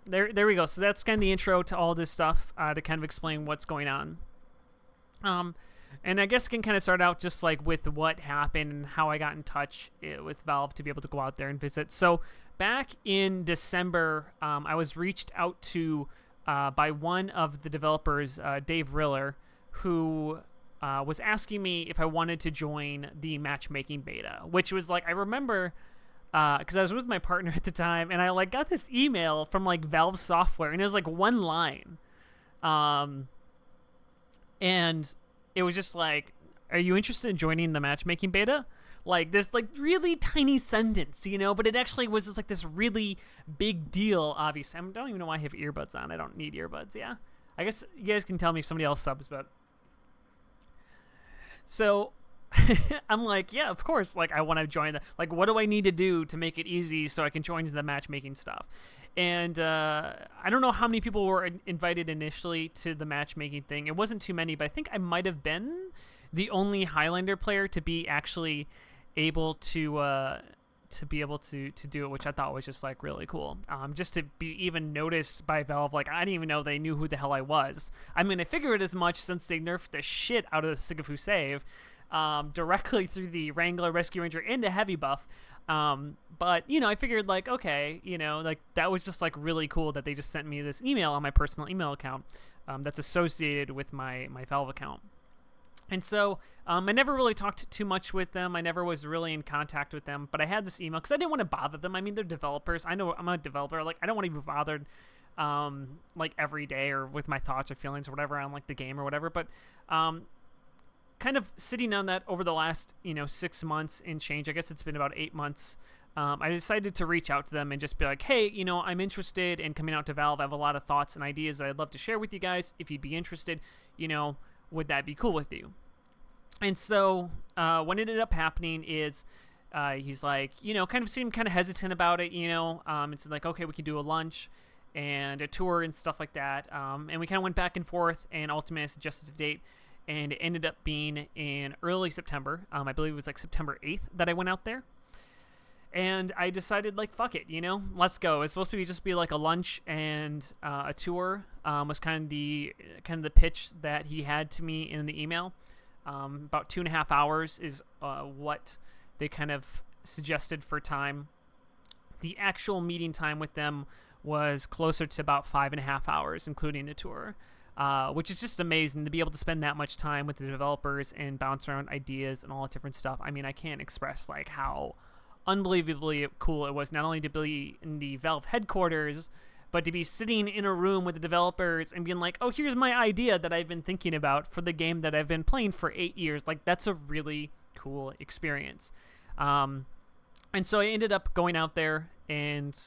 there we go. So that's kind of the intro to all this stuff to kind of explain what's going on. And I guess I can kind of start out just like with what happened and how I got in touch with Valve to be able to go out there and visit. So back in December, I was reached out to by one of the developers, Dave Riller, who was asking me if I wanted to join the matchmaking beta, which was like, I remember because I was with my partner at the time, and I like got this email from like Valve Software, and it was like one line, and it was just like, "Are you interested in joining the matchmaking beta?" Like this, like really tiny sentence, but it actually was just like this really big deal. Obviously, I don't even know why I have earbuds on. I don't need earbuds. Yeah, I guess you guys can tell me if somebody else subs, but so I'm like, yeah, of course. Like, I want to join the. Like, what do I need to do to make it easy so I can join the matchmaking stuff? And I don't know how many people were invited initially to the matchmaking thing. It wasn't too many, but I think I might have been the only Highlander player to be actually able to be able to do it, which I thought was just like really cool. Just to be even noticed by Valve, like I didn't even know they knew who the hell I was. I mean, I figured as much since they nerfed the shit out of the sigafoo save. Directly through the Wrangler, Rescue Ranger, and the heavy buff. But, I figured, like, okay, like, that was just, like, really cool that they just sent me this email on my personal email account that's associated with my Valve account. And so I never really talked too much with them. I never was really in contact with them. But I had this email because I didn't want to bother them. I mean, they're developers. I know I'm a developer. Like, I don't want to be bothered like, every day or with my thoughts or feelings or whatever on, like, the game or whatever. But kind of sitting on that over the last 6 months and change, I guess it's been about 8 months, I decided to reach out to them and just be like, hey, I'm interested in coming out to Valve. I have a lot of thoughts and ideas that I'd love to share with you guys. If you'd be interested, would that be cool with you? And so what ended up happening is he's like, kind of seemed kind of hesitant about it, it's like, okay, we can do a lunch and a tour and stuff like that, and we kind of went back and forth, and ultimately I suggested a date. And it ended up being in early September. I believe it was like September 8th that I went out there. And I decided, like, fuck it, let's go. It was supposed to be like a lunch and a tour. Was kind of the pitch that he had to me in the email. About 2.5 hours is what they kind of suggested for time. The actual meeting time with them was closer to about 5.5 hours, including the tour. Which is just amazing to be able to spend that much time with the developers and bounce around ideas and all that different stuff. I mean, I can't express like how unbelievably cool it was, not only to be in the Valve headquarters, but to be sitting in a room with the developers and being like, oh, here's my idea that I've been thinking about for the game that I've been playing for 8 years. Like, that's a really cool experience. And so I ended up going out there, and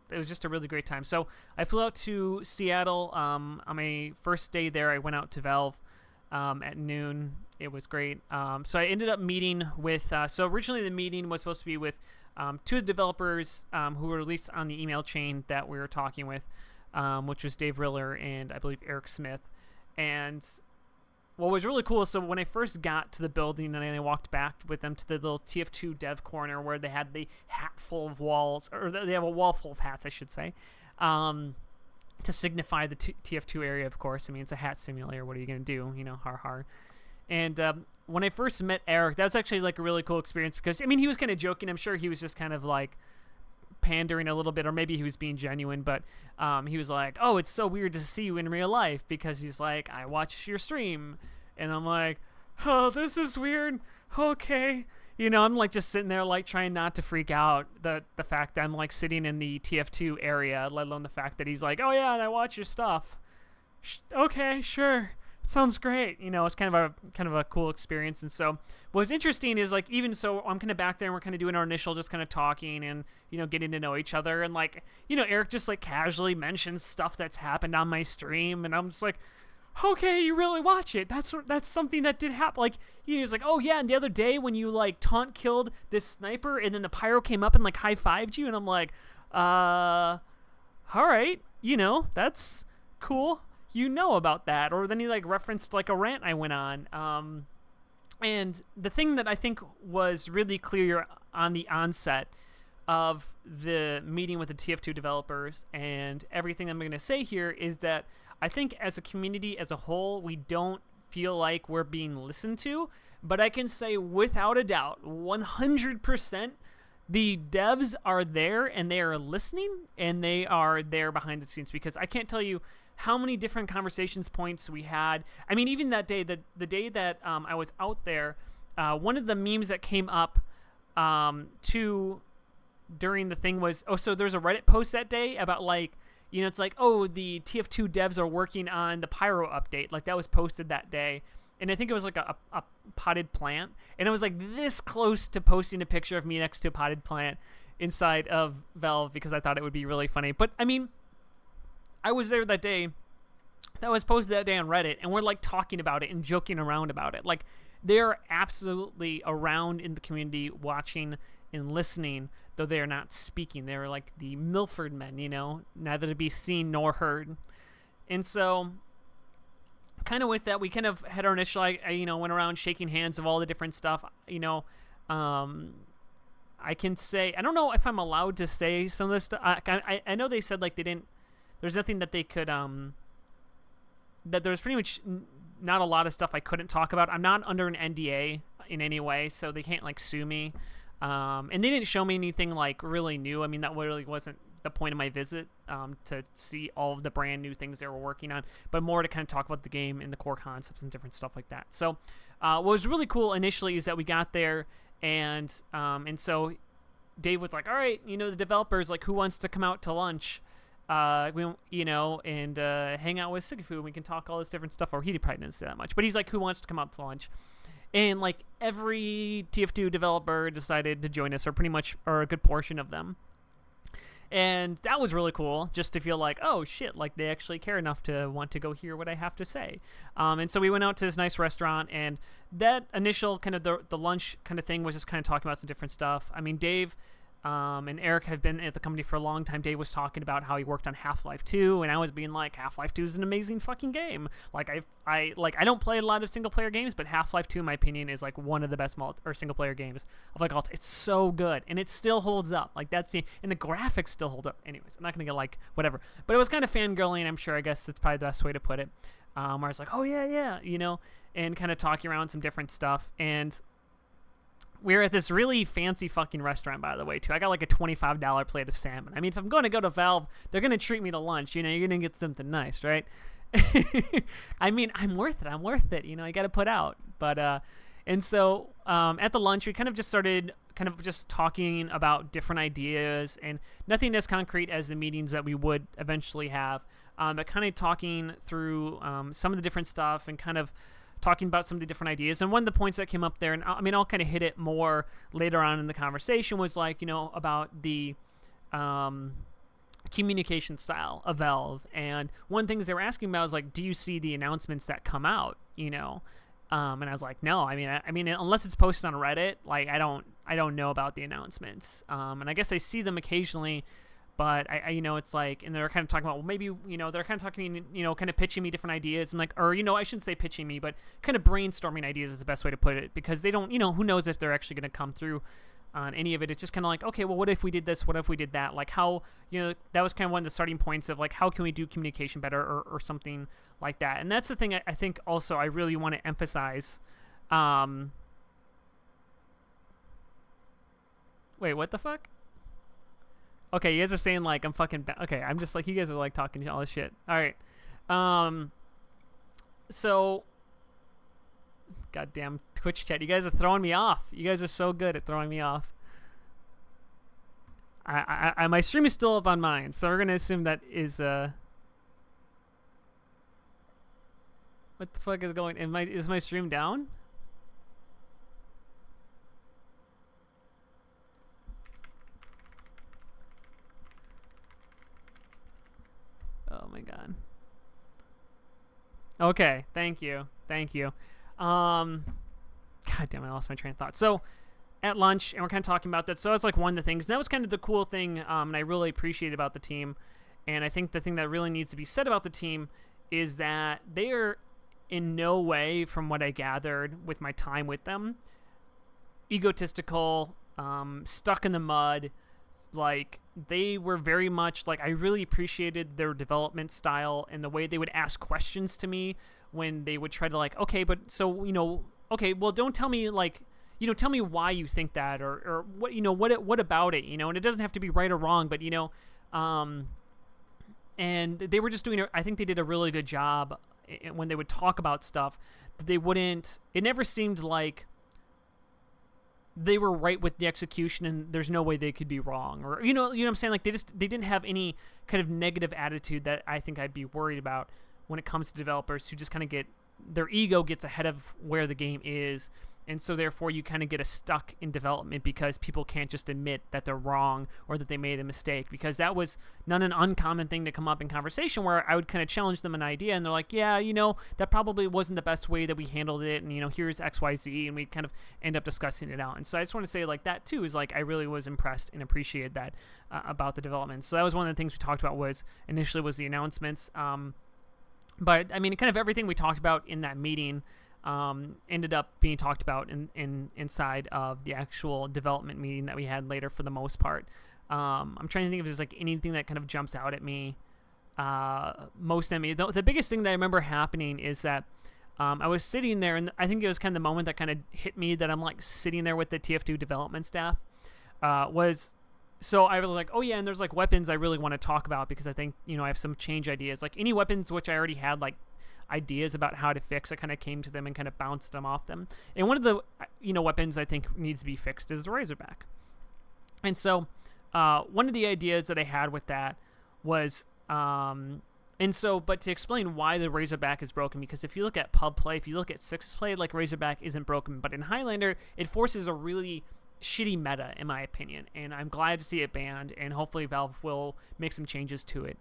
it was just a really great time. So I flew out to Seattle. On my first day there, I went out to Valve at noon. It was great. So I ended up meeting with... so originally the meeting was supposed to be with two of the developers who were released on the email chain that we were talking with, which was Dave Riller and I believe Eric Smith. And what was really cool, so when I first got to the building and I walked back with them to the little TF2 dev corner where they had the hat full of walls, or they have a wall full of hats, I should say, to signify the TF2 area, of course. I mean, it's a hat simulator. What are you going to do? Har har. And when I first met Eric, that was actually like a really cool experience because, I mean, he was kind of joking. I'm sure he was just kind of like pandering a little bit, or maybe he was being genuine, but he was like, oh, it's so weird to see you in real life, because he's like, I watch your stream, and I'm like, oh, this is weird. Okay, I'm like just sitting there like trying not to freak out the fact that I'm like sitting in the TF2 area, let alone the fact that he's like, oh yeah, and I watch your stuff. Okay, sure, sounds great. It's kind of a cool experience. And so what's interesting is, like, even so I'm kind of back there and we're kind of doing our initial just kind of talking and getting to know each other, and like Eric just like casually mentions stuff that's happened on my stream, and I'm just like, okay, you really watch it. That's something that did happen. Like, he's like, oh yeah, and the other day when you like taunt killed this sniper and then the pyro came up and like high-fived you, and I'm like, all right, that's cool. About that. Or then he like referenced like a rant I went on. And the thing that I think was really clear on the onset of the meeting with the TF2 developers, and everything I'm going to say here is that I think as a community as a whole, we don't feel like we're being listened to, but I can say without a doubt, 100%, the devs are there and they are listening and they are there behind the scenes, because I can't tell you how many different conversations points we had. I mean, even that day, the day that I was out there, one of the memes that came up during the thing was, so there's a Reddit post that day about like, it's like, the TF2 devs are working on the Pyro update. Like that was posted that day. And I think it was like a potted plant. And it was like this close to posting a picture of me next to a potted plant inside of Valve, because I thought it would be really funny. But I mean, I was there that day. That was posted that day on Reddit. And we're like talking about it and joking around about it. Like they're absolutely around in the community watching and listening, though they are not speaking. They're like the Milford men, neither to be seen nor heard. And so kind of with that, we kind of had our initial, went around shaking hands of all the different stuff. I can say, I don't know if I'm allowed to say some of this stuff. I know they said like they didn't, there's nothing that they could, that there's pretty much not a lot of stuff I couldn't talk about. I'm not under an NDA in any way, so they can't like sue me. And they didn't show me anything like really new. I mean, that really wasn't the point of my visit, to see all of the brand new things they were working on, but more to kind of talk about the game and the core concepts and different stuff like that. So what was really cool initially is that we got there, and so Dave was like, all right, the developers, like, who wants to come out to lunch, and hang out with Sigafoo, and we can talk all this different stuff. Or he probably didn't say that much, but he's like, who wants to come out to lunch? And like every TF2 developer decided to join us, or pretty much, or a good portion of them. And that was really cool, just to feel like, oh shit, like they actually care enough to want to go hear what I have to say. And so we went out to this nice restaurant, and that initial kind of the lunch kind of thing was just kind of talking about some different stuff. I mean, Dave and Eric have been at the company for a long time. Dave was talking about how he worked on Half-Life 2, and I was being like, Half-Life 2 is an amazing fucking game. Like I don't play a lot of single player games, but Half-Life 2, in my opinion, is like one of the best single player games of like all time. It's so good, and it still holds up. Like and the graphics still hold up. Anyways, I'm not gonna get like whatever, but it was kind of fangirling. I'm sure. I guess that's probably the best way to put it. Where I was like, oh yeah, and kind of talking around some different stuff. And we were at this really fancy fucking restaurant, by the way, too. I got like a $25 plate of salmon. I mean, if I'm going to go to Valve, they're going to treat me to lunch. You're going to get something nice, right? I mean, I'm worth it. I got to put out. But, and so at the lunch, we kind of just started kind of just talking about different ideas, and nothing as concrete as the meetings that we would eventually have, but kind of talking through some of the different stuff and kind of talking about some of the different ideas. And one of the points that came up there, and I mean, I'll kind of hit it more later on in the conversation, was like, about the communication style of Valve. And one of the things they were asking about was like, do you see the announcements that come out, and I was like, no, I mean, unless it's posted on Reddit, like I don't know about the announcements. And I guess I see them occasionally, but I it's like, and they're kind of talking about, well, maybe, they're kind of talking, kind of pitching me different ideas. I'm like, or, I shouldn't say pitching me, but kind of brainstorming ideas is the best way to put it, because they don't, who knows if they're actually going to come through on any of it. It's just kind of like, okay, well, what if we did this? What if we did that? Like how, that was kind of one of the starting points of like, how can we do communication better, or something like that. And that's the thing I think also I really want to emphasize. Wait, what the fuck? Okay, you guys are saying like I'm fucking okay, I'm just like, you guys are like talking all this shit. All right. So goddamn Twitch chat, you guys are throwing me off. You guys are so good at throwing me off. I my stream is still up on mine, so we're gonna assume that is what the fuck is going? Is my stream down? Oh my god. Okay, thank you. God damn, I lost my train of thought. So at lunch, and we're kind of talking about that. So it's like one of the things, and that was kind of the cool thing, and I really appreciate about the team. And I think the thing that really needs to be said about the team is that they are in no way, from what I gathered with my time with them, egotistical, stuck in the mud, like they were very much like, I really appreciated their development style and the way they would ask questions to me when they would try to like, okay, but so, okay, well, don't tell me like, tell me why you think that, or what, what about it, and it doesn't have to be right or wrong, but, and they were just doing, I think they did a really good job when they would talk about stuff. It never seemed like they were right with the execution and there's no way they could be wrong, or, you know what I'm saying? Like they didn't have any kind of negative attitude that I think I'd be worried about when it comes to developers who just kind of their ego gets ahead of where the game is. And so therefore you kind of get stuck in development because people can't just admit that they're wrong or that they made a mistake, because that was not an uncommon thing to come up in conversation where I would kind of challenge them an idea and they're like, yeah, that probably wasn't the best way that we handled it. And, here's XYZ, and we kind of end up discussing it out. And so I just want to say like that too, is like, I really was impressed and appreciated that about the development. So that was one of the things we talked about was the announcements. But I mean, kind of everything we talked about in that meeting ended up being talked about inside of the actual development meeting that we had later for the most part. I'm trying to think if there's like anything that kind of jumps out at me. The biggest thing that I remember happening is that I was sitting there, and I think it was kind of the moment that kind of hit me that I'm like sitting there with the TF2 development staff. So I was like, oh yeah, and there's like weapons I really want to talk about because I think, I have some change ideas. Like any weapons which I already had like ideas about how to fix, I kind of came to them and kind of bounced them off them. And one of the weapons I think needs to be fixed is the Razorback. And so one of the ideas that I had with that was but to explain why the Razorback is broken, because if you look at pub play, if you look at sixes play, like Razorback isn't broken, but in Highlander it forces a really shitty meta in my opinion, and I'm glad to see it banned, and hopefully Valve will make some changes to it.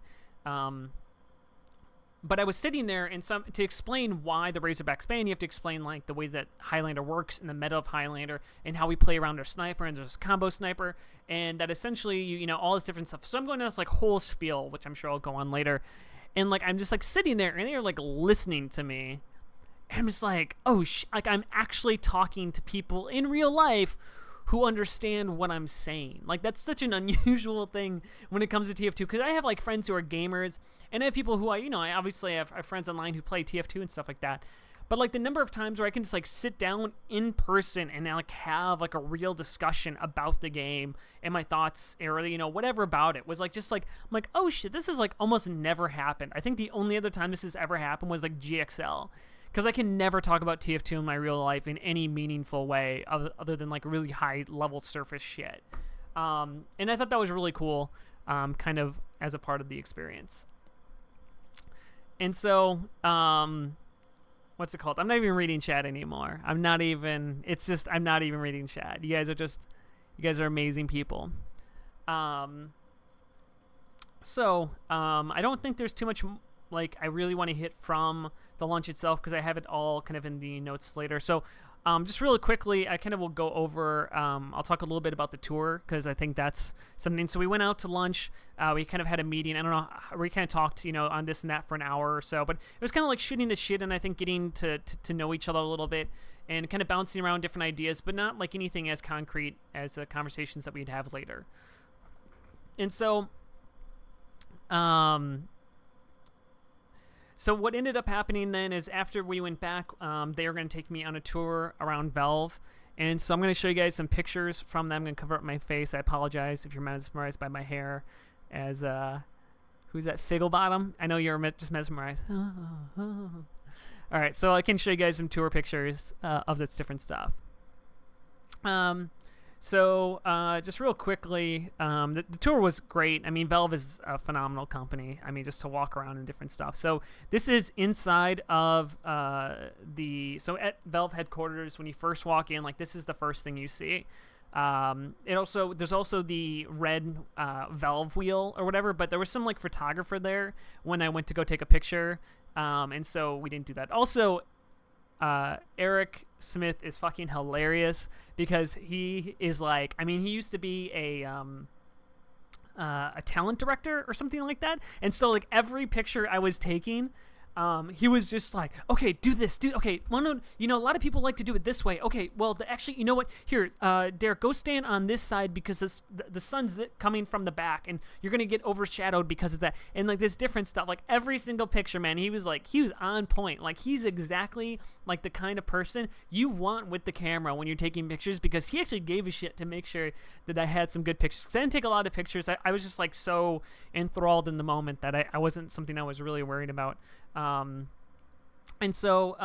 But I was sitting there, and to explain why the Razorback's banned, you have to explain like the way that Highlander works and the meta of Highlander and how we play around our sniper, and there's combo sniper, and that essentially all this different stuff. So I'm going to this like whole spiel, which I'm sure I'll go on later, and like I'm just like sitting there, and they're like listening to me, and I'm just like, oh, like I'm actually talking to people in real life who understand what I'm saying. Like that's such an unusual thing when it comes to TF2, because I have like friends who are gamers, and I have people who I obviously have friends online who play TF2 and stuff like that. But like the number of times where I can just like sit down in person and like have like a real discussion about the game and my thoughts or whatever about it was like just like I'm like, oh shit, this is like almost never happened. I think the only other time this has ever happened was like GXL. Because I can never talk about TF2 in my real life in any meaningful way other than like really high level surface shit. And I thought that was really cool, kind of as a part of the experience. And so, what's it called? I'm not even reading chat anymore. I'm not even reading chat. You guys are amazing people. So, I don't think there's too much like I really want to hit from the launch itself, because I have it all kind of in the notes later. So just really quickly, I kind of will go over, I'll talk a little bit about the tour, because I think that's something. So we went out to lunch, we kind of had a meeting, I don't know, we kind of talked, on this and that for an hour or so, but it was kind of like shooting the shit, and I think getting to know each other a little bit, and kind of bouncing around different ideas, but not like anything as concrete as the conversations that we'd have later. And so, so what ended up happening then is after we went back, they were going to take me on a tour around Valve. And so I'm going to show you guys some pictures from them. I'm going to cover up my face. I apologize if you're mesmerized by my hair. As, who's that, Figglebottom? I know you're just mesmerized. All right, so I can show you guys some tour pictures of this different stuff. So just real quickly, the tour was great. I mean, Valve is a phenomenal company. I mean, just to walk around and different stuff. So this is inside of so at Valve headquarters, when you first walk in, like this is the first thing you see. There's also the red Valve wheel or whatever, but there was some like photographer there when I went to go take a picture. And so we didn't do that. Also, Eric Smith is fucking hilarious, because he is like, I mean, he used to be a talent director or something like that, and so like every picture I was taking, he was just like, okay, do this, okay, well, no, a lot of people like to do it this way. Okay, well, actually, you know what? Here, Derek, go stand on this side because the sun's coming from the back, and you're gonna get overshadowed because of that, and like this different stuff. Like every single picture, man, he was on point. Like he's exactly like the kind of person you want with the camera when you're taking pictures, because he actually gave a shit to make sure that I had some good pictures. Because I didn't take a lot of pictures. I was just like so enthralled in the moment that I wasn't something I was really worried about. And so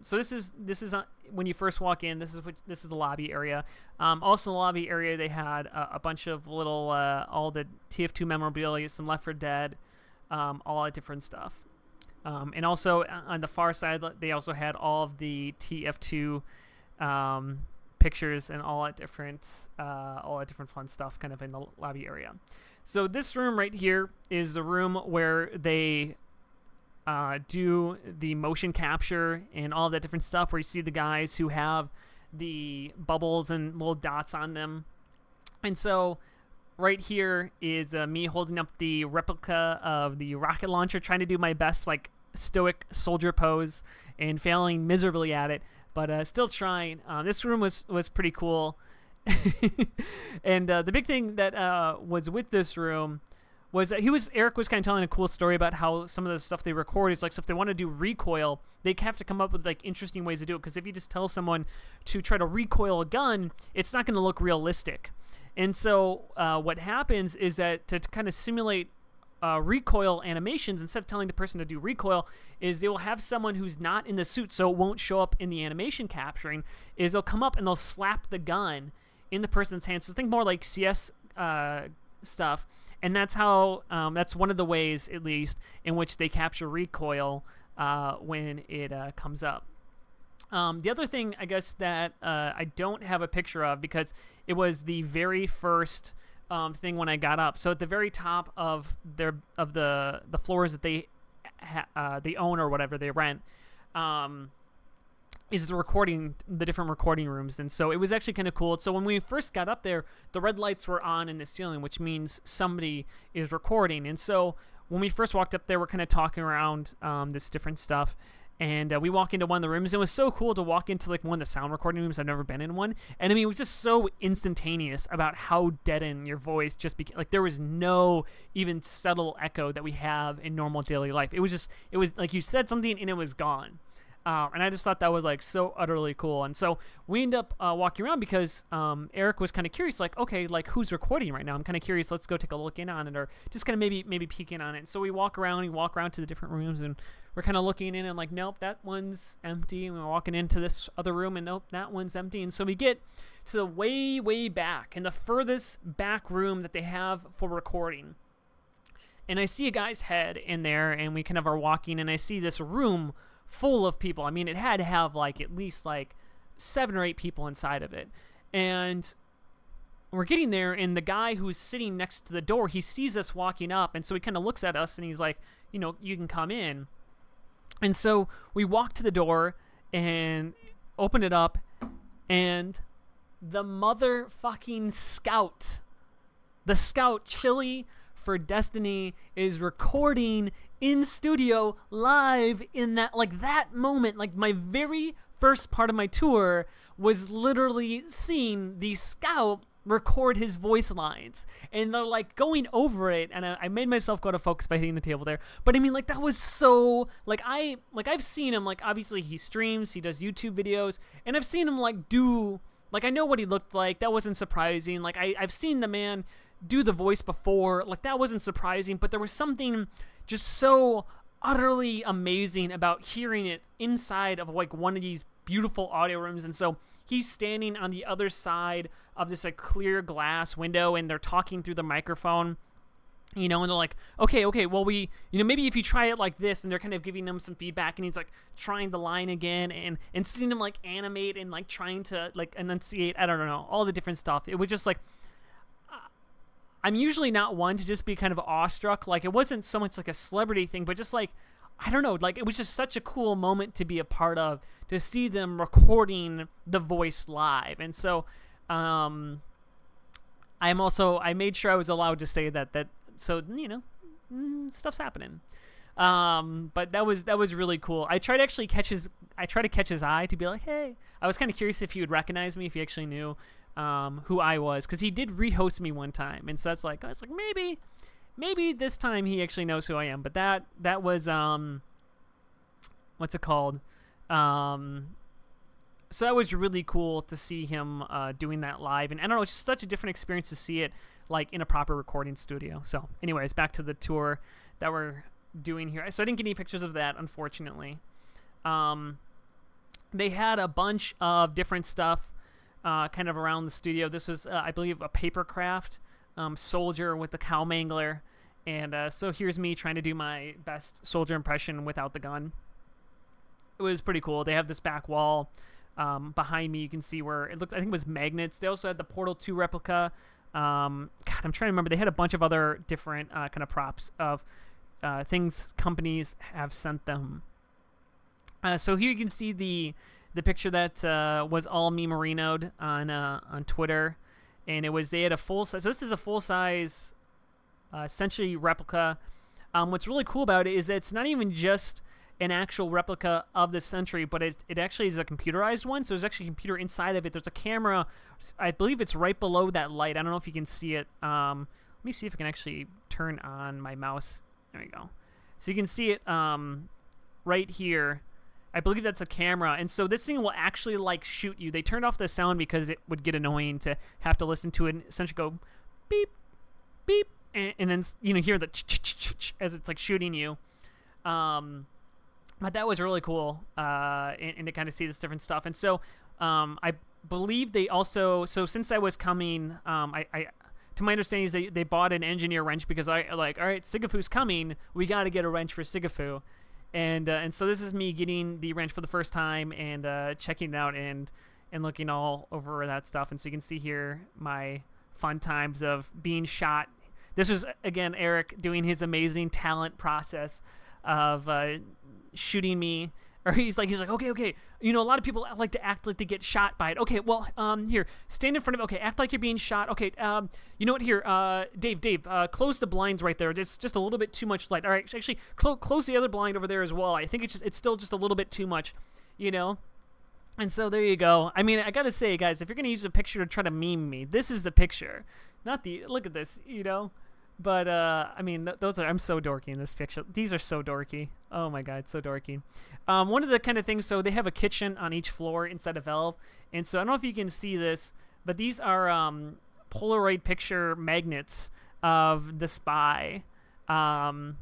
this is when you first walk in. This is the lobby area. Also in the lobby area, they had a bunch of little all the TF2 memorabilia, some Left 4 Dead, all that different stuff. And also on the far side, they also had all of the TF2 pictures and all that different fun stuff kind of in the lobby area. So this room right here is the room where they do the motion capture and all that different stuff, where you see the guys who have the bubbles and little dots on them. And so right here is me holding up the replica of the rocket launcher, trying to do my best like stoic soldier pose and failing miserably at it, but still trying. This room was pretty cool. And the big thing that was with this room was that Eric was kind of telling a cool story about how some of the stuff they record is like, so if they want to do recoil, they have to come up with like interesting ways to do it, because if you just tell someone to try to recoil a gun, it's not going to look realistic. And so what happens is that to kind of simulate recoil animations, instead of telling the person to do recoil, is they will have someone who's not in the suit, so it won't show up in the animation capturing, is they'll come up and they'll slap the gun in the person's hand. So think more like CS stuff. And that's how, that's one of the ways, at least, in which they capture recoil when it comes up. The other thing, I guess, that I don't have a picture of, because it was the very first thing when I got up. So at the very top of the floors that they own or whatever they rent, is the different recording rooms. And so it was actually kind of cool. So when we first got up there, the red lights were on in the ceiling, which means somebody is recording. And so when we first walked up there, we're kind of talking around this different stuff. And we walk into one of the rooms. It was so cool to walk into like one of the sound recording rooms. I've never been in one. And I mean, it was just so instantaneous about how deadened your voice just became. Like there was no even subtle echo that we have in normal daily life. It was like you said something and it was gone. And I just thought that was like so utterly cool. And so we end up walking around because Eric was kind of curious, like, okay, like who's recording right now? I'm kind of curious. Let's go take a look in on it, or just kind of maybe peek in on it. And so we walk around to the different rooms, and we're kind of looking in and like, nope, that one's empty. And we're walking into this other room, and nope, that one's empty. And so we get to the way back, in the furthest back room that they have for recording. And I see a guy's head in there, and we kind of are walking, and I see this room full of people. I mean, it had to have like at least like 7 or 8 people inside of it. And we're getting there, and the guy who's sitting next to the door, he sees us walking up, and so he kind of looks at us, and he's like, you can come in. And so we walk to the door and open it up, and the motherfucking scout, Chili for Destiny, is recording in studio live in that moment. Like my very first part of my tour was literally seeing the scout record his voice lines, and they're like going over it, and I made myself go to focus by hitting the table there. But I mean, like, that was so I've seen him, like, obviously he streams, he does YouTube videos, and I've seen him like do, like, I know what he looked like. That wasn't surprising. Like I've seen the man do the voice before. Like that wasn't surprising, but there was something just so utterly amazing about hearing it inside of like one of these beautiful audio rooms. And so he's standing on the other side of this like clear glass window, and they're talking through the microphone, and they're like, okay, well, we, maybe if you try it like this, and they're kind of giving him some feedback, and he's like trying the line again, and seeing him like animate and like trying to like enunciate, I don't know, all the different stuff. It was just like, I'm usually not one to just be kind of awestruck. Like, it wasn't so much like a celebrity thing, but just like, I don't know, like, it was just such a cool moment to be a part of, to see them recording the voice live. And so I made sure I was allowed to say that so stuff's happening. But that was really cool. I tried to actually catch his eye to be like, hey. I was kind of curious if he would recognize me, if he actually knew who I was, because he did rehost me one time, and so that's like I was like maybe this time he actually knows who I am. But that was what's it called? So that was really cool to see him doing that live, and I don't know, it's just such a different experience to see it like in a proper recording studio. So, anyways, back to the tour that we're doing here. So I didn't get any pictures of that, unfortunately. They had a bunch of different stuff kind of around the studio. This was, I believe, a paper craft soldier with the cow mangler. And so here's me trying to do my best soldier impression without the gun. It was pretty cool. They have this back wall behind me. You can see where it looked, I think it was magnets. They also had the Portal 2 replica. God, I'm trying to remember. They had a bunch of other different kind of props of things companies have sent them. So here you can see the picture that was all me merinoed on Twitter, and they had a full size. So this is a full size Century replica. What's really cool about it is that it's not even just an actual replica of the Century, but it actually is a computerized one. So there's actually a computer inside of it. There's a camera. I believe it's right below that light. I don't know if you can see it. Let me see if I can actually turn on my mouse. There we go. So you can see it right here. I believe that's a camera, and so this thing will actually like shoot you. They turned off the sound because it would get annoying to have to listen to it and essentially go beep, beep, and then hear the as it's like shooting you. But that was really cool, and to kind of see this different stuff. And so I believe they also, so since I was coming, I to my understanding is they bought an engineer wrench because all right, Sigafoo's coming, we got to get a wrench for Sigafoo. And so this is me getting the wrench for the first time and checking it out and looking all over that stuff. And so you can see here my fun times of being shot. This was, again, Eric doing his amazing talent process of shooting me. Or he's like, okay. A lot of people like to act like they get shot by it. Okay, well, here, stand in front of it. Okay, act like you're being shot. Okay, you know what? Here, Dave, close the blinds right there. It's just a little bit too much light. All right, actually, close the other blind over there as well. I think it's still just a little bit too much, And so there you go. I mean, I gotta say, guys, if you're gonna use a picture to try to meme me, this is the picture, not the. Look at this, But, I mean, I'm so dorky in this picture. These are so dorky. Oh my god, so dorky. One of the kind of things, so they have a kitchen on each floor inside of Valve. And so I don't know if you can see this, but these are Polaroid picture magnets of the Spy. And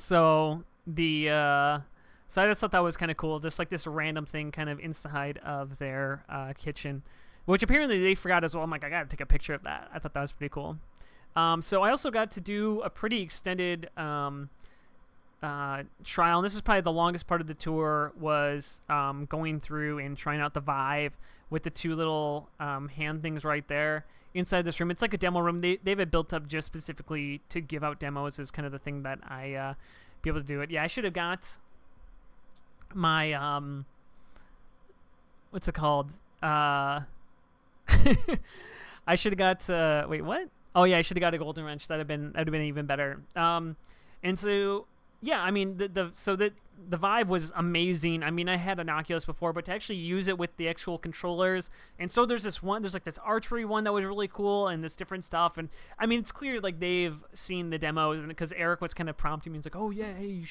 so so I just thought that was kind of cool. Just like this random thing kind of inside of their kitchen, which apparently they forgot as well. I'm like, I gotta take a picture of that. I thought that was pretty cool. So I also got to do a pretty extended trial, and this is probably the longest part of the tour, was going through and trying out the Vive with the two little hand things right there inside this room. It's like a demo room. They have it built up just specifically to give out demos, is kind of the thing that I be able to do it. Yeah, I should have got my what's it called? I should have got wait, what? Oh yeah, I should have got a golden wrench. That'd have been even better. And so yeah, I mean the Vive was amazing. I mean, I had an Oculus before, but to actually use it with the actual controllers, and so there's like this archery one that was really cool, and this different stuff. And I mean, it's clear like they've seen the demos, and because Eric was kind of prompting me, he's like, oh yeah, hey, you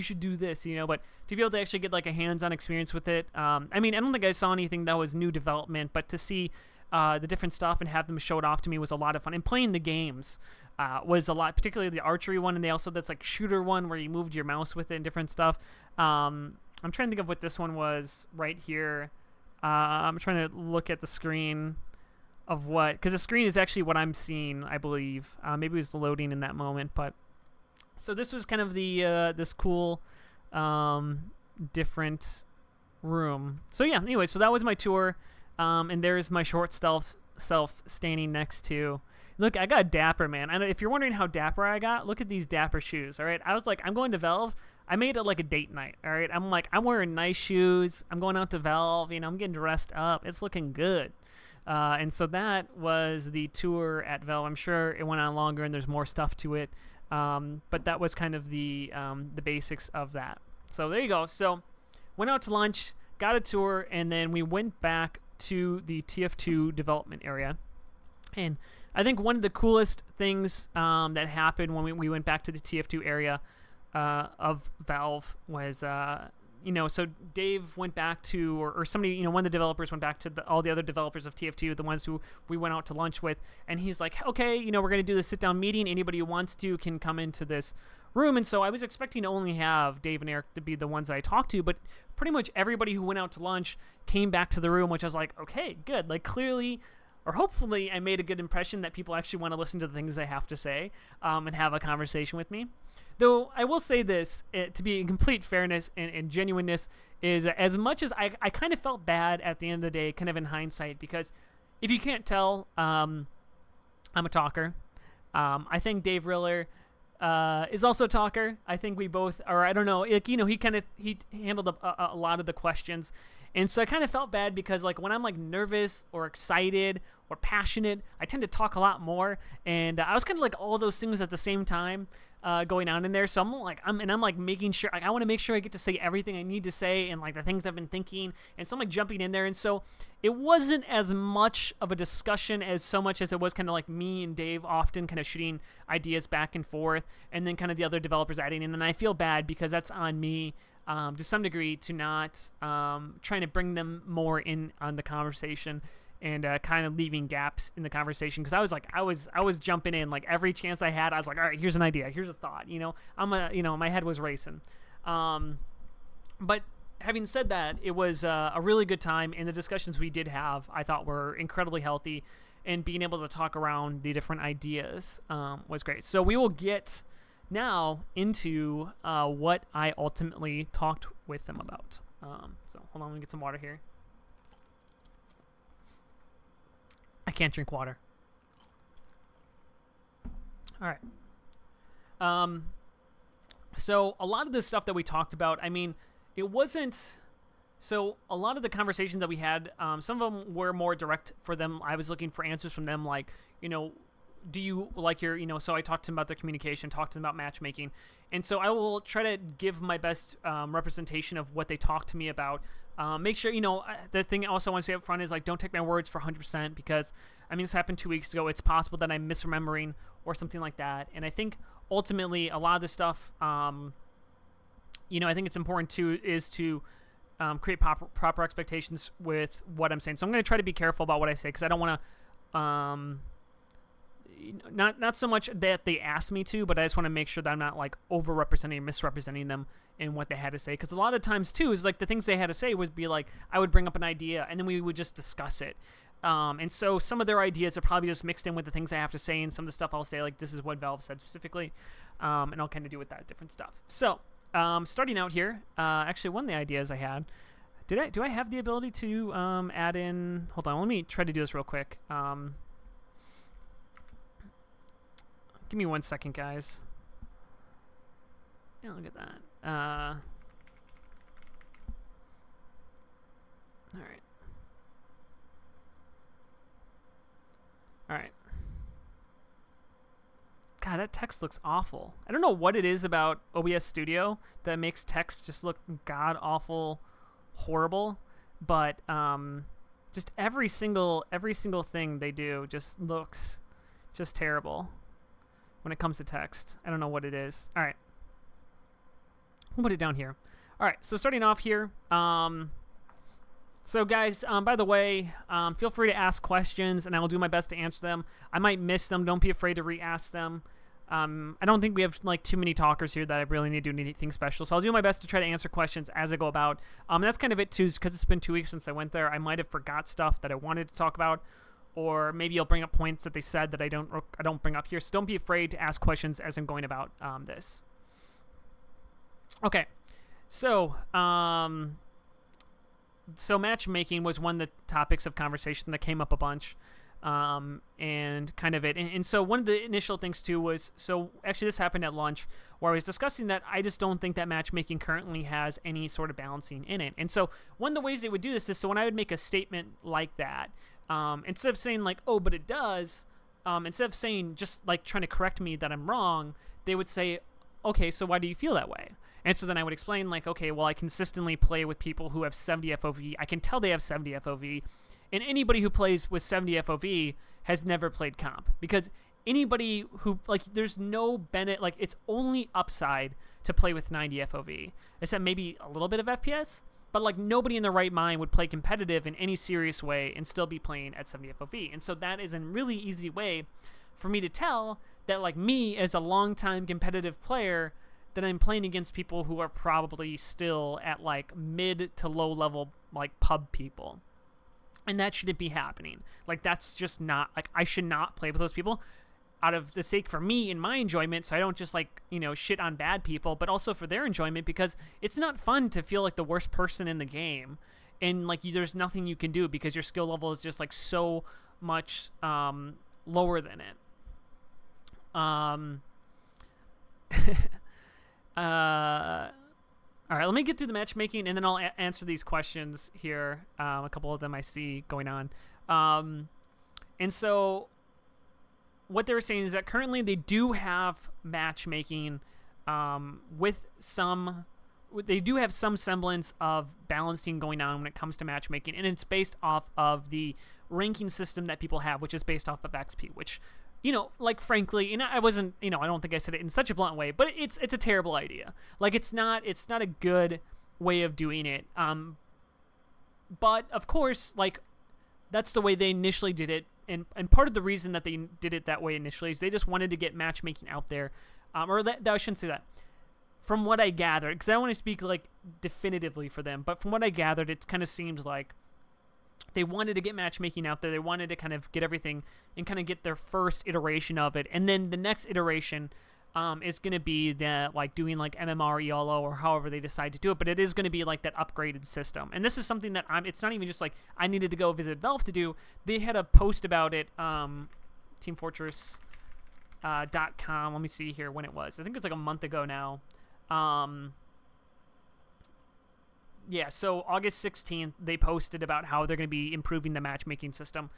should do this, But to be able to actually get like a hands-on experience with it, I mean, I don't think I saw anything that was new development, but to see the different stuff and have them show it off to me was a lot of fun. And playing the games was a lot, particularly the archery one, and they also, that's like shooter one where you moved your mouse with it and different stuff. I'm trying to think of what this one was right here. I'm trying to look at the screen of what, because the screen is actually what I'm seeing, I believe. Maybe it was loading in that moment, but so this was kind of the this cool different room. So yeah, anyway, so that was my tour. And there's my short self standing next to. Look, I got dapper, man. And if you're wondering how dapper I got, look at these dapper shoes. All right, I was like, I'm going to Valve. I made it like a date night. All right, I'm like, I'm wearing nice shoes. I'm going out to Valve. I'm getting dressed up. It's looking good. And so that was the tour at Valve. I'm sure it went on longer and there's more stuff to it. But that was kind of the basics of that. So there you go. So went out to lunch, got a tour, and then we went back to the TF2 development area. And I think one of the coolest things that happened when we went back to the TF2 area of Valve was, so Dave went back to, or somebody, one of the developers went back to all the other developers of TF2, the ones who we went out to lunch with, and he's like, okay, we're going to do this sit-down meeting. Anybody who wants to can come into this room. And so I was expecting to only have Dave and Eric to be the ones I talked to, but pretty much everybody who went out to lunch came back to the room, which I was like, okay, good. Like, clearly, or hopefully I made a good impression that people actually want to listen to the things I have to say and have a conversation with me. Though I will say this, to be in complete fairness and genuineness, is as much as I kind of felt bad at the end of the day, kind of in hindsight, because if you can't tell, I'm a talker. I think Dave Riller is also a talker. I think we both, or I don't know, he handled a lot of the questions. And so I kind of felt bad because, like, when I'm, like, nervous or excited or passionate, I tend to talk a lot more. And I was kind of like all those things at the same time going on in there. So I'm making sure, like, I want to make sure I get to say everything I need to say and, like, the things I've been thinking. And so I'm, like, jumping in there. And so it wasn't as much of a discussion as so much as it was kind of like me and Dave often kind of shooting ideas back and forth, and then kind of the other developers adding in. And I feel bad because that's on me. To some degree, to not trying to bring them more in on the conversation and kind of leaving gaps in the conversation, because I was jumping in like every chance I had. I was like, all right, here's an idea, here's a thought. My head was racing. But having said that, it was a really good time, and the discussions we did have, I thought, were incredibly healthy, and being able to talk around the different ideas was great. So we will get now into what I ultimately talked with them about. So hold on, let me get some water here. I can't drink water. All right. So a lot of the stuff that we talked about, I mean, it wasn't. So a lot of the conversations that we had, some of them were more direct for them. I was looking for answers from them, like, do you like your, so I talked to them about their communication, talked to them about matchmaking. And so I will try to give my best representation of what they talked to me about. Make sure, the thing I also want to say up front is, like, don't take my words for 100%, because, I mean, this happened 2 weeks ago. It's possible that I'm misremembering or something like that. And I think ultimately a lot of this stuff, I think it's important to create proper expectations with what I'm saying. So I'm going to try to be careful about what I say, because I don't want to, not so much that they asked me to, but I just want to make sure that I'm not, like, over-representing or misrepresenting them in what they had to say. Because a lot of times, too, is, like, the things they had to say would be, like, I would bring up an idea, and then we would just discuss it. And so some of their ideas are probably just mixed in with the things I have to say, and some of the stuff I'll say, like, this is what Valve said specifically, and I'll kind of do with that different stuff. So, starting out here, actually, one of the ideas I had, do I have the ability to add in, hold on, let me try to do this real quick. Give me 1 second, guys. Yeah, look at that. All right. All right. God, that text looks awful. I don't know what it is about OBS Studio that makes text just look god-awful horrible, but just every single thing they do just looks just terrible when it comes to text. I don't know what it is. All right. We'll put it down here. All right. So starting off here. So guys, by the way, feel free to ask questions, and I will do my best to answer them. I might miss them. Don't be afraid to re-ask them. I don't think we have, like, too many talkers here that I really need to do anything special. So I'll do my best to try to answer questions as I go about. That's kind of it too, because it's been 2 weeks since I went there. I might have forgot stuff that I wanted to talk about. Or maybe I'll bring up points that they said that I don't bring up here. So don't be afraid to ask questions as I'm going about this. Okay, so matchmaking was one of the topics of conversation that came up a bunch, and kind of it. And so one of the initial things too was, so actually this happened at lunch, where I was discussing that I just don't think that matchmaking currently has any sort of balancing in it. And so one of the ways they would do this is, so when I would make a statement like that, instead of saying, like, oh, but it does, instead of saying, just, like, trying to correct me that I'm wrong, they would say, okay, so why do you feel that way? And so then I would explain, like, okay, well, I consistently play with people who have 70 FOV. I can tell they have 70 FOV. And anybody who plays with 70 FOV has never played comp. Because anybody who, like, there's no benefit, like, it's only upside to play with 90 FOV. Except maybe a little bit of FPS. But, like, nobody in their right mind would play competitive in any serious way and still be playing at 70 FOV. And so that is a really easy way for me to tell that, like, me as a longtime competitive player, that I'm playing against people who are probably still at, like, mid to low level, like, pub people. And that shouldn't be happening. Like, that's just not, like, I should not play with those people out of the sake for me and my enjoyment, so I don't just, like, you know, shit on bad people, but also for their enjoyment, because it's not fun to feel like the worst person in the game. And, like, there's nothing you can do because your skill level is just, like, so much lower than it. All right, let me get through the matchmaking, and then I'll answer these questions here. A couple of them I see going on. And so what they were saying is that currently they do have matchmaking with some... They do have some semblance of balancing going on when it comes to matchmaking, and it's based off of the ranking system that people have, which is based off of XP, which... You know, like, frankly, and I wasn't, you know, I don't think I said it in such a blunt way, but it's a terrible idea. Like, it's not a good way of doing it. But of course, like, that's the way they initially did it, and part of the reason that they did it that way initially is they just wanted to get matchmaking out there, or that I shouldn't say that. From what I gathered, because I don't want to speak, like, definitively for them, but from what I gathered, it kind of seems like they wanted to get matchmaking out there. They wanted to kind of get everything and kind of get their first iteration of it. And then the next iteration is going to be that, like, doing, like, MMR, ELO, or however they decide to do it. But it is going to be, like, that upgraded system. And this is something that it's not even just, like, I needed to go visit Valve to do. They had a post about it, teamfortress.com. Let me see here when it was. I think it was, like, a month ago now. Yeah, so August 16th, they posted about how they're going to be improving the matchmaking system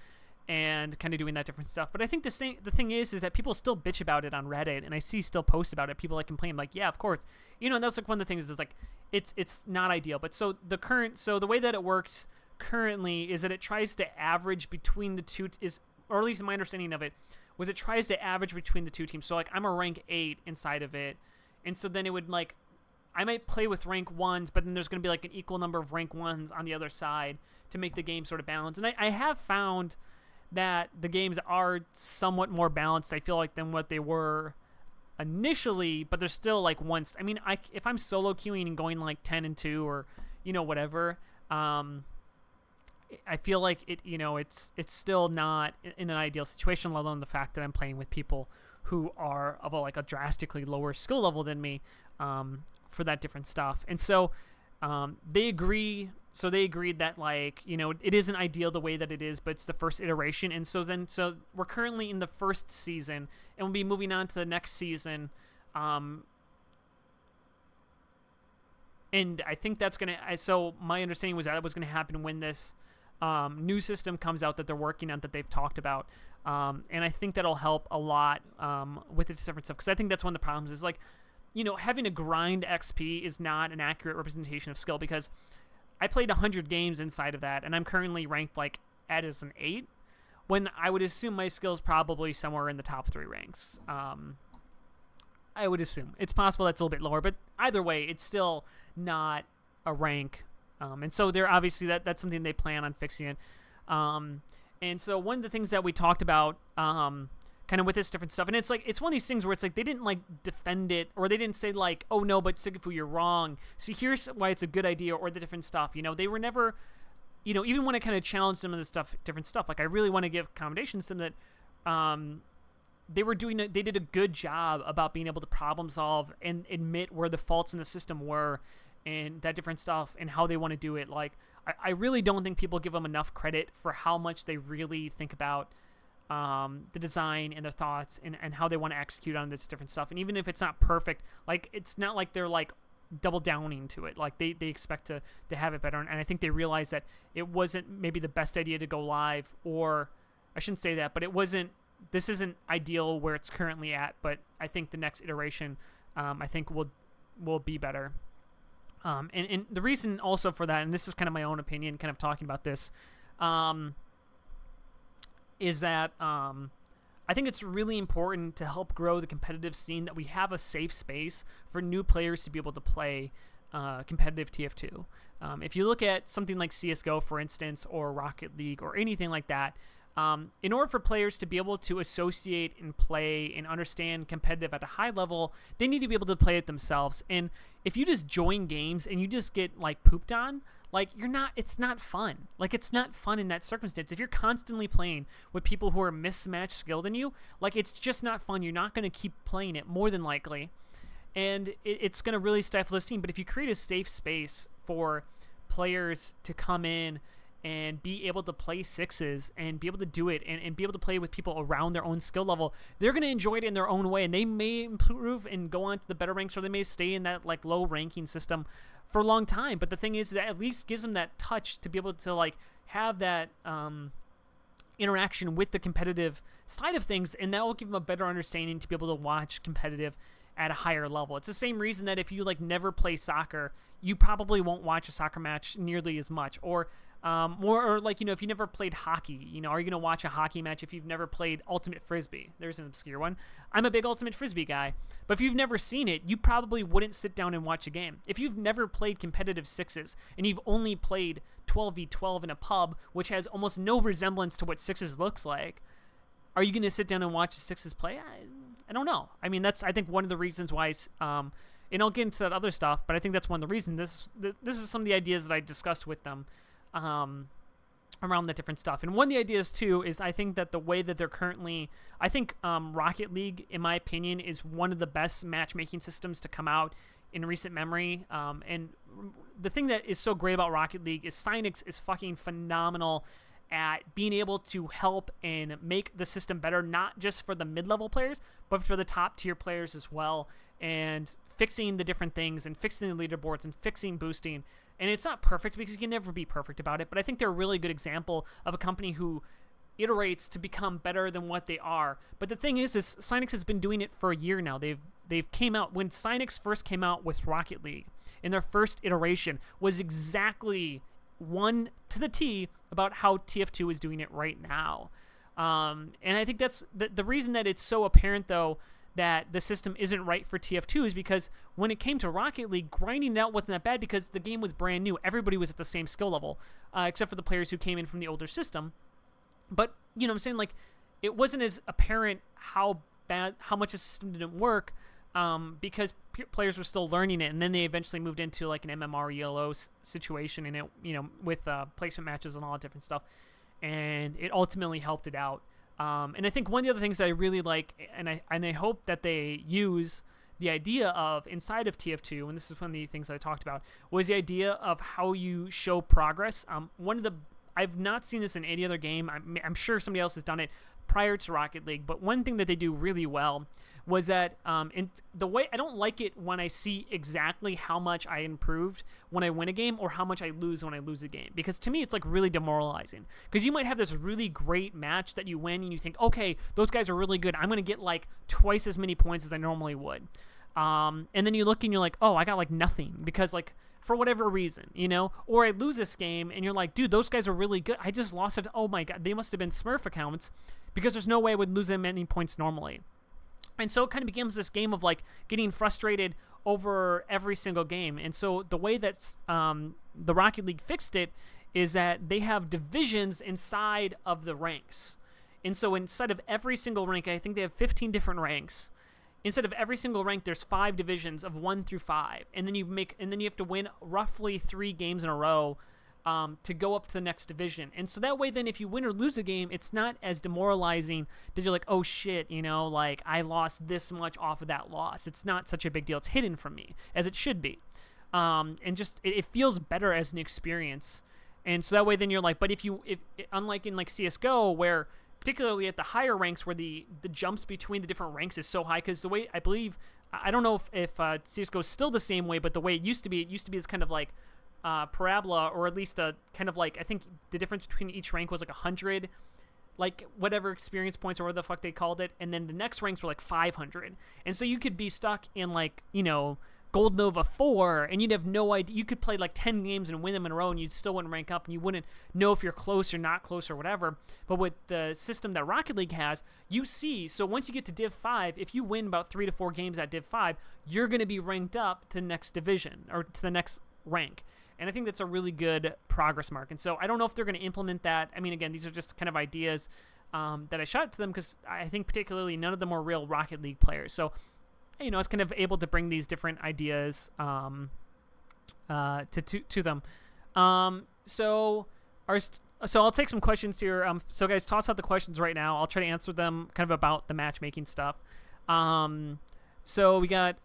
and kind of doing that different stuff. But I think the thing is that people still bitch about it on Reddit, and I see still posts about it. People, like, complain, like, yeah, of course. You know, and that's, like, one of the things is, like, it's not ideal. But so the way that it works currently is that it tries to average between the two, or at least my understanding of it, was it tries to average between the two teams. So, like, I'm a rank 8 inside of it, and so then it would, like, I might play with rank 1s, but then there's going to be, like, an equal number of rank 1s on the other side to make the game sort of balanced. And I have found that the games are somewhat more balanced, I feel like, than what they were initially, but they're still, like, once... I mean, if I'm solo queuing and going, like, 10-2 or, you know, whatever, I feel like it's still not in an ideal situation, let alone the fact that I'm playing with people who are of, like, a drastically lower skill level than me, for that different stuff. And so they agreed that, like, you know, it isn't ideal the way that it is, but it's the first iteration. And so we're currently in the first season, and we'll be moving on to the next season. And I think that's gonna, so my understanding was that it was gonna happen when this new system comes out that they're working on, that they've talked about. And I think that'll help a lot with its different stuff, because I think that's one of the problems is, like, you know, having a grind XP is not an accurate representation of skill, because I played 100 games inside of that, and I'm currently ranked, like, as an 8, when I would assume my skill is probably somewhere in the top 3 ranks. I would assume. It's possible that's a little bit lower, but either way, it's still not a rank. And so they're obviously, that's something they plan on fixing it. And so one of the things that we talked about, kind of with this different stuff, and it's like, it's one of these things where it's like they didn't, like, defend it, or they didn't say, like, oh no, but sigafoo, you're wrong, see, here's why it's a good idea, or the different stuff. You know, they were never, you know, even when I kind of challenged some of the stuff, different stuff, like, I really want to give accommodations to them that they did a good job about being able to problem solve and admit where the faults in the system were, and that different stuff, and how they want to do it. Like, I really don't think people give them enough credit for how much they really think about the design and their thoughts and how they want to execute on this different stuff. And even if it's not perfect, like, it's not like they're, like, double downing to it. Like, they expect to have it better. And I think they realize that it wasn't maybe the best idea to go live, or I shouldn't say that, but it wasn't this isn't ideal where it's currently at, but I think the next iteration, I think will be better. And the reason also for that, and this is kind of my own opinion, kind of talking about this, is that I think it's really important to help grow the competitive scene that we have a safe space for new players to be able to play competitive TF2. If you look at something like CSGO, for instance, or Rocket League, or anything like that, in order for players to be able to associate and play and understand competitive at a high level, they need to be able to play it themselves. And if you just join games and you just get like pooped on, like it's not fun. Like it's not fun in that circumstance. If you're constantly playing with people who are mismatched skilled in you, like it's just not fun. You're not going to keep playing it more than likely. And it's going to really stifle the scene. But if you create a safe space for players to come in and be able to play sixes and be able to do it and be able to play with people around their own skill level, they're going to enjoy it in their own way. And they may improve and go on to the better ranks, or they may stay in that like low ranking system for a long time. But the thing is that at least gives them that touch to be able to like have that interaction with the competitive side of things, and that will give them a better understanding to be able to watch competitive at a higher level. It's the same reason that if you like never play soccer, you probably won't watch a soccer match nearly as much, or like, you know, if you never played hockey, you know, are you going to watch a hockey match if you've never played Ultimate Frisbee? There's an obscure one. I'm a big Ultimate Frisbee guy, but if you've never seen it, you probably wouldn't sit down and watch a game. If you've never played competitive sixes and you've only played 12v12 in a pub, which has almost no resemblance to what sixes looks like, are you going to sit down and watch the sixes play? I don't know. I mean, that's, I think, one of the reasons why, and I'll get into that other stuff, but I think that's one of the reasons. This is some of the ideas that I discussed with them around the different stuff. And one of the ideas, too, is I think that the way that they're currently, I think Rocket League, in my opinion, is one of the best matchmaking systems to come out in recent memory. And the thing that is so great about Rocket League is Cynix is fucking phenomenal at being able to help and make the system better, not just for the mid-level players, but for the top-tier players as well, and fixing the different things, and fixing the leaderboards, and fixing boosting. And it's not perfect because you can never be perfect about it, but I think they're a really good example of a company who iterates to become better than what they are. But the thing is Cynix has been doing it for a year now. They've came out, when Cynix first came out with Rocket League, in their first iteration, was exactly one to the T about how TF2 is doing it right now. And I think that's the reason that it's so apparent, though, that the system isn't right for TF2 is because when it came to Rocket League, grinding it out wasn't that bad because the game was brand new. Everybody was at the same skill level, except for the players who came in from the older system. But, you know what I'm saying? Like, it wasn't as apparent how much the system didn't work, because players were still learning it, and then they eventually moved into like an MMR ELO situation, and it, you know, with placement matches and all that different stuff, and it ultimately helped it out. And I think one of the other things that I really like, and I hope that they use the idea of inside of TF2, and this is one of the things that I talked about, was the idea of how you show progress. I've not seen this in any other game. I'm sure somebody else has done it prior to Rocket League, but one thing that they do really well was that in the way, I don't like it when I see exactly how much I improved when I win a game or how much I lose when I lose a game, because to me it's like really demoralizing, because you might have this really great match that you win and you think, okay, those guys are really good, I'm gonna get like twice as many points as I normally would, and then you look and you're like, oh, I got like nothing because like for whatever reason, you know, or I lose this game and you're like, dude, those guys are really good, I just lost it, oh my god, they must have been Smurf accounts, because there's no way I would lose them any points normally. And so it kind of becomes this game of like getting frustrated over every single game. And so the way that the Rocket League fixed it is that they have divisions inside of the ranks. And so inside of every single rank, I think they have 15 different ranks. Instead of every single rank, there's 5 divisions of 1 through 5, and then you have to win roughly 3 games in a row to go up to the next division. And so that way, then if you win or lose a game, it's not as demoralizing that you're like, oh shit, you know, like I lost this much off of that loss. It's not such a big deal. It's hidden from me, as it should be. And just it feels better as an experience. And so that way, then you're like, but if unlike in like CSGO, where particularly at the higher ranks, where the jumps between the different ranks is so high, because the way I believe, I don't know if CSGO is still the same way, but the way it used to be as kind of like parabola, or at least a kind of like, I think the difference between each rank was like 100 like whatever experience points or whatever the fuck they called it, and then the next ranks were like 500, and so you could be stuck in like Gold Nova 4, and you'd have no idea. You could play like 10 games and win them in a row, and you still wouldn't rank up, and you wouldn't know if you're close or not close or whatever. But with the system that Rocket League has, you see, so once you get to Div 5, if you win about 3 to 4 games at Div 5, you're going to be ranked up to the next division, or to the next rank. And I think that's a really good progress mark. And so I don't know if they're going to implement that. I mean, again, these are just kind of ideas that I shot to them, because I think particularly none of them were real Rocket League players. So I was kind of able to bring these different ideas to them. So I'll take some questions here. So guys, toss out the questions right now. I'll try to answer them kind of about the matchmaking stuff. So we got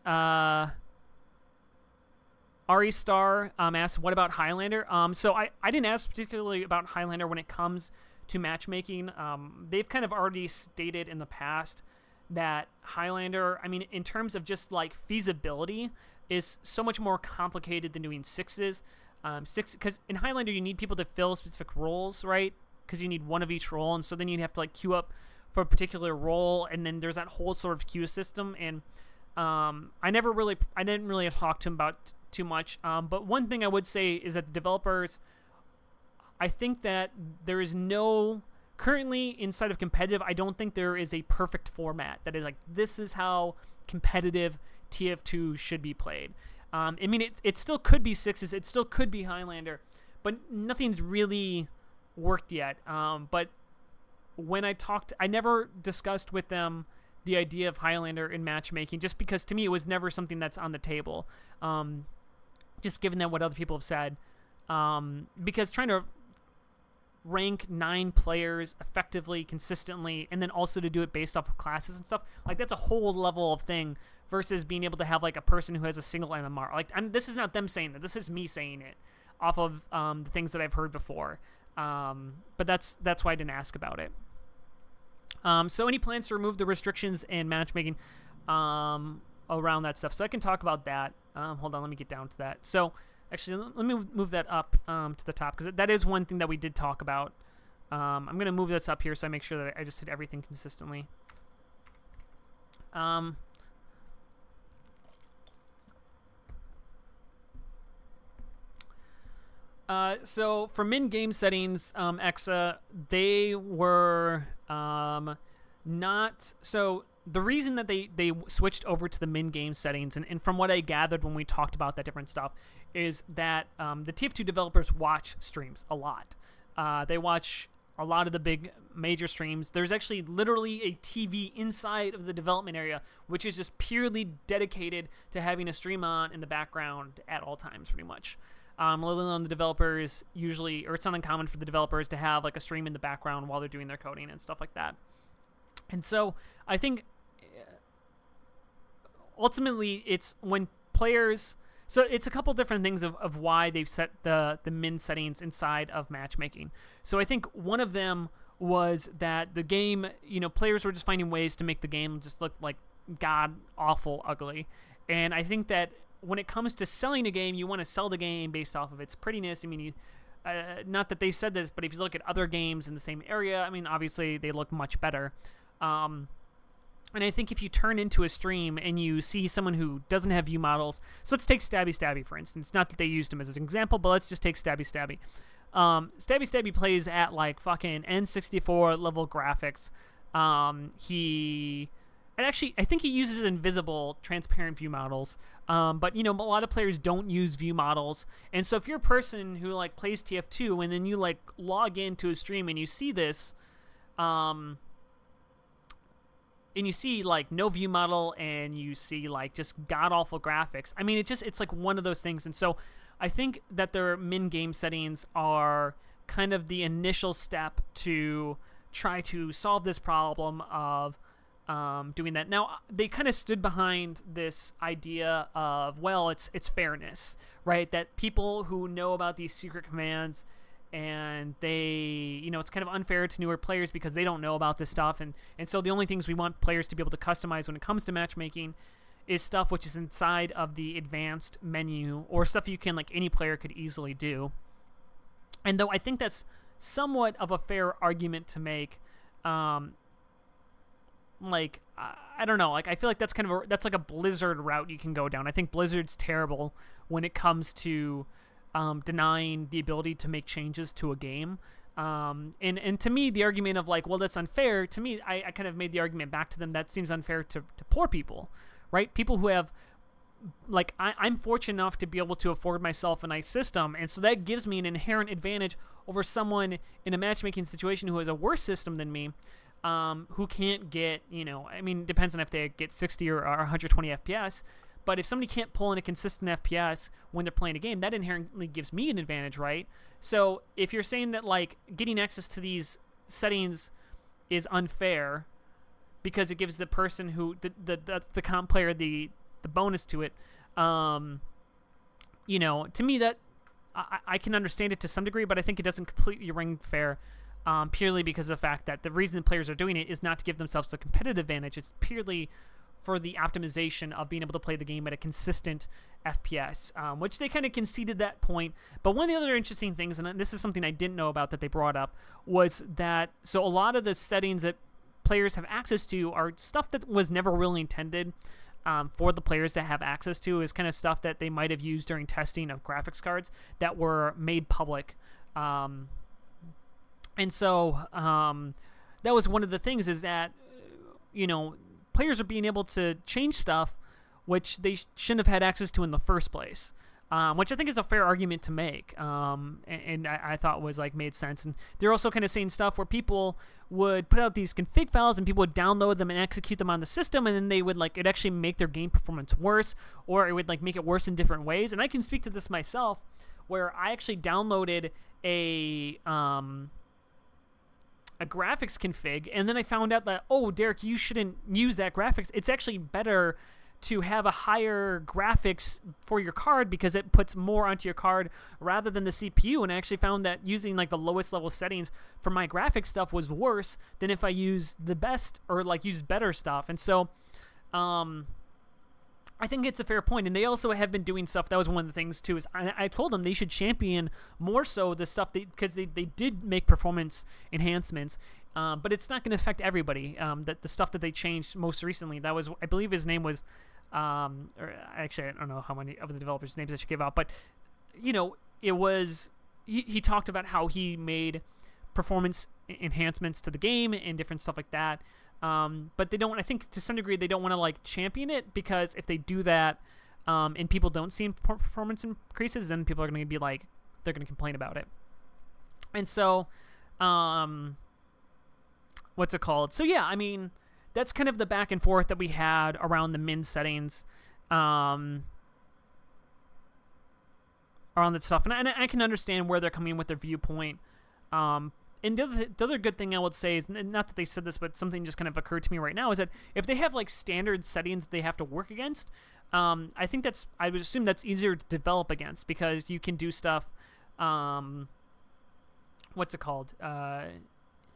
Ari Star asked, what about Highlander? So I didn't ask particularly about Highlander when it comes to matchmaking. They've kind of already stated in the past that Highlander, I mean, in terms of just like feasibility, is so much more complicated than doing sixes. Because in Highlander you need people to fill specific roles, right? Because you need one of each role, and so then you'd have to like queue up for a particular role, and then there's that whole sort of queue system. And I didn't really talk to him about too much. But one thing I would say is that the developers, I think that there is no. Currently, inside of competitive, I don't think there is a perfect format that is like, this is how competitive TF2 should be played. I mean, it still could be sixes, it still could be Highlander, but nothing's really worked yet. But when I never discussed with them the idea of Highlander in matchmaking, just because to me it was never something that's on the table. Just given that what other people have said. Because trying to rank 9 players effectively, consistently, and then also to do it based off of classes and stuff, like that's a whole level of thing versus being able to have like a person who has a single MMR. Like, this is not them saying that, this is me saying it off of the things that I've heard before. But that's why I didn't ask about it. So any plans to remove the restrictions and matchmaking around that stuff? So I can talk about that. Hold on, let me get down to that. So actually, let me move that up to the top, because that is one thing that we did talk about. I'm going to move this up here so I make sure that I just hit everything consistently. So for min game settings, Exa, they were not... So the reason that they switched over to the min game settings, and from what I gathered when we talked about that different stuff, is that the TF2 developers watch streams a lot. They watch a lot of the big major streams. There's actually literally a TV inside of the development area, which is just purely dedicated to having a stream on in the background at all times, pretty much. Let alone the developers usually, or it's not uncommon for the developers to have like a stream in the background while they're doing their coding and stuff like that. And so I think ultimately it's when players... So it's a couple different things of why they've set the min settings inside of matchmaking. So I think one of them was that the game, players were just finding ways to make the game just look like god-awful ugly. And I think that when it comes to selling a game, you want to sell the game based off of its prettiness. I mean, not that they said this, but if you look at other games in the same area, I mean, obviously they look much better. And I think if you turn into a stream and you see someone who doesn't have view models, so let's take Stabby Stabby, for instance. Not that they used him as an example, but let's just take Stabby Stabby. Stabby Stabby plays at like fucking N64 level graphics. I think he uses invisible, transparent view models. But a lot of players don't use view models. And so if you're a person who like plays TF2 and then you like log into a stream and you see this, and you see like no view model and you see like just god awful graphics. I mean, it's like one of those things. And so I think that their min game settings are kind of the initial step to try to solve this problem of doing that. Now, they kind of stood behind this idea of, well, it's fairness, right? That people who know about these secret commands and they, it's kind of unfair to newer players because they don't know about this stuff. And so the only things we want players to be able to customize when it comes to matchmaking is stuff which is inside of the advanced menu or stuff you can, like, any player could easily do. And though I think that's somewhat of a fair argument to make, um, like I don't know, like I feel like that's kind of that's like a Blizzard route you can go down. I think Blizzard's terrible when it comes to denying the ability to make changes to a game. And to me, the argument of like, well, that's unfair. To me, I kind of made the argument back to them that seems unfair to poor people, right? People who have, like, I'm fortunate enough to be able to afford myself a nice system, and so that gives me an inherent advantage over someone in a matchmaking situation who has a worse system than me, who can't get, I mean, depends on if they get 60 or 120 FPS. But if somebody can't pull in a consistent FPS when they're playing a game, that inherently gives me an advantage, right? So if you're saying that, like, getting access to these settings is unfair because it gives the person who the comp player the bonus to it, to me that I can understand it to some degree, but I think it doesn't completely ring fair, purely because of the fact that the reason the players are doing it is not to give themselves a competitive advantage. It's purely for the optimization of being able to play the game at a consistent FPS, which they kind of conceded that point. But one of the other interesting things, and this is something I didn't know about that they brought up, was that so a lot of the settings that players have access to are stuff that was never really intended for the players to have access to. Is kind of stuff that they might have used during testing of graphics cards that were made public. And so that was one of the things, is that, players are being able to change stuff which they shouldn't have had access to in the first place, which I think is a fair argument to make, and I thought was like made sense. And they're also kind of saying stuff where people would put out these config files and people would download them and execute them on the system, and then they would like it actually make their game performance worse, or it would like make it worse in different ways. And I can speak to this myself, where I actually downloaded a graphics config, and then I found out that, oh, Derek, you shouldn't use that graphics. It's actually better to have a higher graphics for your card because it puts more onto your card rather than the CPU. And I actually found that using like the lowest level settings for my graphics stuff was worse than if I used the best or like used better stuff. And so I think it's a fair point. And they also have been doing stuff. That was one of the things too, is I told them they should champion more so the stuff because they did make performance enhancements, but it's not going to affect everybody. That the stuff that they changed most recently, that was, I believe his name was, or actually I don't know how many of the developers' names I should give out, but it was, he talked about how he made performance enhancements to the game and different stuff like that. But they don't, I think to some degree, they don't want to like champion it, because if they do that, and people don't see performance increases, then people are going to be like, they're going to complain about it. And so, what's it called? So yeah, I mean, that's kind of the back and forth that we had around the min settings, around that stuff. And I can understand where they're coming with their viewpoint. And the other good thing I would say is, not that they said this, but something just kind of occurred to me right now, is that if they have like standard settings they have to work against, I would assume that's easier to develop against, because you can do stuff, what's it called?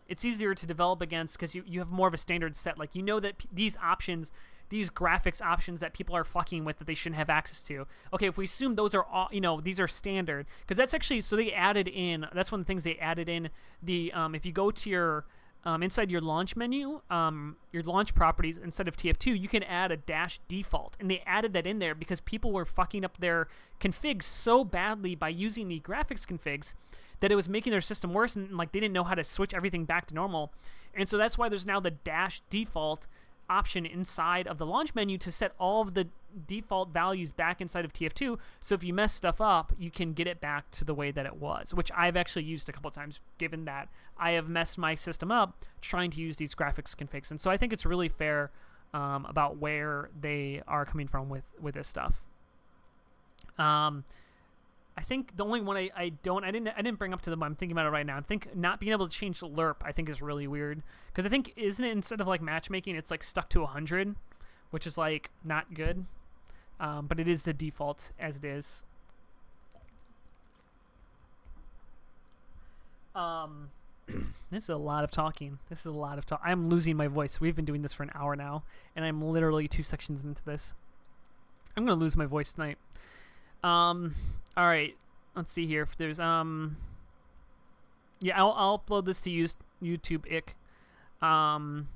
It's easier to develop against because you have more of a standard set. Like, that these options, these graphics options that people are fucking with that they shouldn't have access to. Okay, if we assume those are all, these are standard, because that's actually, so they added in, that's one of the things they added in, the, if you go to your, inside your launch menu, your launch properties, instead of TF2, you can add a -default, and they added that in there because people were fucking up their configs so badly by using the graphics configs that it was making their system worse, and like they didn't know how to switch everything back to normal. And so that's why there's now the -default option inside of the launch menu to set all of the default values back inside of TF2, so if you mess stuff up, you can get it back to the way that it was, which I've actually used a couple times, given that I have messed my system up trying to use these graphics configs. And so I think it's really fair about where they are coming from with this stuff. I think the only one I didn't bring up to them, I'm thinking about it right now. I think not being able to change the lerp, I think, is really weird, because I think, isn't it, instead of like matchmaking, it's like stuck to 100, which is like not good, but it is the default as it is. This is a lot of talking. I'm losing my voice. We've been doing this for an hour now, and I'm literally 2 sections into this. I'm gonna lose my voice tonight. All right, let's see here. If there's yeah, I'll upload this to YouTube. Um,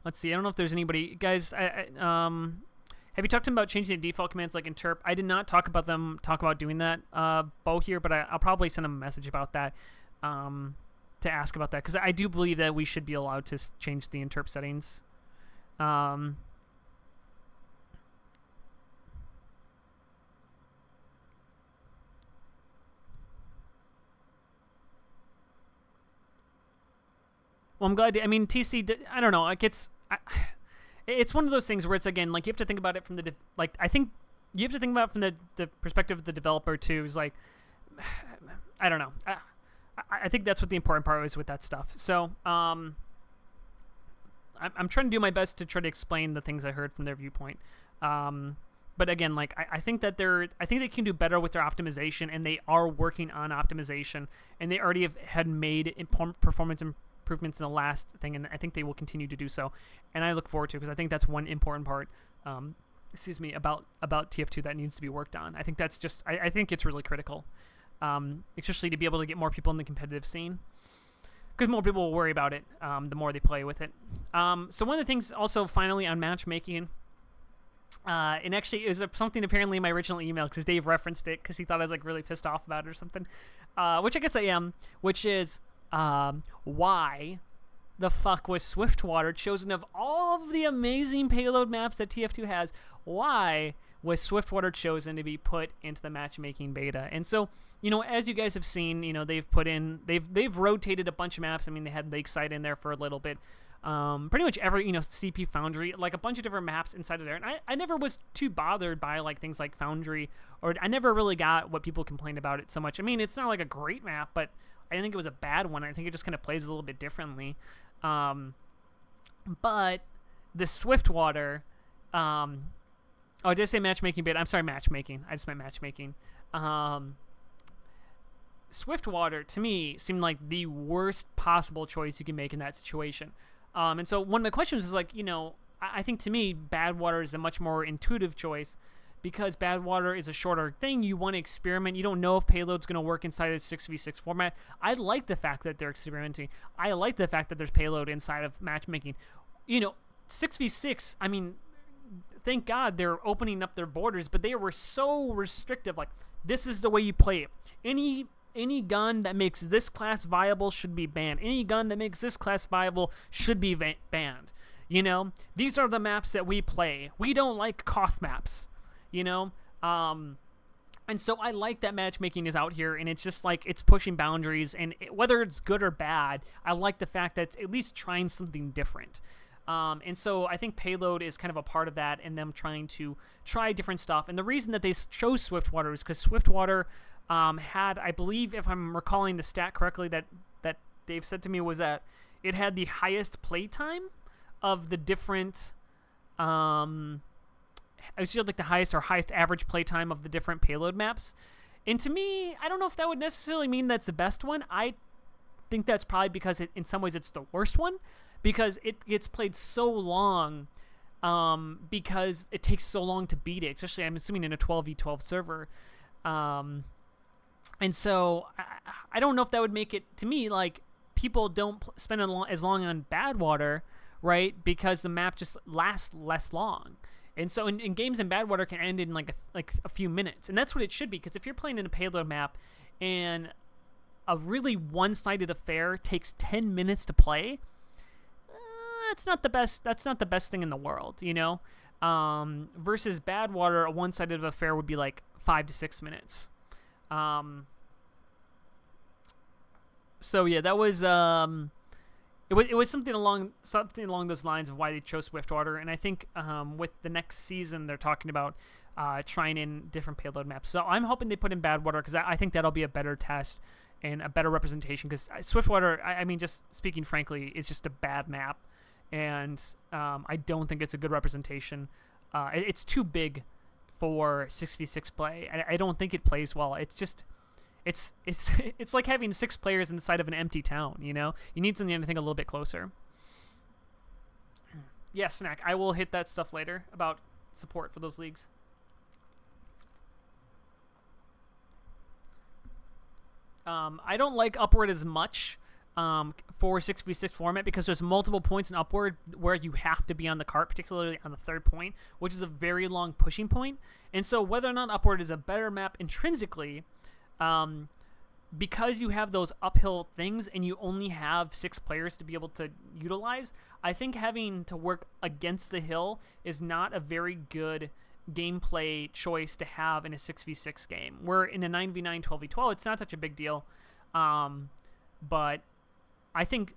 let's see. I don't know if there's anybody, guys. Have you talked to them about changing the default commands like interp? I did not talk about doing that, Bo here, but I'll probably send them a message about that, to ask about that, because I do believe that we should be allowed to change the interp settings. Well, I'm glad. I mean, TC. I don't know. Like it's one of those things where it's, again, like, you have to think about it from the like. I think you have to think about it from the perspective of the developer too. Is like, I don't know. I think that's what the important part is with that stuff. So I'm trying to do my best to try to explain the things I heard from their viewpoint. But again, like, I think that I think they can do better with their optimization, and they are working on optimization, and they already had made performance improvements in the last thing, and I think they will continue to do so, and I look forward to it, because I think that's one important part. About TF2 that needs to be worked on. I think that's just I think it's really critical, especially to be able to get more people in the competitive scene, because more people will worry about it the more they play with it. So one of the things also finally on matchmaking, and actually is something apparently in my original email, because Dave referenced it because he thought I was like really pissed off about it or something, which I guess I am, which is why the fuck was Swiftwater chosen of all of the amazing payload maps that TF2 has? Why was Swiftwater chosen to be put into the matchmaking beta? And so, as you guys have seen, they've rotated a bunch of maps. I mean, they had Lakeside in there for a little bit. Pretty much every, CP Foundry, like a bunch of different maps inside of there. And I never was too bothered by like things like Foundry, or I never really got what people complained about it so much. I mean, it's not like a great map, but I didn't think it was a bad one. I think it just kind of plays a little bit differently. But the Swiftwater, did I say matchmaking beta? I'm sorry, matchmaking. I just meant matchmaking. Swiftwater, to me, seemed like the worst possible choice you can make in that situation. And so one of my questions was like, I think to me, Badwater is a much more intuitive choice, because Badwater is a shorter thing. You want to experiment. You don't know if payload's going to work inside a 6v6 format. I like the fact that they're experimenting. I like the fact that there's payload inside of matchmaking. 6v6, I mean, thank God they're opening up their borders, but they were so restrictive. Like, this is the way you play it. Any gun that makes this class viable should be banned. Any gun that makes this class viable should be banned. These are the maps that we play. We don't like Koth maps. And so I like that matchmaking is out here, and it's just like it's pushing boundaries, and whether it's good or bad, I like the fact that it's at least trying something different. And so I think payload is kind of a part of that, and them trying to try different stuff. And the reason that they chose Swiftwater is because Swiftwater had, I believe, if I'm recalling the stat correctly, that Dave said to me, was that it had the highest playtime of the different I was like the highest average playtime of the different payload maps. And to me, I don't know if that would necessarily mean that's the best one. I think that's probably because in some ways it's the worst one, because it gets played so long, because it takes so long to beat it, especially I'm assuming in a 12v12 server. And so I don't know if that would make it, to me, like, people don't spend as long on Badwater, right? Because the map just lasts less long. And so in games in Badwater can end in like a few minutes. And that's what it should be, because if you're playing in a payload map and a really one-sided affair takes 10 minutes to play, that's not the best thing in the world, versus Badwater, a one-sided affair would be like 5 to 6 minutes. So yeah, that was it was something along those lines of why they chose Swiftwater. And I think with the next season they're talking about trying in different payload maps. So I'm hoping they put in Badwater, because I think that'll be a better test and a better representation, because Swiftwater, I mean, just speaking frankly, is just a bad map, and I don't think it's a good representation. It's too big for 6v6 play. I don't think it plays well. It's just it's like having 6 players inside of an empty town. You need something, I think, a little bit closer. Yeah, Snack, I will hit that stuff later about support for those leagues. I don't like Upward as much. for 6v6 format, because there's multiple points and upward where you have to be on the cart, particularly on the third point, which is a very long pushing point. And so whether or not upward is a better map intrinsically, because you have those uphill things and you only have 6 players to be able to utilize, I think having to work against the hill is not a very good gameplay choice to have in a 6v6 game. Where in a 9v9, 12v12, it's not such a big deal. But I think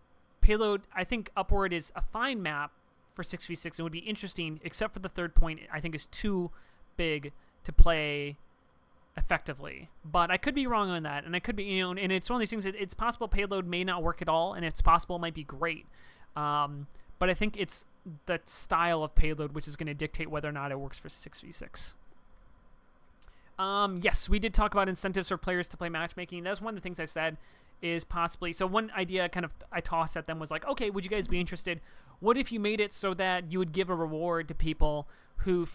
Upward is a fine map for 6v6 and would be interesting, except for the third point, I think is too big to play effectively. But I could be wrong on that, and I could be, and it's one of these things that it's possible Payload may not work at all, and it's possible it might be great. But I think it's the style of Payload which is going to dictate whether or not it works for 6v6. Yes, we did talk about incentives for players to play matchmaking. That's one of the things I said is possibly, so one idea I tossed at them was like, okay, would you guys be interested? What if you made it so that you would give a reward to people who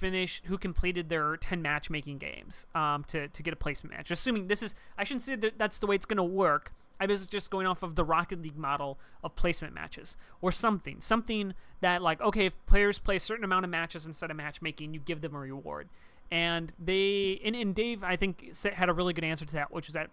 completed their 10 matchmaking games to get a placement match? Assuming I shouldn't say that that's the way it's going to work. I was just going off of the Rocket League model of placement matches or something that, like, okay, if players play a certain amount of matches instead of matchmaking, you give them a reward. And Dave, I think, had a really good answer to that, which is that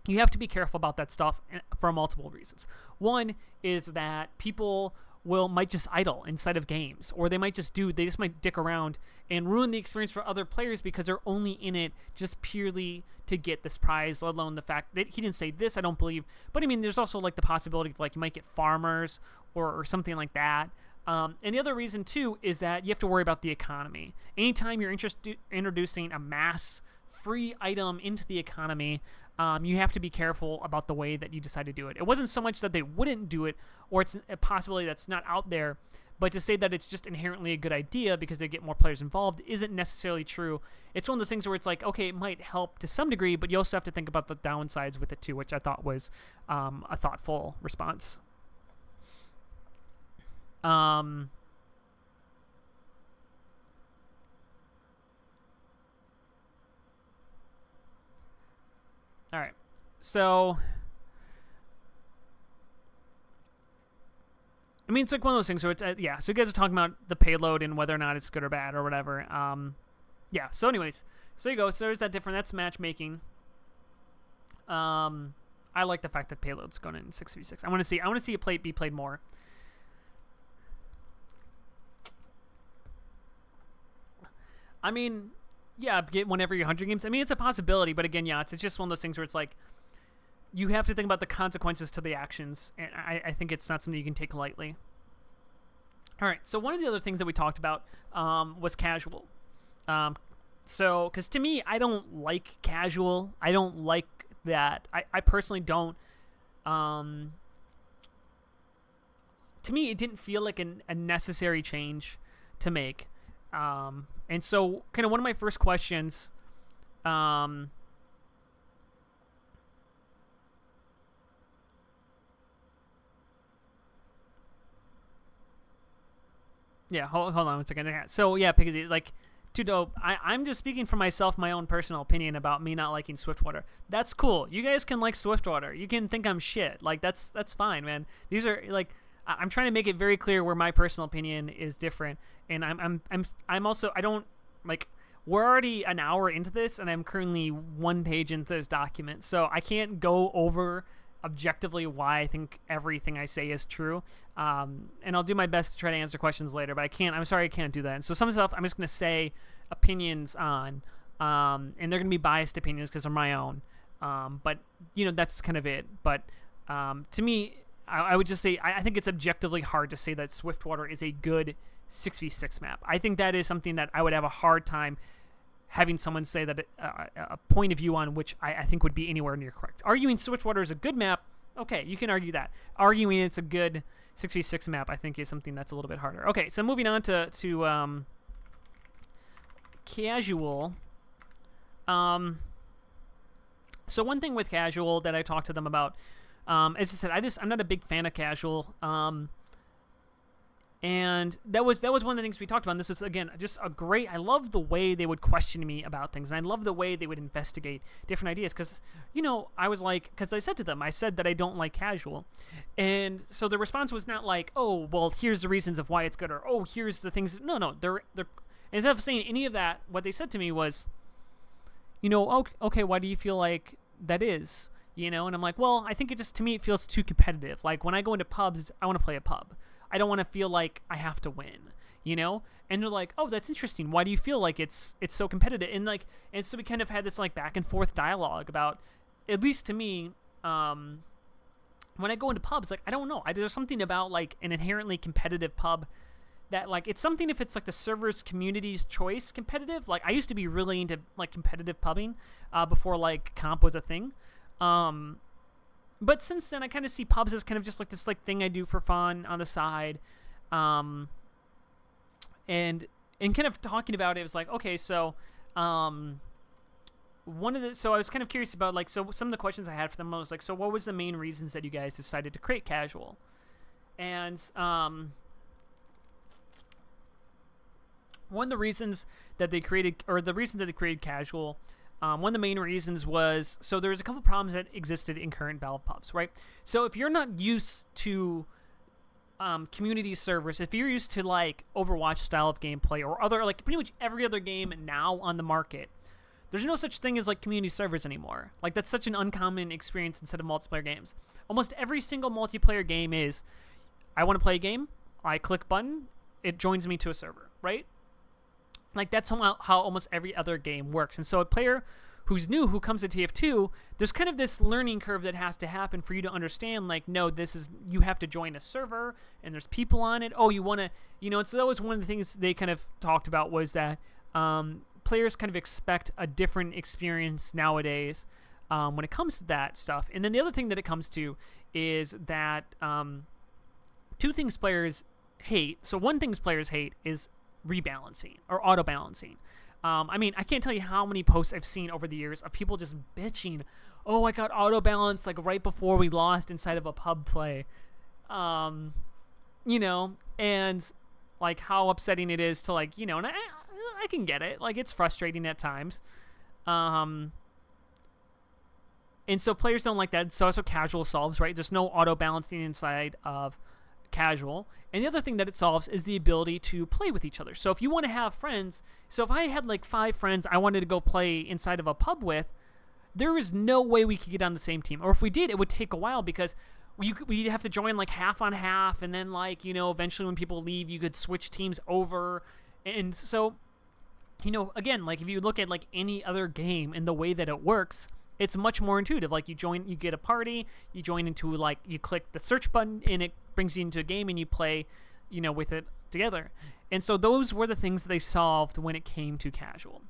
you have to be careful about that stuff for multiple reasons. One is that people might just idle inside of games, or they just might dick around and ruin the experience for other players because they're only in it just purely to get this prize, let alone the fact that he didn't say this, I don't believe. But I mean, there's also like the possibility of like you might get farmers or something like that. And the other reason too is that you have to worry about the economy. Anytime you're introducing a mass free item into the economy, you have to be careful about the way that you decide to do it. It wasn't so much that they wouldn't do it, or it's a possibility that's not out there, but to say that it's just inherently a good idea because they get more players involved isn't necessarily true. It's one of those things where it's like, okay, it might help to some degree, but you also have to think about the downsides with it too, which I thought was a thoughtful response. All right, so I mean, it's like one of those things where it's yeah. So you guys are talking about the payload and whether or not it's good or bad or whatever. Yeah. So anyways, so you go. So there's that different. That's matchmaking. I like the fact that payload's going in 6v6. I want to see it be played more. I mean, yeah, get one every 100 games. I mean, it's a possibility, but again, yeah, it's just one of those things where it's like you have to think about the consequences to the actions, and I think it's not something you can take lightly. All right, so one of the other things that we talked about was casual. So, because to me, I don't like casual. I don't like that. I personally don't. To me, it didn't feel like a necessary change to make. And so, kind of one of my first questions, yeah, hold on one second. So, yeah, because it's like, too dope. I'm just speaking for myself, my own personal opinion about me not liking Swiftwater. That's cool. You guys can like Swiftwater. You can think I'm shit. Like, that's fine, man. These are, like, I'm trying to make it very clear where my personal opinion is different, and I'm also, I don't, like, we're already an hour into this, and I'm currently 1 page into this document, so I can't go over objectively why I think everything I say is true, and I'll do my best to try to answer questions later, but I'm sorry I can't do that. And so some stuff I'm just going to say opinions on, and they're going to be biased opinions because they're my own, but, you know, that's kind of it. But to me, I would just say I think it's objectively hard to say that Swiftwater is a good 6v6 map. I think that is something that I would have a hard time having someone say that a point of view on which I think would be anywhere near correct. Arguing Swiftwater is a good map, okay, you can argue that. Arguing it's a good 6v6 map, I think, is something that's a little bit harder. Okay, so moving on to casual. So one thing with casual that I talked to them about, as I said, I'm not a big fan of casual. And that was one of the things we talked about. And this is, again, just a great. I love the way they would question me about things, and I love the way they would investigate different ideas. Because I was like, because I said to them, I said that I don't like casual, and so the response was not like, oh, well, here's the reasons of why it's good, or oh, here's the things. No, they're instead of saying any of that, what they said to me was, okay, why do you feel like that is? And I'm like, well, I think to me, it feels too competitive. Like, when I go into pubs, I want to play a pub. I don't want to feel like I have to win, And they're like, oh, that's interesting. Why do you feel like it's so competitive? And so we kind of had this like back and forth dialogue about, at least to me, when I go into pubs, like, I don't know. There's something about like an inherently competitive pub that, like, it's something if it's like the server's community's choice competitive. Like, I used to be really into like competitive pubbing before like comp was a thing. But since then, I kind of see pubs as kind of just like this like thing I do for fun on the side, and kind of talking about it was like, okay, so so I was kind of curious about like, so some of the questions I had for them was like, so what was the main reasons that you guys decided to create casual? And one of the reasons that they created, or the reason that they created casual. One of the main reasons was, so there's a couple problems that existed in current Valve pubs, right? So if you're not used to community servers, if you're used to like Overwatch style of gameplay or other, like pretty much every other game now on the market, there's no such thing as like community servers anymore. Like, that's such an uncommon experience instead of multiplayer games. Almost every single multiplayer game is, I want to play a game, I click button, it joins me to a server, right? Like, that's how almost every other game works. And so a player who's new, who comes to TF2, there's kind of this learning curve that has to happen for you to understand, like, no, you have to join a server, and there's people on it. Oh, you want to, and so that was one of the things they kind of talked about, was that players kind of expect a different experience nowadays when it comes to that stuff. And then the other thing that it comes to is that two things players hate. So one thing players hate is rebalancing or auto balancing. I mean, I can't tell you how many posts I've seen over the years of people just bitching, oh, I got auto balance like right before we lost inside of a pub play, and like how upsetting it is to, like, and I can get it, like, it's frustrating at times, and so players don't like that. So that's what casual solves, right? There's no auto balancing inside of casual. And the other thing that it solves is the ability to play with each other. So if you want to have friends, so if I had like 5 friends I wanted to go play inside of a pub with, there is no way we could get on the same team. Or if we did, it would take a while, because we'd have to join like half on half, and then like, eventually when people leave, you could switch teams over. And so, again, like if you look at like any other game and the way that it works, it's much more intuitive. Like, you get a party, you join into, like, you click the search button and it brings you into a game and you play, with it together. And so those were the things that they solved when it came to casual.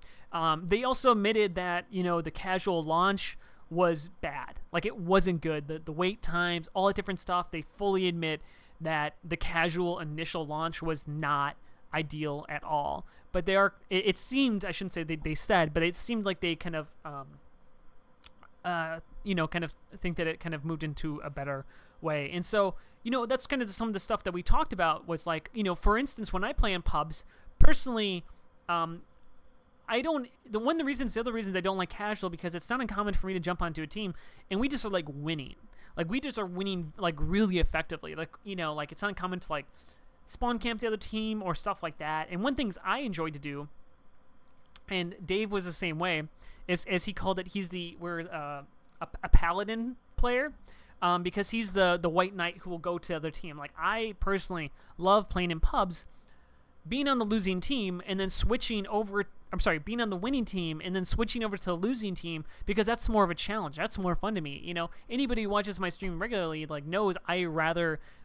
They also admitted that, the casual launch was bad. Like, it wasn't good. The wait times, all that different stuff, they fully admit that the casual initial launch was not ideal at all. But it seemed, I shouldn't say they said, but it seemed like they kind of, kind of think that it kind of moved into a better way. And so, that's kind of some of the stuff that we talked about was like, for instance, when I play in pubs, personally, I don't, the other reasons I don't like casual, because it's not uncommon for me to jump onto a team and we just are like winning. Like, we just are winning like really effectively. Like, like it's not uncommon to like spawn camp the other team or stuff like that. And one things I enjoy to do, and Dave was the same way, as he called it, we're a paladin player, because he's the white knight who will go to the other team. Like, I personally love playing in pubs, being on the losing team and then switching over. Being on the winning team and then switching over to the losing team, because that's more of a challenge. That's more fun to me. Anybody who watches my stream regularly like knows I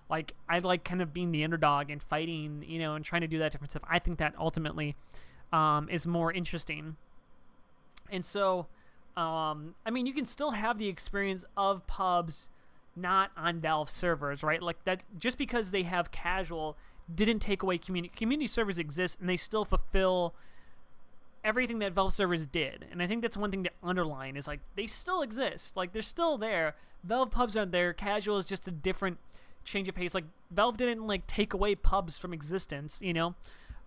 like kind of being the underdog and fighting, and trying to do that different stuff. I think that ultimately is more interesting. And so, I mean, you can still have the experience of pubs not on Valve servers, right? Like, that just because they have casual didn't take away community. Community servers exist, and they still fulfill everything that Valve servers did. And I think that's one thing to underline, is like, they still exist. Like, they're still there. Valve pubs are there. Casual is just a different change of pace. Like Valve didn't like take away pubs from existence, you know.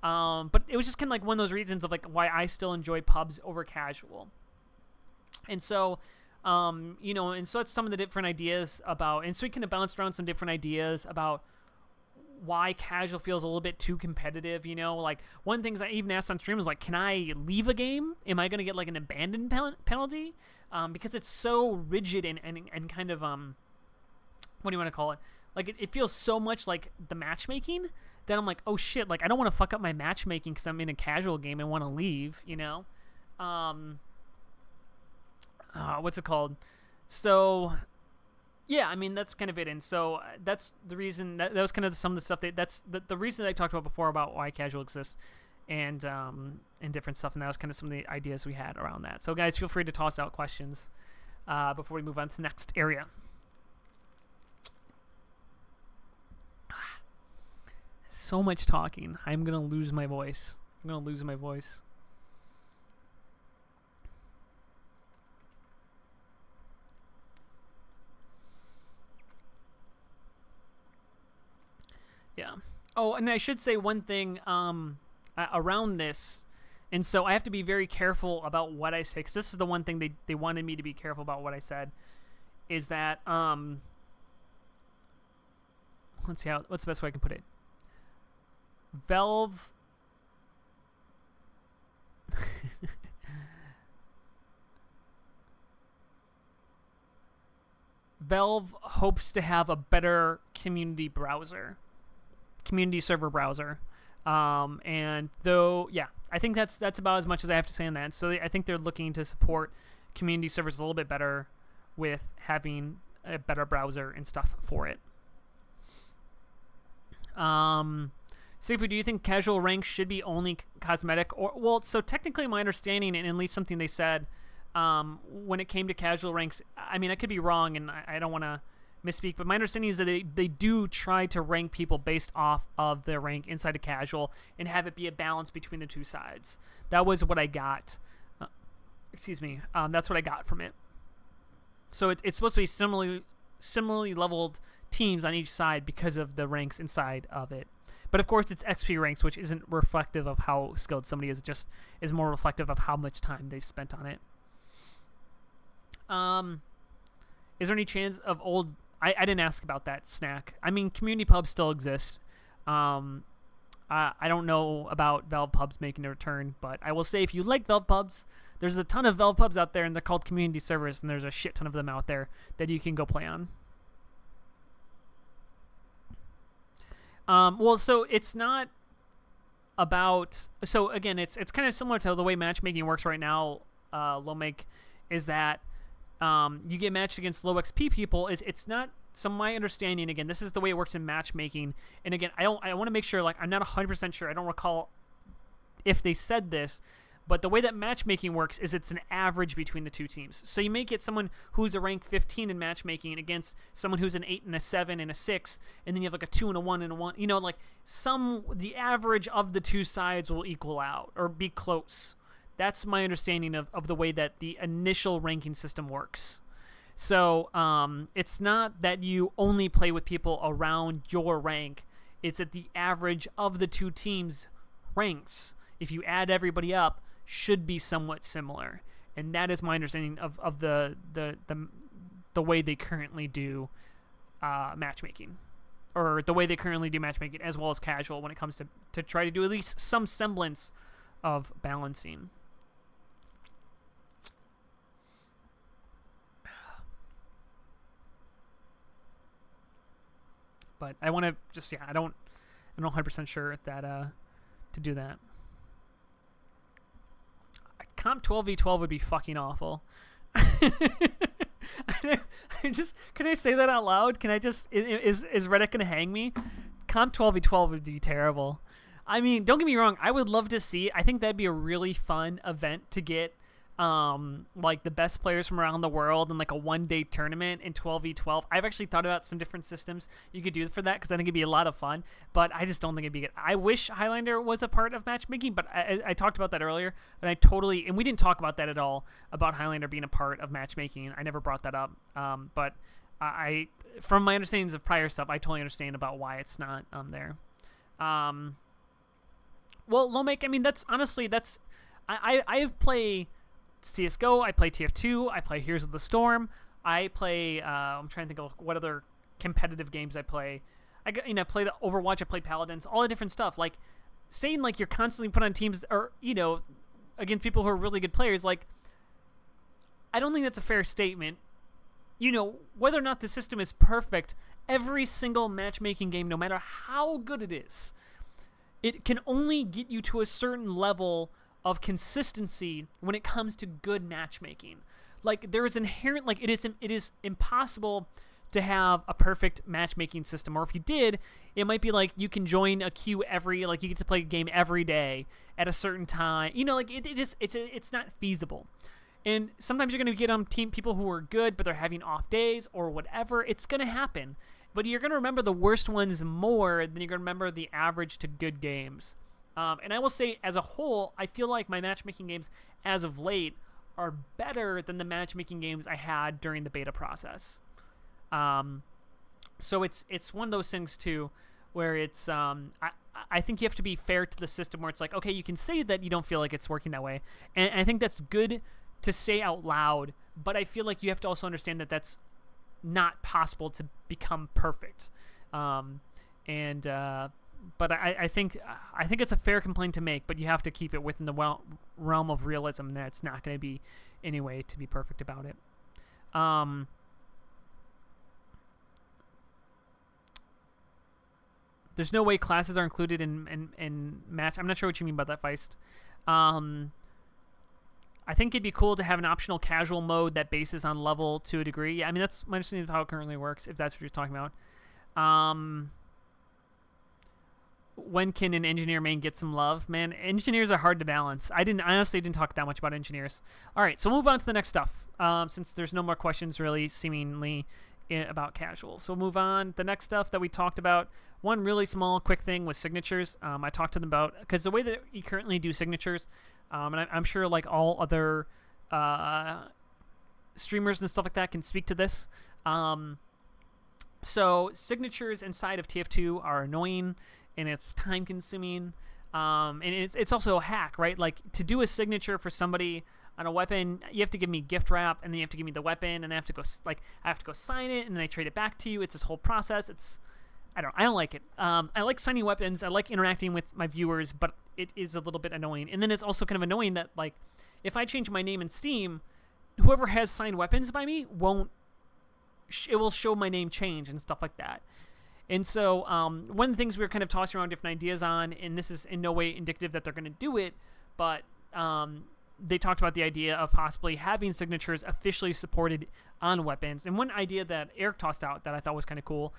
But it was just kind of like one of those reasons of like why I still enjoy pubs over casual. And so, you know, and so it's some of the different ideas about, and so we kind of bounced around some different ideas about why casual feels a little bit too competitive, you know. Like one of the things I even asked on stream was like, can I leave a game? Am I going to get like an abandon penalty? Because it's so rigid and kind of, what do you want to call it? Like it feels so much like the matchmaking that I'm like, oh shit, like I don't want to fuck up my matchmaking because I'm in a casual game and want to leave, you know. What's it called? So yeah, I mean that's kind of it, and so that's the reason that was kind of some of the stuff that's the reason that I talked about before about why casual exists, and different stuff, and that was kind of some of the ideas we had around that. So guys, feel free to toss out questions before we move on to the next area. So much talking, I'm gonna lose my voice. Yeah. Oh, and I should say one thing around this, and so I have to be very careful about what I say, because this is the one thing they wanted me to be careful about what I said, is that, let's see, what's the best way I can put it? Valve... Valve hopes to have a better community server browser, and though, yeah, I think that's about as much as I have to say on that. So I think they're looking to support community servers a little bit better with having a better browser and stuff for it. Sigafoo, do you think casual ranks should be only cosmetic? Or, well, so technically my understanding, and at least something they said, when it came to casual ranks, I mean, I could be wrong, and I don't want to misspeak, but my understanding is that they do try to rank people based off of their rank inside of casual and have it be a balance between the two sides. That was what I got. That's what I got from it. So it's supposed to be similarly leveled teams on each side because of the ranks inside of it. But of course, it's XP ranks, which isn't reflective of how skilled somebody is. It just is more reflective of how much time they've spent on it. Is there any chance of old... I didn't ask about that, Snack. I mean, community pubs still exist. I don't know about Valve pubs making a return, but I will say if you like Valve pubs, there's a ton of Valve pubs out there, and they're called community servers, and there's a shit ton of them out there that you can go play on. Well, so it's not about... So, again, it's kind of similar to the way matchmaking works right now, Lomake, is that you get matched against low XP people. It's not... So my understanding, again, this is the way it works in matchmaking. And again, I want to make sure, like, I'm not 100% sure. I don't recall if they said this. But the way that matchmaking works is it's an average between the two teams. So you may get someone who's a rank 15 in matchmaking against someone who's an 8 and a 7 and a 6, and then you have like a 2 and a 1 and a 1. You know, like the average of the two sides will equal out or be close. That's my understanding of the way that the initial ranking system works. So it's not that you only play with people around your rank. It's that the average of the two teams' ranks, if you add everybody up, should be somewhat similar, and that is my understanding of the way they currently do matchmaking, or the way they currently do matchmaking as well as casual when it comes to try to do at least some semblance of balancing. But I want to just I'm not 100% sure that to do that. Comp 12v12 would be fucking awful. Can I say that out loud? Can I just... Is Reddit going to hang me? Comp 12v12 would be terrible. I mean, don't get me wrong. I would love to see... I think that'd be a really fun event to get, like, the best players from around the world in, like, a one-day tournament in 12v12. I've actually thought about some different systems you could do for that, because I think it'd be a lot of fun, but I just don't think it'd be good. I wish Highlander was a part of matchmaking, but I talked about that earlier, and we didn't talk about that at all, about Highlander being a part of matchmaking. I never brought that up, but I from my understandings of prior stuff, I totally understand about why it's not there. Well, Lomek, I mean, that's honestly, I play CSGO, I play TF2, I play Heroes of the Storm, I play, I'm trying to think of what other competitive games I play. I play the Overwatch, I play Paladins, all the different stuff. Like, saying, like, you're constantly put on teams, or, against people who are really good players, like, I don't think that's a fair statement. Whether or not the system is perfect, every single matchmaking game, no matter how good it is, it can only get you to a certain level of consistency when it comes to good matchmaking. Like, there is inherent, like, it is impossible to have a perfect matchmaking system. Or if you did, it might be like you can join a queue like you get to play a game every day at a certain time. Like, it's not feasible. And sometimes you're going to get on people who are good, but they're having off days or whatever. It's going to happen. But you're going to remember the worst ones more than you're going to remember the average to good games. And I will say, as a whole, I feel like my matchmaking games, as of late, are better than the matchmaking games I had during the beta process. So it's one of those things, too, where it's... I think you have to be fair to the system, where it's like, okay, you can say that you don't feel like it's working that way. And I think that's good to say out loud, but I feel like you have to also understand that that's not possible to become perfect. But I think it's a fair complaint to make, but you have to keep it within the realm of realism that it's not going to be any way to be perfect about it. There's no way classes are included in match. I'm not sure what you mean by that, Feist. I think it'd be cool to have an optional casual mode that bases on level to a degree. Yeah, I mean, that's my understanding of how it currently works, if that's what you're talking about. When can an engineer main get some love? Man, engineers are hard to balance. I honestly didn't talk that much about engineers. All right, so we'll move on to the next stuff, since there's no more questions really seemingly about casual. So we'll move on. The next stuff that we talked about, one really small, quick thing was signatures. I talked to them about, because the way that you currently do signatures, and I'm sure like all other streamers and stuff like that can speak to this. So signatures inside of TF2 are annoying, and it's time consuming, and it's also a hack, right? Like, to do a signature for somebody on a weapon, you have to give me gift wrap, and then you have to give me the weapon, and I have to go sign it, and then I trade it back to you. It's this whole process. I don't like it. I like signing weapons. I like interacting with my viewers, but it is a little bit annoying. And then it's also kind of annoying that, like, if I change my name in Steam, whoever has signed weapons by me it will show my name change and stuff like that. And so one of the things we were kind of tossing around different ideas on, and this is in no way indicative that they're going to do it, but they talked about the idea of possibly having signatures officially supported on weapons. And one idea that Eric tossed out that I thought was kind of cool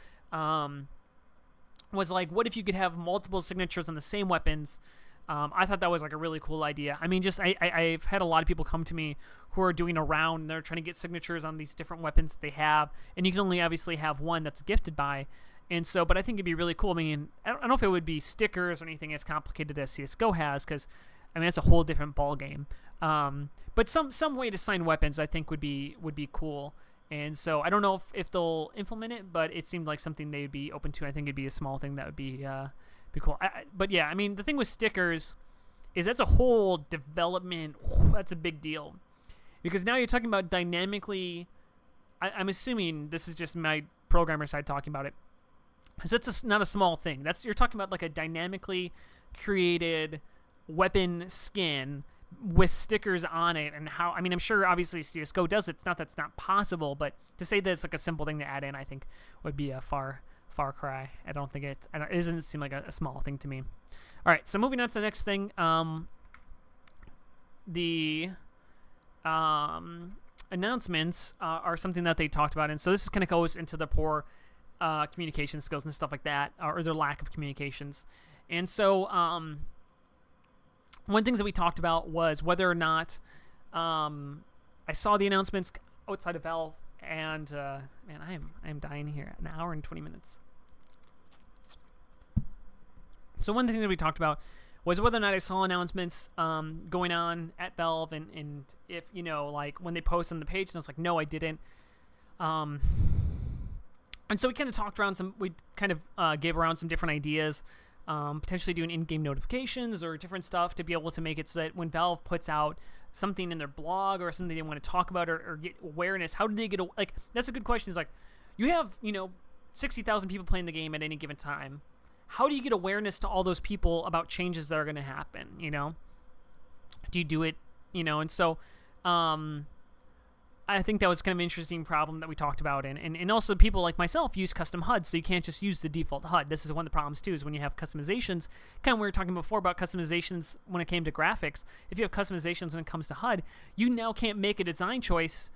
was, like, what if you could have multiple signatures on the same weapons? I thought that was, like, a really cool idea. I mean, I've had a lot of people come to me who are doing a round, and they're trying to get signatures on these different weapons that they have, and you can only obviously have one that's gifted by. And so, but I think it'd be really cool. I mean, I don't know if it would be stickers or anything as complicated as CSGO has, because, I mean, it's a whole different ball game. But some way to sign weapons, I think, would be cool. And so I don't know if they'll implement it, but it seemed like something they'd be open to. I think it'd be a small thing that would be cool. But yeah, I mean, the thing with stickers is that's a whole development. That's a big deal, because now you're talking about dynamically. I'm assuming this is just my programmer side talking about it, because it's not a small thing. You're talking about like a dynamically created weapon skin with stickers on it, and how, I mean, I'm sure obviously CSGO does it. It's not that's not possible, but to say that it's like a simple thing to add in, I think would be a far cry. I don't think it doesn't seem like a small thing to me. All right, so moving on to the next thing, the announcements are something that they talked about, and so this kind of goes into the poor communication skills and stuff like that, or their lack of communications. And so one of the things that we talked about was whether or not I saw the announcements outside of Valve, and man, I am dying here. An hour and 20 minutes. So one of the things that we talked about was whether or not I saw announcements going on at Valve, and if, you know, like when they post on the page, and I was like, no, I didn't. And so we kind of talked around we kind of gave around some different ideas, potentially doing in-game notifications or different stuff to be able to make it so that when Valve puts out something in their blog or something they want to talk about or get awareness, how do they get, like, that's a good question. Is like, you have, 60,000 people playing the game at any given time. How do you get awareness to all those people about changes that are going to happen, Do you do it, and so, I think that was kind of an interesting problem that we talked about. And also people like myself use custom HUDs, so you can't just use the default HUD. This is one of the problems, too, is when you have customizations. Kind of we were talking before about customizations when it came to graphics. If you have customizations when it comes to HUD, you now can't make a design choice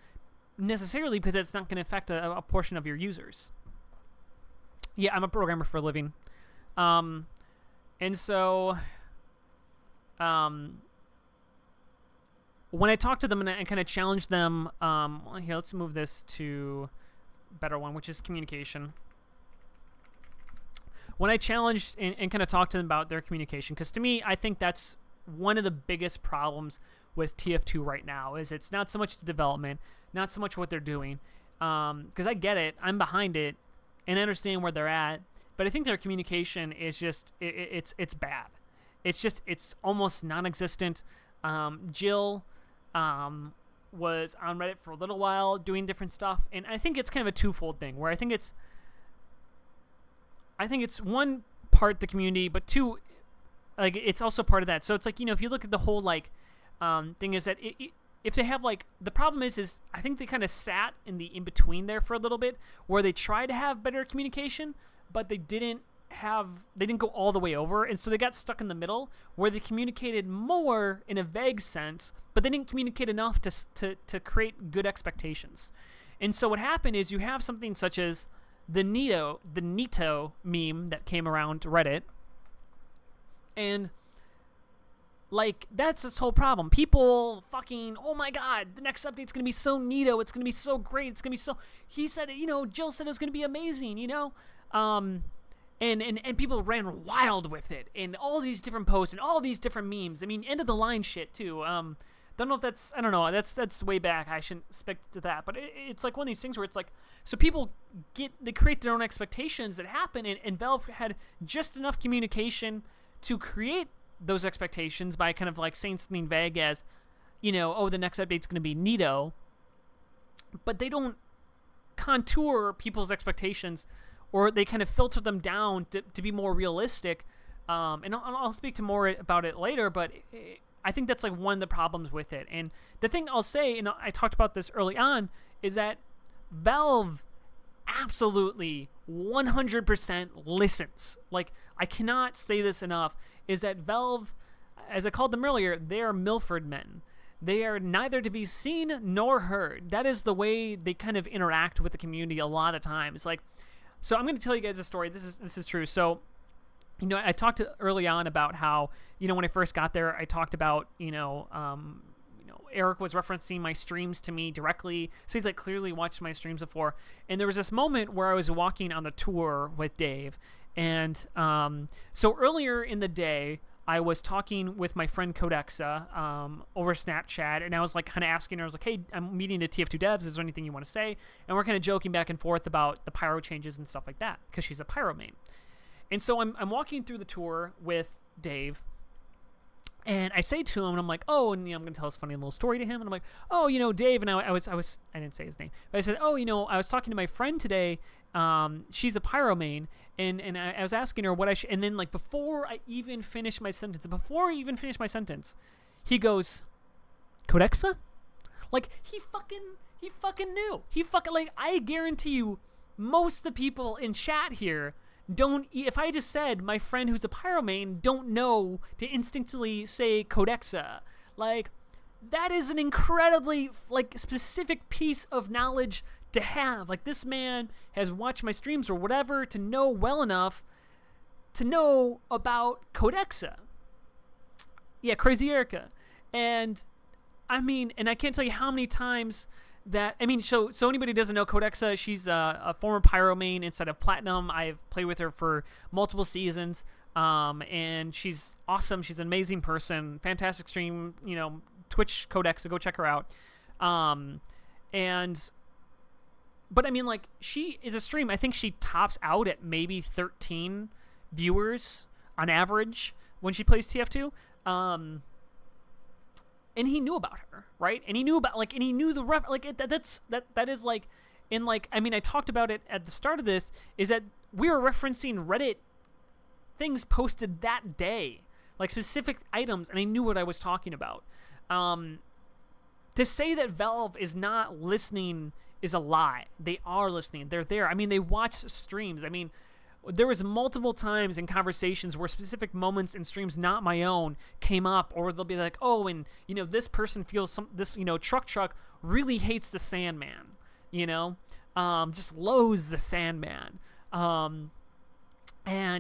necessarily because it's not going to affect a portion of your users. Yeah, I'm a programmer for a living. And so... when I talked to them and kind of challenged them, here, let's move this to a better one, which is communication. When I challenged and kind of talked to them about their communication, because to me, I think that's one of the biggest problems with TF2 right now, is it's not so much the development, not so much what they're doing, because I get it, I'm behind it, and I understand where they're at, but I think their communication is just, it's bad. It's almost non-existent. Jill... was on Reddit for a little while doing different stuff, and I think it's kind of a twofold thing where I think it's one part the community, but two, like, it's also part of that. So it's like, if you look at the whole thing, is that if they have the problem is I think they kind of sat in the in between there for a little bit where they tried to have better communication, but they didn't go all the way over, and so they got stuck in the middle where they communicated more in a vague sense, but they didn't communicate enough to create good expectations. And so what happened is you have something such as the Nito meme that came around Reddit, and that's this whole problem. People fucking, oh my god, the next update's gonna be so neato, it's gonna be so great, it's gonna be so, he said it, Jill said it was gonna be amazing, And people ran wild with it, and all these different posts and all these different memes. I mean, end of the line shit too. Don't know if that's, I don't know. That's way back. I shouldn't expect to that, but it's like one of these things where it's like, so people they create their own expectations that happen, and Valve had just enough communication to create those expectations by kind of saying something vague as, oh, the next update's going to be neato, but they don't contour people's expectations, or they kind of filter them down to be more realistic. And I'll speak to more about it later, but I think that's one of the problems with it. And the thing I'll say, and I talked about this early on, is that Valve absolutely 100% listens. I cannot say this enough, is that Valve, as I called them earlier, they are Milford men. They are neither to be seen nor heard. That is the way they kind of interact with the community a lot of times. So I'm going to tell you guys a story. This is true. So, I talked early on about how, when I first got there, I talked about, Eric was referencing my streams to me directly. So he's clearly watched my streams before. And there was this moment where I was walking on the tour with Dave. And so earlier in the day, I was talking with my friend Codexa over Snapchat, and I was kind of asking her, I was like, hey, I'm meeting the TF2 devs, is there anything you want to say? And we're kind of joking back and forth about the pyro changes and stuff like that, because she's a pyro main. And so I'm walking through the tour with Dave, and I say to him, and I'm like, oh, and I'm going to tell this funny little story to him, and I'm like, oh, Dave, and I didn't say his name, but I said, oh, I was talking to my friend today, she's a pyro main, and I was asking her what I should, and then before I even finish my sentence, he goes, Codexa? He fucking knew. I guarantee you, most of the people in chat here don't, if I just said my friend who's a pyro main don't know to instinctively say Codexa. That is an incredibly specific piece of knowledge to have. This man has watched my streams or whatever to know well enough to know about Codexa. Yeah, Crazy Erica. And I mean, and I can't tell you how many times that, I mean, so anybody who doesn't know Codexa, she's a former pyro main inside of Platinum. I've played with her for multiple seasons, and she's awesome. She's an amazing person, fantastic stream, Twitch Codexa, go check her out. And but I mean, like, she is a stream. I think she tops out at maybe 13 viewers on average when she plays TF2. And he knew about her, right? And he knew about, like, and he knew the ref, like, that is like, in, like, I mean, I talked about it at the start of this, is that we were referencing Reddit things posted that day, like specific items, and I knew what I was talking about. To say that Valve is not listening is a lie. They are listening. They're there. I mean, they watch streams. I mean, there was multiple times in conversations where specific moments in streams, not my own, came up, or they'll be like, oh, and, you know, this person feels this, you know, truck really hates the Sandman, you know, just loathes the Sandman. And,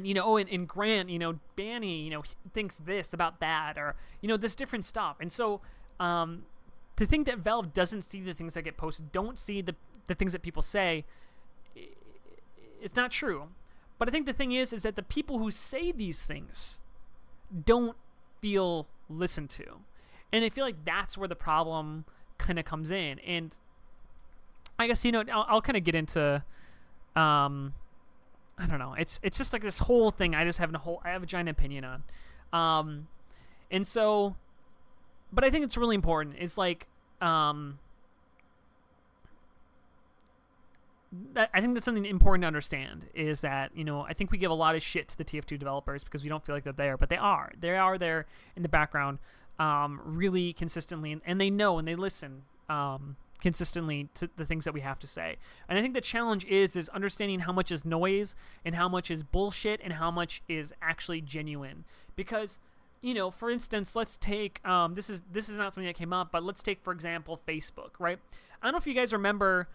you know, oh, and Grant, you know, Banny, you know, thinks this about that, or, you know, this different stuff. And so, to think that Valve doesn't see the things that get posted, don't see the things that people say, it's not true. But I think the thing is that the people who say these things don't feel listened to. And I feel like that's where the problem kind of comes in. And I guess, you know, I'll kind of get into, I don't know. It's just like this whole thing. I have a giant opinion on. And so, but I think it's really important. It's like, I think that's something important to understand, is that, you know, I think we give a lot of shit to the TF2 developers because we don't feel like they're there, but they are. They are there in the background, really consistently, and they know and they listen consistently to the things that we have to say. And I think the challenge is understanding how much is noise and how much is bullshit and how much is actually genuine. Because, you know, for instance, let's take this is not something that came up, but let's take, for example, Facebook, right? I don't know if you guys remember.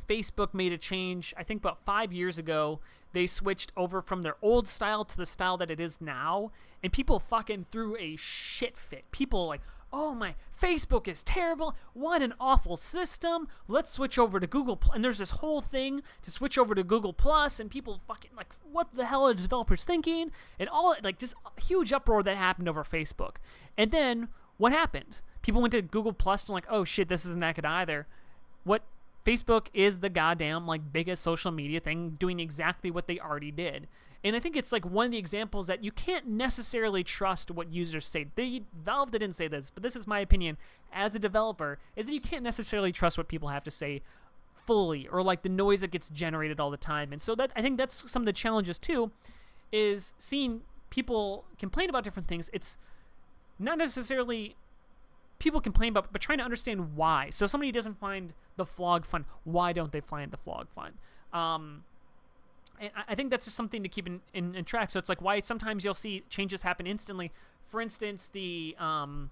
Facebook made a change, I think about 5 years ago. They switched over from their old style to the style that it is now, and people fucking threw a shit fit. People like, oh my, Facebook is terrible. What an awful system. Let's switch over to Google. And there's this whole thing to switch over to Google Plus, and people fucking like, what the hell are the developers thinking? And all, like, just a huge uproar that happened over Facebook. And then what happened? People went to Google Plus and like, oh shit, this isn't that good either. What? Facebook is the goddamn, like, biggest social media thing, doing exactly what they already did. And I think it's like one of the examples that you can't necessarily trust what users say. Valve didn't say this, but this is my opinion as a developer, is that you can't necessarily trust what people have to say fully, or like the noise that gets generated all the time. And so that, I think that's some of the challenges too, is seeing people complain about different things. It's not necessarily people complain about, but trying to understand why. So if somebody doesn't find the flog fun, why don't they find the flog fun? And I think that's just something to keep in track. So it's like why sometimes you'll see changes happen instantly. For instance, when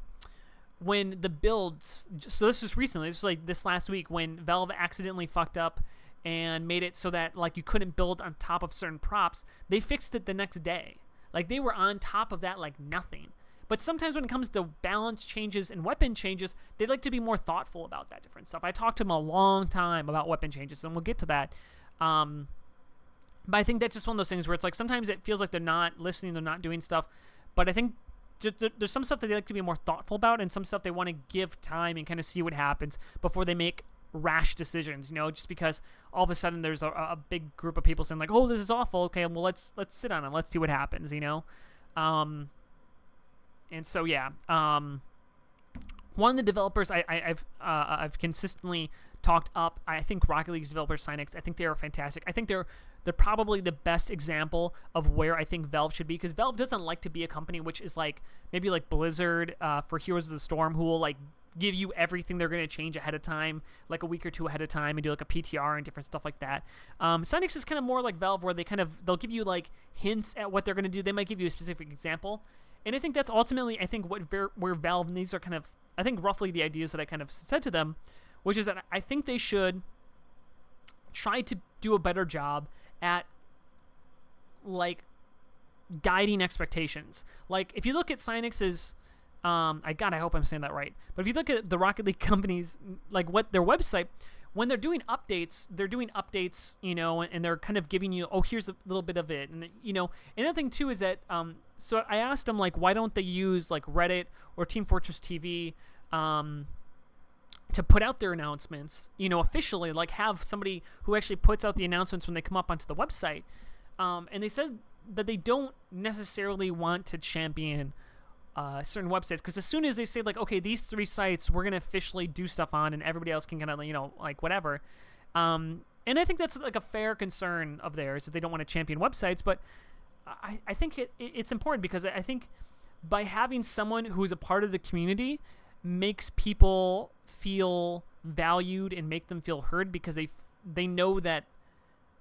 the builds, so this was recently, this was like this last week, when Valve accidentally fucked up and made it so that like you couldn't build on top of certain props, they fixed it the next day. Like they were on top of that like nothing. But sometimes when it comes to balance changes and weapon changes, they like to be more thoughtful about that different stuff. I talked to them a long time about weapon changes, and we'll get to that. But I think that's just one of those things where it's like sometimes it feels like they're not listening, they're not doing stuff. But I think just, there's some stuff that they like to be more thoughtful about, and some stuff they want to give time and kind of see what happens before they make rash decisions, you know, just because all of a sudden there's a big group of people saying like, oh, this is awful. Okay, well, let's sit on it. Let's see what happens, you know? And so, yeah, one of the developers I've consistently talked up, I think Rocket League's developer, Cynix, I think they are fantastic. I think they're probably the best example of where I think Valve should be, because Valve doesn't like to be a company which is like maybe like Blizzard for Heroes of the Storm, who will like give you everything they're going to change ahead of time, like a week or two ahead of time, and do like a PTR and different stuff like that. Cynix is kind of more like Valve, where they'll give you like hints at what they're going to do. They might give you a specific example. And I think that's ultimately, I think, where Valve, and these are kind of, I think, roughly the ideas that I kind of said to them, which is that I think they should try to do a better job at, like, guiding expectations. Like, if you look at Cynix's, I hope I'm saying that right, but if you look at the Rocket League companies, like, what their website, when they're doing updates, you know, and they're kind of giving you, oh, here's a little bit of it. And, you know, another thing, too, is that, so I asked them, like, why don't they use, like, Reddit or Team Fortress TV to put out their announcements, officially, like have somebody who actually puts out the announcements when they come up onto the website. And they said that they don't necessarily want to champion certain websites, because as soon as they say like, okay, these 3 sites we're gonna officially do stuff on, and everybody else can kind of like whatever. And I think that's like a fair concern of theirs, that they don't want to champion websites, but I think it's important, because I think by having someone who's a part of the community makes people feel valued and make them feel heard, because they know that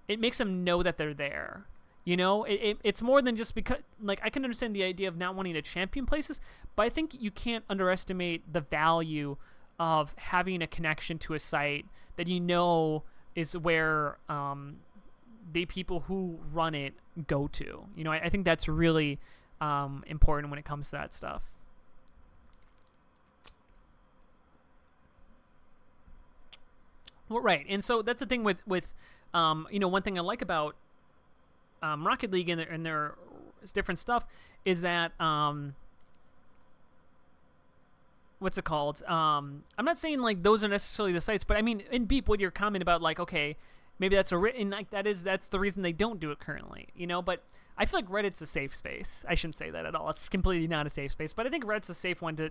it makes them know that they're there. It's more than just because, like, I can understand the idea of not wanting to champion places, but I think you can't underestimate the value of having a connection to a site that is where the people who run it go to. I think that's really important when it comes to that stuff. Well, right, and so that's the thing with one thing I like about Rocket League and their different stuff is that what's it called? I'm not saying like those are necessarily the sites, but I mean, in Beep, what your comment about like, okay, maybe that's written like that's the reason they don't do it currently, But I feel like Reddit's a safe space. I shouldn't say that at all. It's completely not a safe space, but I think Reddit's a safe one to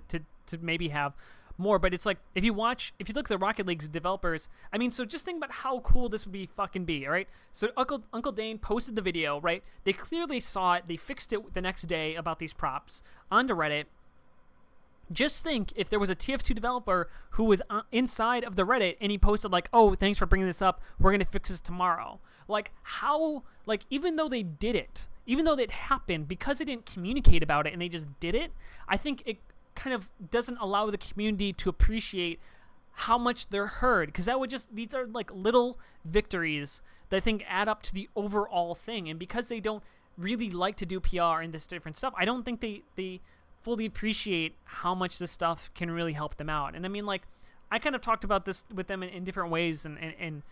maybe have more. But it's like, if you look at the Rocket League's developers, I mean, so just think about how cool this would be all right? So Uncle Dane posted the video, right? They clearly saw it. They fixed it the next day about these props onto Reddit. Just think if there was a TF2 developer who was inside of the Reddit and he posted like, oh, thanks for bringing this up, we're going to fix this tomorrow. Like, how, like, even though they did it, even though it happened, because they didn't communicate about it and they just did it, I think it kind of doesn't allow the community to appreciate how much they're heard, because these are like little victories that I think add up to the overall thing. And because they don't really like to do PR and this different stuff, I don't think they fully appreciate how much this stuff can really help them out. And I mean, like, I kind of talked about this with them in different ways, and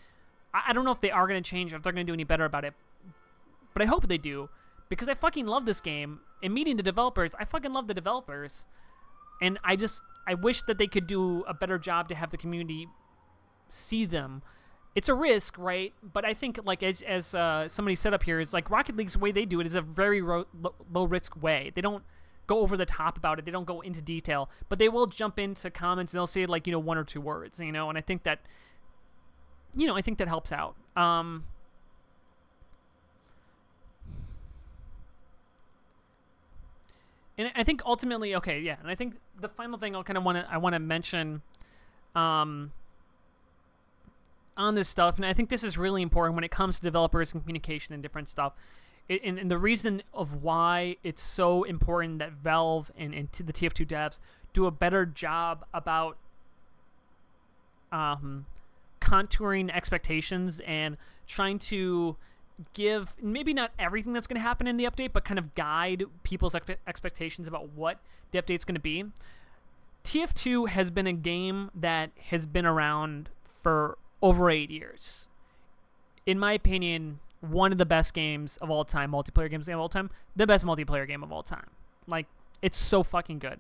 I don't know if they are going to change, or if they're going to do any better about it, but I hope they do, because I fucking love this game. And meeting the developers, I fucking love the developers. And I wish that they could do a better job to have the community see them. It's a risk, right? But I think, like, as somebody said up here, is like Rocket League's way they do it is a very low risk way. They don't go over the top about it. They don't go into detail, but they will jump into comments and they'll say like, 1 or 2 words, and I think that, I think that helps out. And I think ultimately, okay, yeah, and I think the final thing I want to mention on this stuff, and I think this is really important when it comes to developers and communication and different stuff, and the reason of why it's so important that Valve and the TF2 devs do a better job about contouring expectations and trying to give maybe not everything that's going to happen in the update, but kind of guide people's expectations about what the update's going to be. TF2 has been a game that has been around for over 8 years. In my opinion, one of the best games of all time, multiplayer games of all time, the best multiplayer game of all time. Like, it's so fucking good.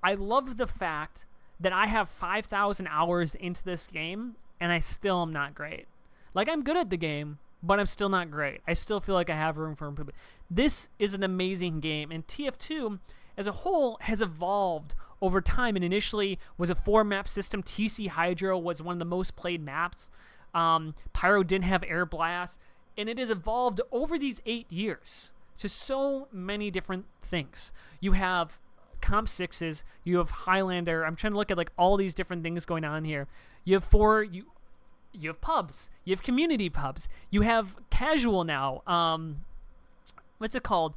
I love the fact that I have 5,000 hours into this game and I still am not great. Like, I'm good at the game, but I'm still not great. I still feel like I have room for improvement. This is an amazing game, and TF2 as a whole has evolved over time, and initially was a 4-map system. TC Hydro was one of the most played maps. Pyro didn't have Air Blast, and it has evolved over these 8 years to so many different things. You have Comp 6s, you have Highlander. I'm trying to look at like all these different things going on here. You have you have pubs. You have community pubs. You have casual now. What's it called?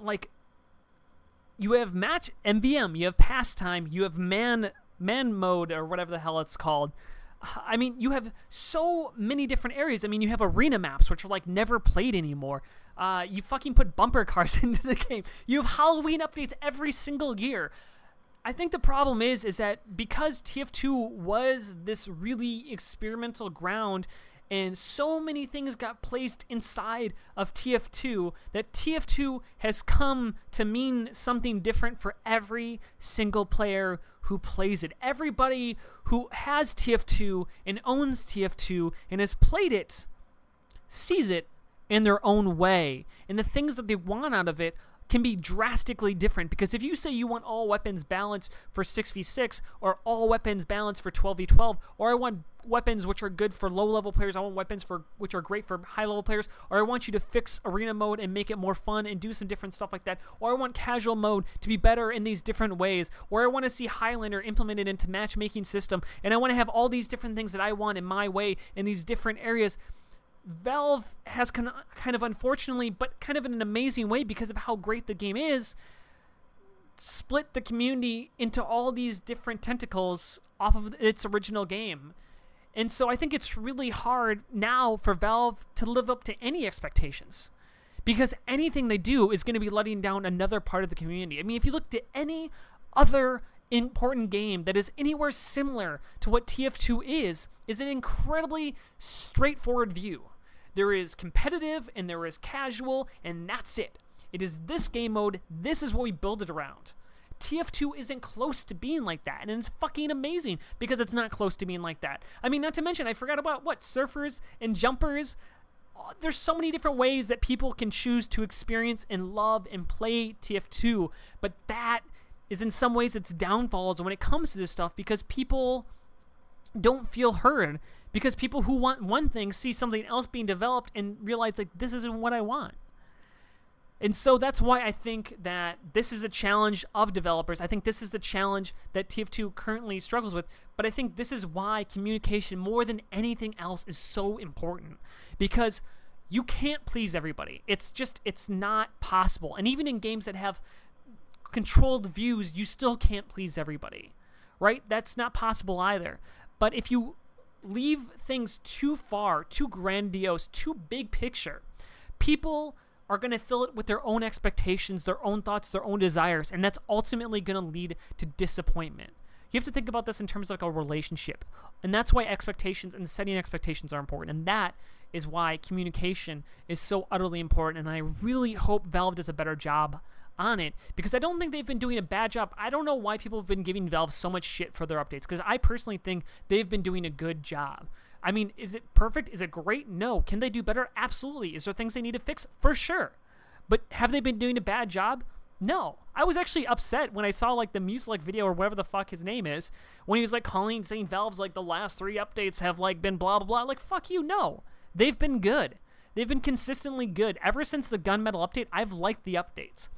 Like, you have match MVM. You have pastime. You have man mode, or whatever the hell it's called. I mean, you have so many different areas. I mean, you have arena maps, which are like never played anymore. You fucking put bumper cars into the game. You have Halloween updates every single year. I think the problem is that because TF2 was this really experimental ground, And so many things got placed inside of TF2 that TF2 has come to mean something different for every single player who plays it. Everybody who has TF2 and owns TF2 and has played it sees it in their own way. And the things that they want out of it can be drastically different, because if you say you want all weapons balanced for 6v6 or all weapons balanced for 12v12, or I want weapons which are good for low-level players, I want weapons which are great for high-level players, or I want you to fix arena mode and make it more fun and do some different stuff like that, or I want casual mode to be better in these different ways, or I want to see Highlander implemented into matchmaking system, and I want to have all these different things that I want in my way in these different areas. Valve has kind of unfortunately, but kind of in an amazing way because of how great the game is, split the community into all these different tentacles off of its original game. And so I think it's really hard now for Valve to live up to any expectations, because anything they do is going to be letting down another part of the community. I mean, if you looked at any other important game that is anywhere similar to what TF2 is an incredibly straightforward view. There is competitive and there is casual, and that's it. It is this game mode. This is what we build it around. TF2 isn't close to being like that, and it's fucking amazing because it's not close to being like that. I mean, not to mention, I forgot about surfers and jumpers. There's so many different ways that people can choose to experience and love and play TF2, but that is in some ways its downfalls when it comes to this stuff, because people don't feel heard, because people who want one thing see something else being developed and realize, like, this isn't what I want. And so that's why I think that this is a challenge of developers. I think this is the challenge that TF2 currently struggles with, but I think this is why communication, more than anything else, is so important, because you can't please everybody. It's not possible. And even in games that have controlled views, you still can't please everybody, right? That's not possible either. But if you leave things too far, too grandiose, too big picture, people are going to fill it with their own expectations, their own thoughts, their own desires, and that's ultimately going to lead to disappointment. You have to think about this in terms of like a relationship, and that's why expectations and setting expectations are important, and that is why communication is so utterly important, and I really hope Valve does a better job on it, because I don't think they've been doing a bad job. I don't know why people have been giving Valve so much shit for their updates, because I personally think they've been doing a good job. I mean, is it perfect? Is it great? No. Can they do better? Absolutely. Is there things they need to fix? For sure. But have they been doing a bad job? No. I was actually upset when I saw like the Muselec video, or whatever the fuck his name is, when he was like saying Valve's like the last 3 updates have like been blah blah blah. Like, fuck you. No. They've been good. They've been consistently good. Ever since the Gunmetal update, I've liked the updates.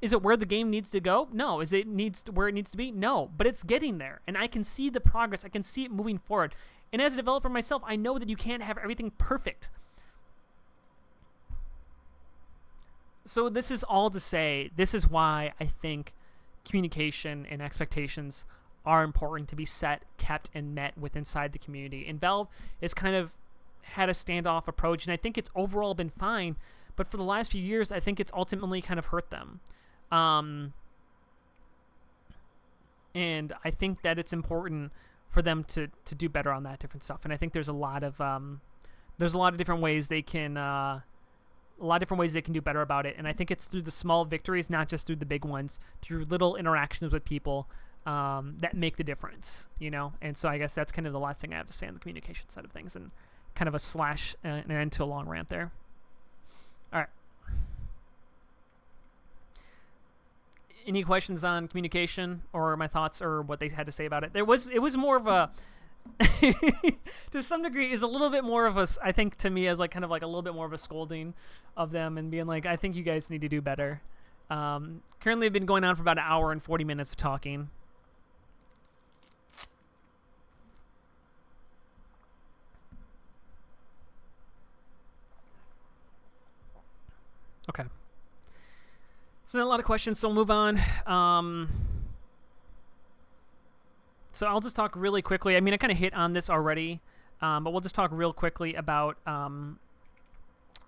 Is it where the game needs to go? No. Is it where it needs to be? No. But it's getting there, and I can see the progress. I can see it moving forward. And as a developer myself, I know that you can't have everything perfect. So this is all to say, this is why I think communication and expectations are important to be set, kept, and met with inside the community. And Valve has kind of had a standoff approach, and I think it's overall been fine. But for the last few years, I think it's ultimately kind of hurt them. And I think that it's important for them to do better on that different stuff. And I think there's a lot of different ways they can do better about it. And I think it's through the small victories, not just through the big ones, through little interactions with people that make the difference, you know? And so I guess that's kind of the last thing I have to say on the communication side of things, and kind of a slash and an end to a long rant there. All right. Any questions on communication or my thoughts or what they had to say about it? It was more of a to some degree is a little bit more of a, I think to me, as like kind of like a little bit more of a scolding of them and being like, I think you guys need to do better. Currently I've been going on for about an hour and 40 minutes of talking. Okay. So not a lot of questions, so we'll move on. So I'll just talk really quickly. I mean, I kind of hit on this already, but we'll just talk real quickly about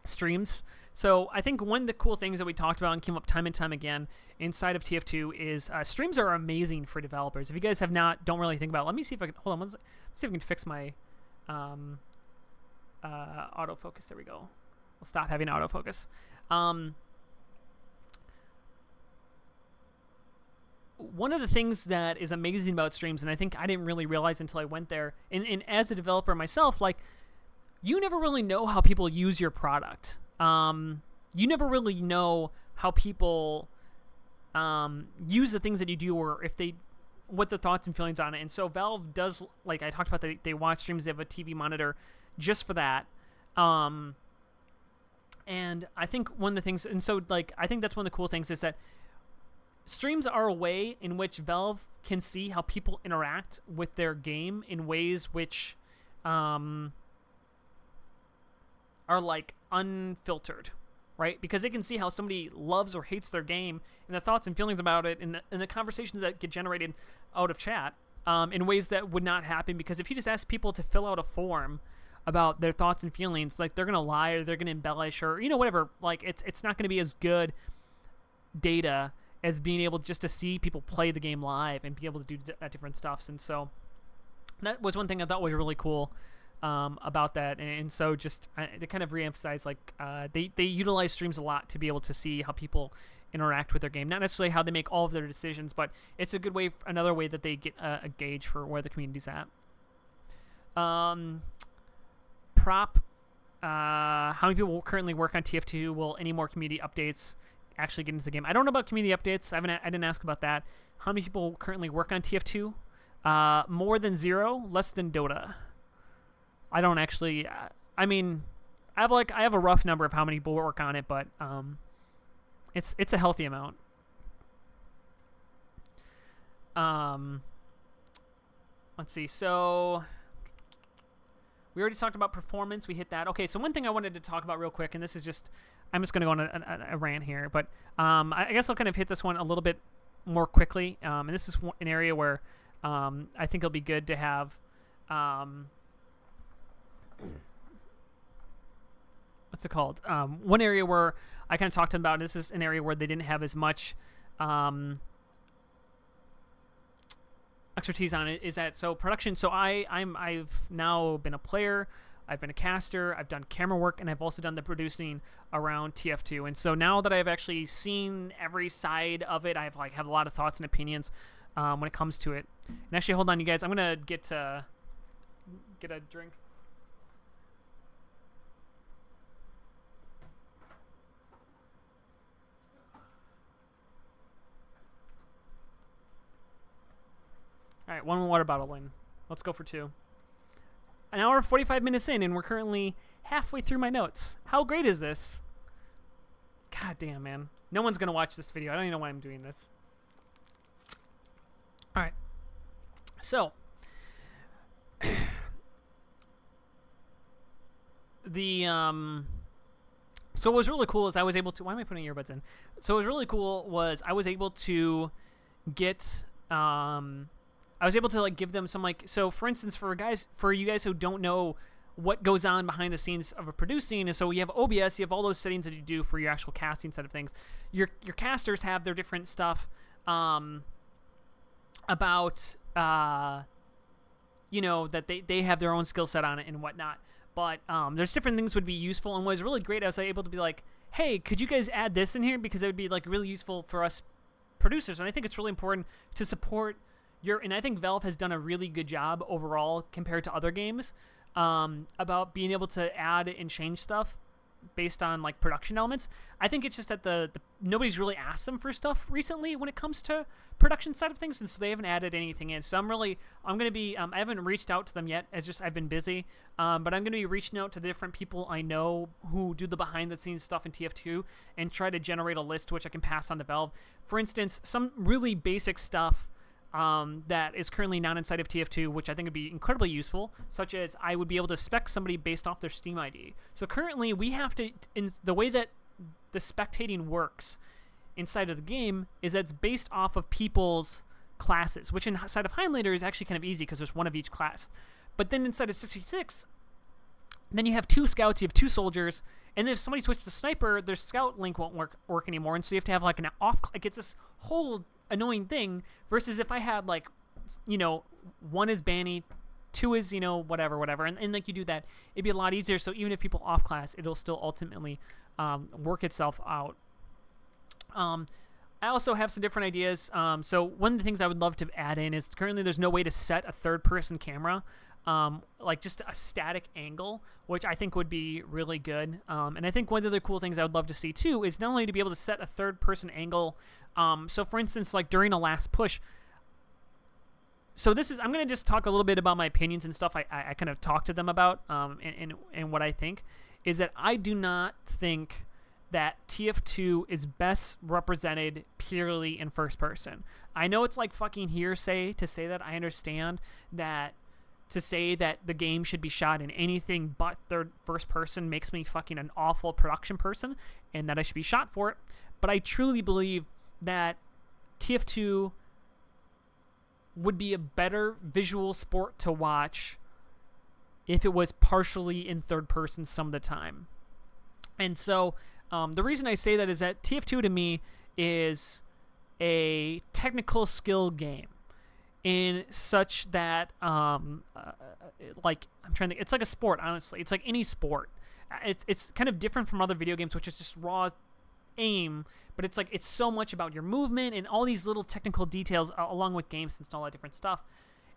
streams. So I think one of the cool things that we talked about and came up time and time again inside of TF2 is streams are amazing for developers. If you guys don't really think about it, let me see if I can, hold on, let's see if I can fix my autofocus. There we go. We'll stop having autofocus. One of the things that is amazing about streams, and I think I didn't really realize until I went there, and as a developer myself, like, you never really know how people use your product. You never really know how people use the things that you do, or if they, what the thoughts and feelings on it. And so Valve does, like I talked about, they watch streams, they have a TV monitor just for that. And I think one of the things, and so like I think that's one of the cool things, is that streams are a way in which Valve can see how people interact with their game in ways which are like unfiltered, right? Because they can see how somebody loves or hates their game and the thoughts and feelings about it, and the conversations that get generated out of chat in ways that would not happen. Because if you just ask people to fill out a form about their thoughts and feelings, like, they're gonna lie or they're gonna embellish, or whatever. Like, it's not gonna be as good data as being able just to see people play the game live and be able to do different stuffs. And so that was one thing I thought was really cool about that. And so just to kind of reemphasize, like, they utilize streams a lot to be able to see how people interact with their game. Not necessarily how they make all of their decisions, but it's a good way, another way that they get a gauge for where the community's at. How many people currently work on TF2? Will any more community updates actually get into the game? I don't know about community updates. I didn't ask about that. How many people currently work on TF2? More than 0, less than Dota. I don't actually. I mean, I have a rough number of how many people work on it, but it's a healthy amount. Let's see. So we already talked about performance. We hit that. Okay. So one thing I wanted to talk about real quick, and this is just, I'm just going to go on a rant here, but I guess I'll kind of hit this one a little bit more quickly. And this is an area where I think it'll be good to have. What's it called? One area where I kind of talked about, this is an area where they didn't have as much expertise on it, is that so production. So I've now been a player, I've been a caster, I've done camera work, and I've also done the producing around TF2. And so now that I've actually seen every side of it, have a lot of thoughts and opinions when it comes to it. And actually, hold on, you guys, I'm gonna get a drink. All right, one water bottle in. Let's go for 2. An hour 45 minutes in, and we're currently halfway through my notes. How great is this? God damn, man. No one's going to watch this video. I don't even know why I'm doing this. All right. So, so what was really cool is I was able to, why am I putting earbuds in? So what was really cool was I was able to get, I was able to like give them some like, so for instance, for you guys who don't know what goes on behind the scenes of a producing, and so you have OBS, you have all those settings that you do for your actual casting side of things. Your casters have their different stuff about that they have their own skill set on it and whatnot. But there's different things would be useful, and what was really great, I was able to be like, hey, could you guys add this in here, because it would be like really useful for us producers. And I think it's really important to support and I think Valve has done a really good job overall compared to other games about being able to add and change stuff based on like production elements. I think it's just that the nobody's really asked them for stuff recently when it comes to production side of things, and so they haven't added anything in. So I'm gonna be I haven't reached out to them yet, as just I've been busy, but I'm gonna be reaching out to the different people I know who do the behind the scenes stuff in TF2 and try to generate a list which I can pass on to Valve. For instance, some really basic stuff that is currently not inside of TF2, which I think would be incredibly useful, such as I would be able to spec somebody based off their Steam ID. So currently we have to, in the way that the spectating works inside of the game, is that it's based off of people's classes, which inside of Highlander is actually kind of easy because there's one of each class. But then inside of 66, then you have 2 scouts, you have 2 soldiers, and then if somebody switches to sniper, their scout link won't work anymore, and so you have to have like an off, like it's this whole annoying thing, versus if I had like, 1 is Banny, 2 is, whatever. And like you do that, it'd be a lot easier. So even if people off class, it'll still ultimately work itself out. I also have some different ideas. So one of the things I would love to add in is currently there's no way to set a third-person camera, like just a static angle, which I think would be really good. And I think one of the other cool things I would love to see too is not only to be able to set a third-person angle. So for instance, like during a last push. So I'm going to just talk a little bit about my opinions and stuff. I kind of talked to them about, and what I think is that I do not think that TF2 is best represented purely in first person. I know it's like fucking hearsay to say that. I understand that to say that the game should be shot in anything but first person makes me fucking an awful production person and that I should be shot for it. But I truly believe that TF2 would be a better visual sport to watch if it was partially in third person some of the time. And so the reason I say that is that TF2 to me is a technical skill game in such that like I'm trying to think, it's like a sport, honestly. It's like any sport. It's kind of different from other video games, which is just raw aim, but it's like it's so much about your movement and all these little technical details along with game sense and all that different stuff.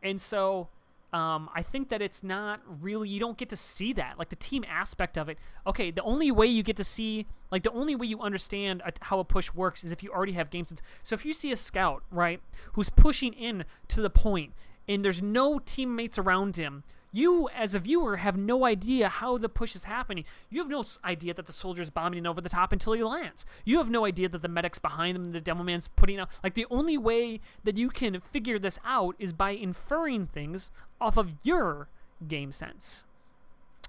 And so I think that it's not really, you don't get to see that, like the team aspect of it. Okay, the only way you get to see, like the only way you understand how a push works is if you already have game sense. So if you see a scout, right, who's pushing in to the point and there's no teammates around him, you as a viewer have no idea how the push is happening. You have no idea that the soldier is bombing over the top until he lands. You have no idea that the medic's behind him, the demo man's putting out. Like the only way that you can figure this out is by inferring things off of your game sense.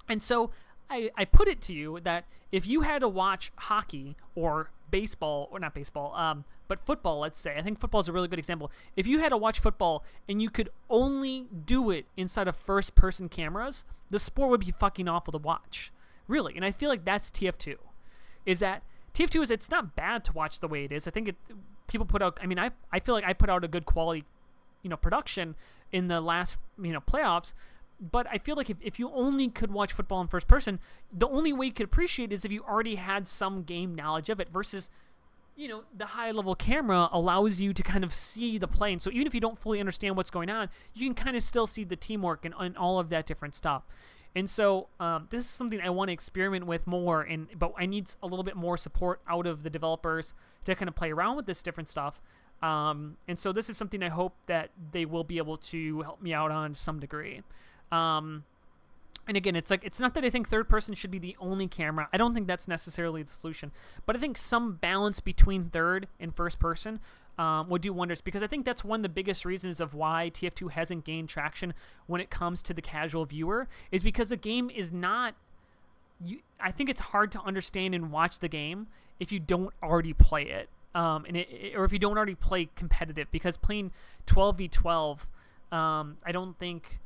And so I put it to you that if you had to watch hockey or baseball, or not baseball, but football, let's say. I think football is a really good example. If you had to watch football and you could only do it inside of first-person cameras, the sport would be fucking awful to watch. Really. And I feel like that's TF2. Is that TF2 is, it's not bad to watch the way it is. I think people put out, I mean, I feel like I put out a good quality, production in the last, playoffs. But I feel like if you only could watch football in first person, the only way you could appreciate it is if you already had some game knowledge of it versus, the high-level camera allows you to kind of see the play. And so even if you don't fully understand what's going on, you can kind of still see the teamwork and all of that different stuff. And so this is something I want to experiment with more, but I need a little bit more support out of the developers to kind of play around with this different stuff. And so this is something I hope that they will be able to help me out on some degree. And again, it's like, it's not that I think third person should be the only camera. I don't think that's necessarily the solution, but I think some balance between third and first person would do wonders, because I think that's one of the biggest reasons of why TF2 hasn't gained traction when it comes to the casual viewer, is because the game is not, I think it's hard to understand and watch the game if you don't already play it. Or if you don't already play competitive, because playing 12v12, I don't think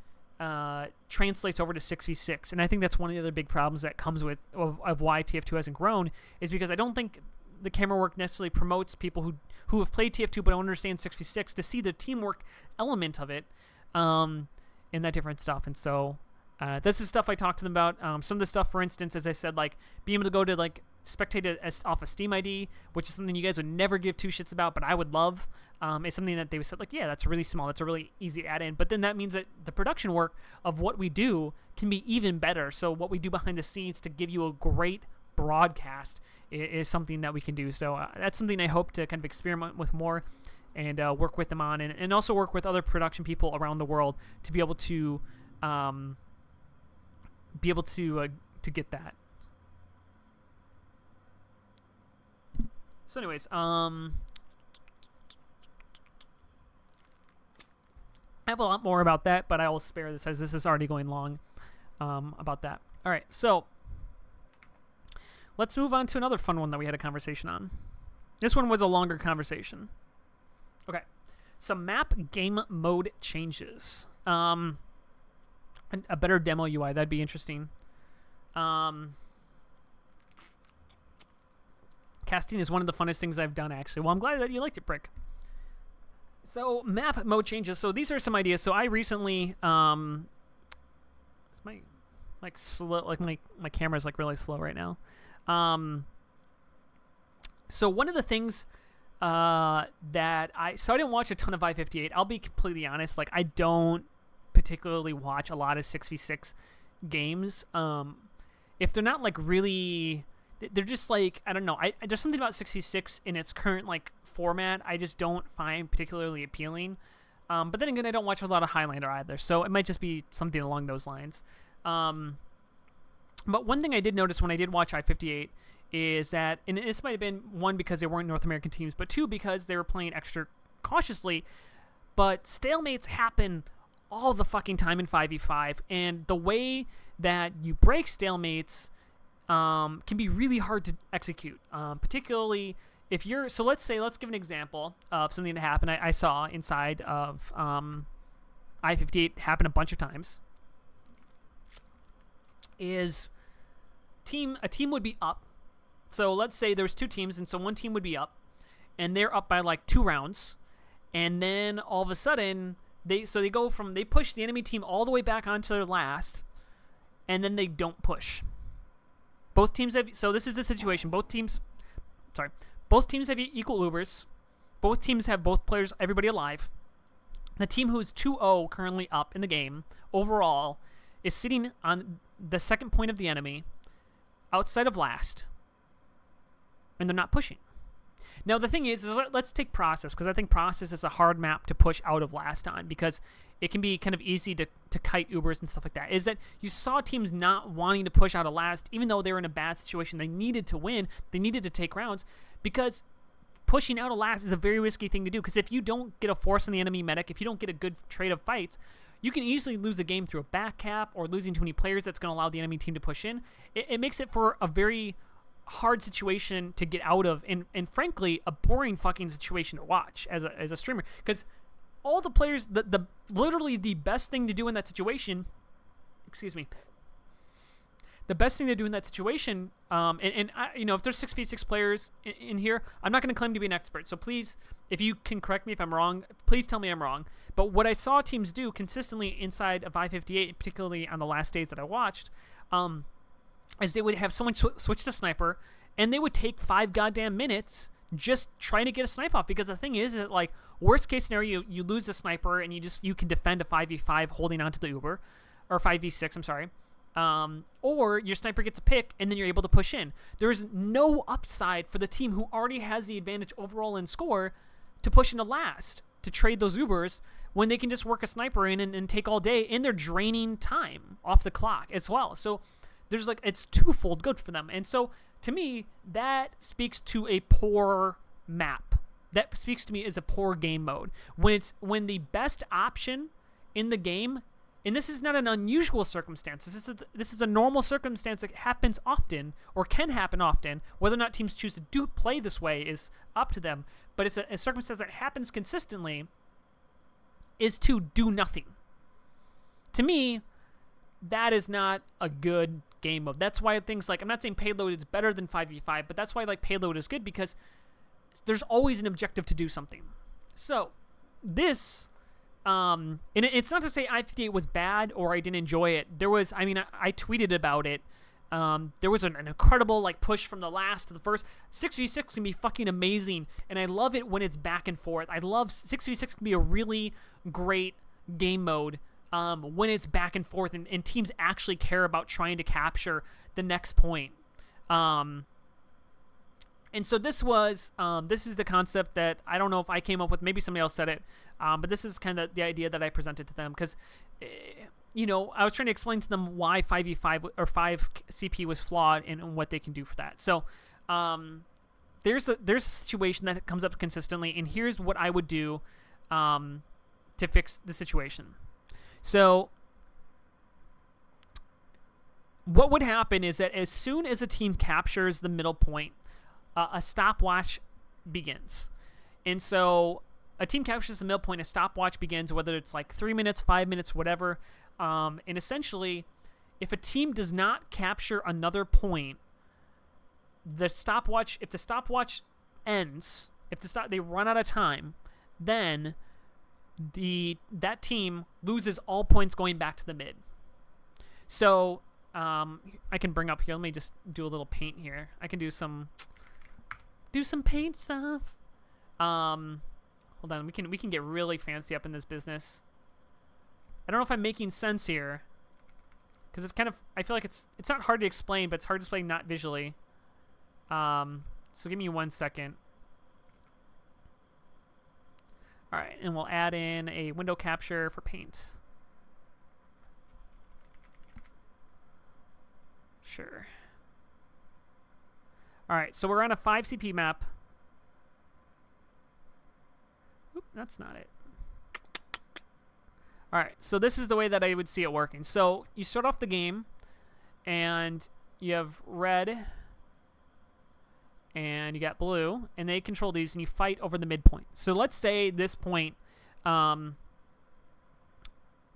translates over to 6v6, and I think that's one of the other big problems that comes with of why TF2 hasn't grown, is because I don't think the camera work necessarily promotes people who have played TF2 but don't understand 6v6 to see the teamwork element of it, and that different stuff. And so this is stuff I talked to them about. Some of the stuff, for instance, as I said, like being able to go to like spectate it off a Steam ID, which is something you guys would never give two shits about, but I would love. It's something that they said, like, yeah, that's really small. That's a really easy add-in. But then that means that the production work of what we do can be even better. So what we do behind the scenes to give you a great broadcast is something that we can do. So that's something I hope to kind of experiment with more and work with them on, and also work with other production people around the world to be able to get that. So anyways, I have a lot more about that, but I will spare this as this is already going long about that. All right, so let's move on to another fun one that we had a conversation on. This one was a longer conversation. Okay, some map game mode changes. A better demo UI, that'd be interesting. Casting is one of the funnest things I've done, actually. Well, I'm glad that you liked it, Brick. So, map mode changes. So, these are some ideas. So, I recently my like slow? Like my camera's like really slow right now. So one of the things that I didn't watch a ton of I-58. I'll be completely honest. Like, I don't particularly watch a lot of 6v6 games. If they're not like really, they're just like, I don't know. There's something about 6v6 in its current like format I just don't find particularly appealing. But then again, I don't watch a lot of Highlander either, so it might just be something along those lines. But one thing I did notice when I did watch I-58 is that, and this might have been, one, because they weren't North American teams, but two, because they were playing extra cautiously, but stalemates happen all the fucking time in 5v5, and the way that you break stalemates can be really hard to execute, particularly if you're, so let's give an example of something that happened I saw inside of I-58 happen a bunch of times, is a team would be up. So let's say there's two teams, and so one team would be up, and they're up by like 2 rounds, and then all of a sudden they push the enemy team all the way back onto their last, and then they don't push. Both teams have, so this is the situation. Both teams have equal Ubers. Both teams have both players, everybody alive. The team who's 2-0 currently up in the game overall is sitting on the second point of the enemy, outside of last, and they're not pushing. Now the thing is let's take process, because I think process is a hard map to push out of last on, because it can be kind of easy to kite Ubers and stuff like that. Is that you saw teams not wanting to push out of last, even though they were in a bad situation. They needed to win, they needed to take rounds, because pushing out of last is a very risky thing to do, because if you don't get a force on the enemy medic, if you don't get a good trade of fights, you can easily lose a game through a back cap or losing too many players that's going to allow the enemy team to push in. It makes it for a very hard situation to get out of, and frankly a boring fucking situation to watch as a streamer, because all the players, the literally the best thing to do in that situation, the best thing to do in that situation, and I, if there's 6v6 players in here, I'm not going to claim to be an expert, so please, if you can correct me if I'm wrong, please tell me I'm wrong. But what I saw teams do consistently inside of I-58, particularly on the last days that I watched, is they would have someone switch to sniper, and they would take 5 goddamn minutes just trying to get a snipe off, because the thing is that, like, worst case scenario, you lose a sniper and you can defend a 5v5 holding onto the Uber, or 5v6, I'm sorry, or your sniper gets a pick and then you're able to push in. There's no upside for the team who already has the advantage overall in score to push into last, to trade those Ubers, when they can just work a sniper in and take all day, and they're draining time off the clock as well. So there's like, it's twofold good for them. And so to me, that speaks to a poor map. That speaks to me as a poor game mode. When the best option in the game, and this is not an unusual circumstance, this is a normal circumstance that happens often, or can happen often. Whether or not teams choose to play this way is up to them, but it's a circumstance that happens consistently, is to do nothing. To me, that is not a good game mode. That's why things like, I'm not saying payload is better than 5v5, but that's why like payload is good, because there's always an objective to do something. So this, and it's not to say I-58 was bad or I didn't enjoy it. There was, I tweeted about it. There was an incredible like push from the last to the first. 6v6 can be fucking amazing, and I love it when it's back and forth. I love 6v6 can be a really great game mode when it's back and forth, and teams actually care about trying to capture the next point. And so this is the concept that I don't know if I came up with. Maybe somebody else said it, but this is kind of the idea that I presented to them, because I was trying to explain to them why 5v5 or 5 CP was flawed and what they can do for that. So there's a situation that comes up consistently, and here's what I would do to fix the situation. So what would happen is that as soon as a team captures the middle point, a stopwatch begins. And so a team captures the middle point, a stopwatch begins, whether it's like 3 minutes, 5 minutes, whatever. And essentially, if a team does not capture another point, if the stopwatch ends, they run out of time, then that team loses all points going back to the mid. So I can bring up here. Let me just do a little paint here. I can do some paint stuff. Hold on. We can get really fancy up in this business. I don't know if I'm making sense here, because it's kind of, I feel like it's not hard to explain, but it's hard to explain not visually. So give me 1 second. All right, and we'll add in a window capture for paint. Sure. All right, so we're on a 5 CP map. Oop, that's not it. All right, so this is the way that I would see it working. So you start off the game, and you have red, and you got blue, and they control these, and you fight over the midpoint. So let's say this point, goes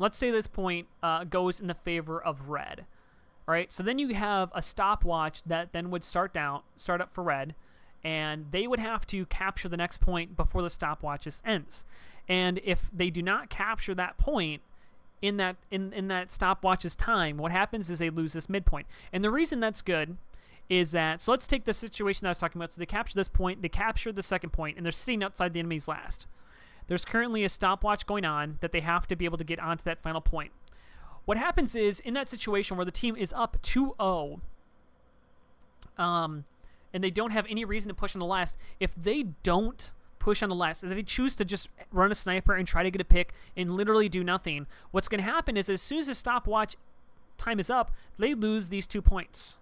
in the favor of red, right? So then you have a stopwatch that then would start up for red, and they would have to capture the next point before the stopwatch ends. And if they do not capture that point in that stopwatch's time, what happens is they lose this midpoint. And the reason that's good is that, so let's take the situation that I was talking about. So they capture this point, they capture the second point, and they're sitting outside the enemy's last. There's currently a stopwatch going on that they have to be able to get onto that final point. What happens is, in that situation where the team is up 2-0, and they don't have any reason to push on the last, if they don't push on the last, if they choose to just run a sniper and try to get a pick and literally do nothing, what's going to happen is, as soon as the stopwatch time is up, they lose these 2 points.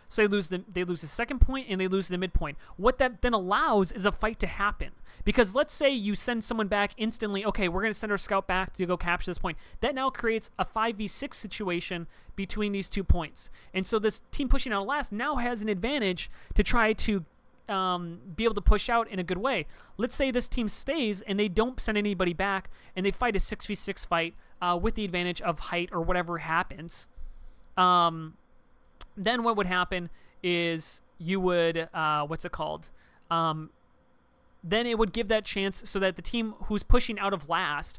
So they lose the second point and they lose the midpoint. What that then allows is a fight to happen. Because let's say you send someone back instantly, okay, we're going to send our scout back to go capture this point. That now creates a 5v6 situation between these 2 points. And so this team pushing out last now has an advantage to try to be able to push out in a good way. Let's say this team stays and they don't send anybody back and they fight a 6v6 fight with the advantage of height or whatever happens. Then what would happen is you would, then it would give that chance so that the team who's pushing out of last,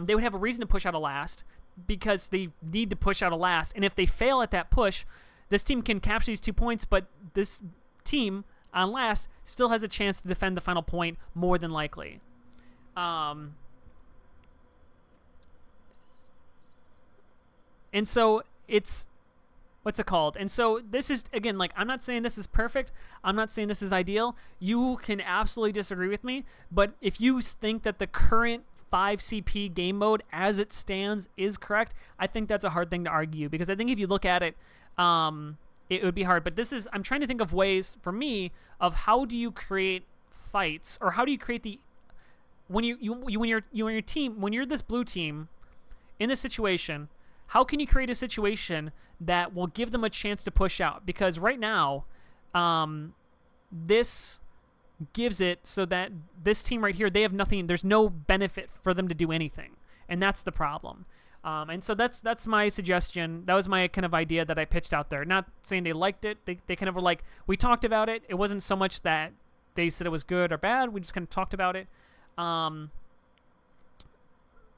they would have a reason to push out of last because they need to push out of last. And if they fail at that push, this team can capture these 2 points, but this team on last still has a chance to defend the final point more than likely. And so it's... And so this is, again, like, I'm not saying this is perfect. I'm not saying this is ideal. You can absolutely disagree with me. But if you think that the current 5 CP game mode as it stands is correct, I think that's a hard thing to argue. Because I think if you look at it, it would be hard. But this is, I'm trying to think of ways, for me, of how do you create fights, or how do you create the, when you're this blue team in this situation, how can you create a situation that will give them a chance to push out? Because right now, this gives it so that this team right here, they have nothing. There's no benefit for them to do anything, and that's the problem. And so that's my suggestion. That was my kind of idea that I pitched out there. Not saying they liked it. They kind of were like, we talked about it. It wasn't so much that they said it was good or bad. We just kind of talked about it.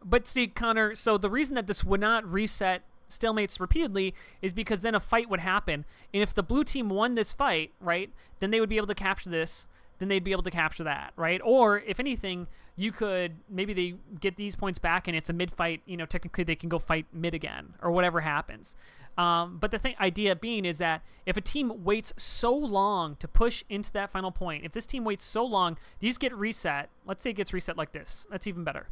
But see, Connor, so the reason that this would not reset stalemates repeatedly is because then a fight would happen. And if the blue team won this fight, right, then they would be able to capture this. Then they'd be able to capture that, right? Or, if anything, you could, maybe they get these points back and it's a mid-fight, technically they can go fight mid again, or whatever happens. But the idea being is that if a team waits so long to push into that final point, if this team waits so long, these get reset. Let's say it gets reset like this. That's even better.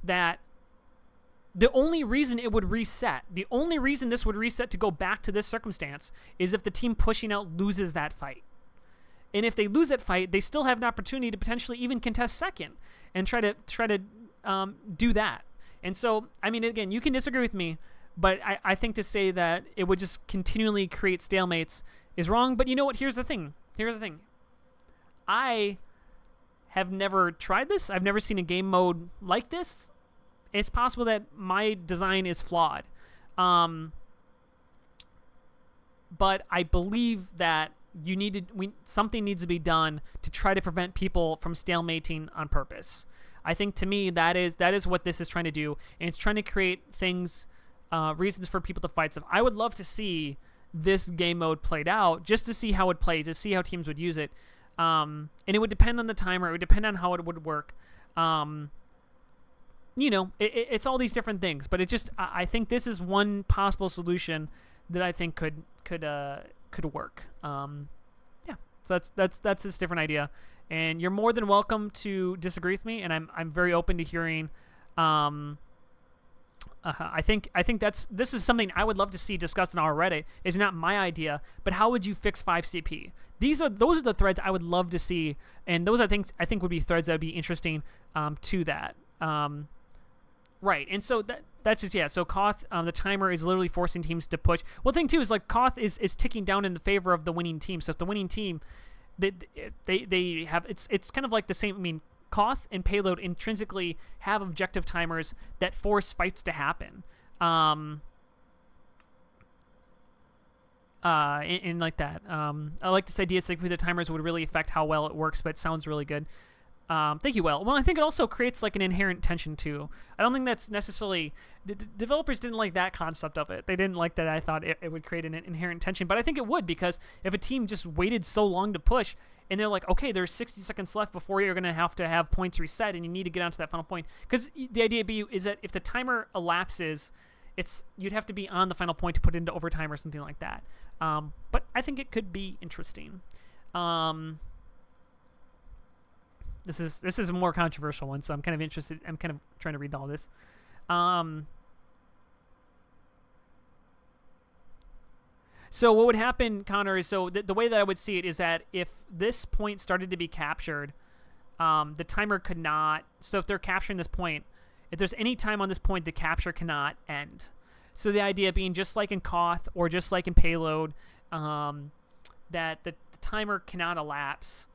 That the only reason it would reset, the only reason this would reset to go back to this circumstance is if the team pushing out loses that fight. And if they lose that fight, they still have an opportunity to potentially even contest second and try to do that. And so, I mean, again, you can disagree with me, but I think to say that it would just continually create stalemates is wrong. But you know what? Here's the thing. I have never tried this. I've never seen a game mode like this. It's possible that my design is flawed. But I believe that something needs to be done to try to prevent people from stalemating on purpose. I think, to me, that is what this is trying to do, and it's trying to create things reasons for people to fight stuff. I would love to see this game mode played out just to see how it plays, to see how teams would use it. And it would depend on the timer. It would depend on how it would work. It's all these different things, but I think this is one possible solution that I think could work. Yeah. So that's this different idea, and you're more than welcome to disagree with me, and I'm very open to hearing. I think this is something I would love to see discussed on our Reddit. It's not my idea, but how would you fix 5CP? Those are the threads I would love to see, and those I think would be threads that would be interesting to that. Right, and so that's just, yeah. So Koth, the timer is literally forcing teams to push. Well, the thing too is like Koth is ticking down in the favor of the winning team. So if the winning team, they have it's kind of like the same. I mean, Koth and Payload intrinsically have objective timers that force fights to happen. And like that. I like this idea. Sigafoo, the timers would really affect how well it works, but it sounds really good. Thank you, Will. Well, I think it also creates like an inherent tension too. I don't think that's necessarily developers didn't like that concept of it. They didn't like that. I thought it would create an inherent tension, but I think it would, because if a team just waited so long to push and they're like, okay, there's 60 seconds left before you're gonna have to have points reset, and you need to get onto that final point, because the idea is that if the timer elapses, you'd have to be on the final point to put it into overtime or something like that. But I think it could be interesting. This is a more controversial one, so I'm kind of interested. I'm kind of trying to read all this. So what would happen, Connor, is the way that I would see it is that if this point started to be captured, the timer could not. So if they're capturing this point, if there's any time on this point, the capture cannot end. So the idea being, just like in Koth or just like in Payload, that the timer cannot elapse.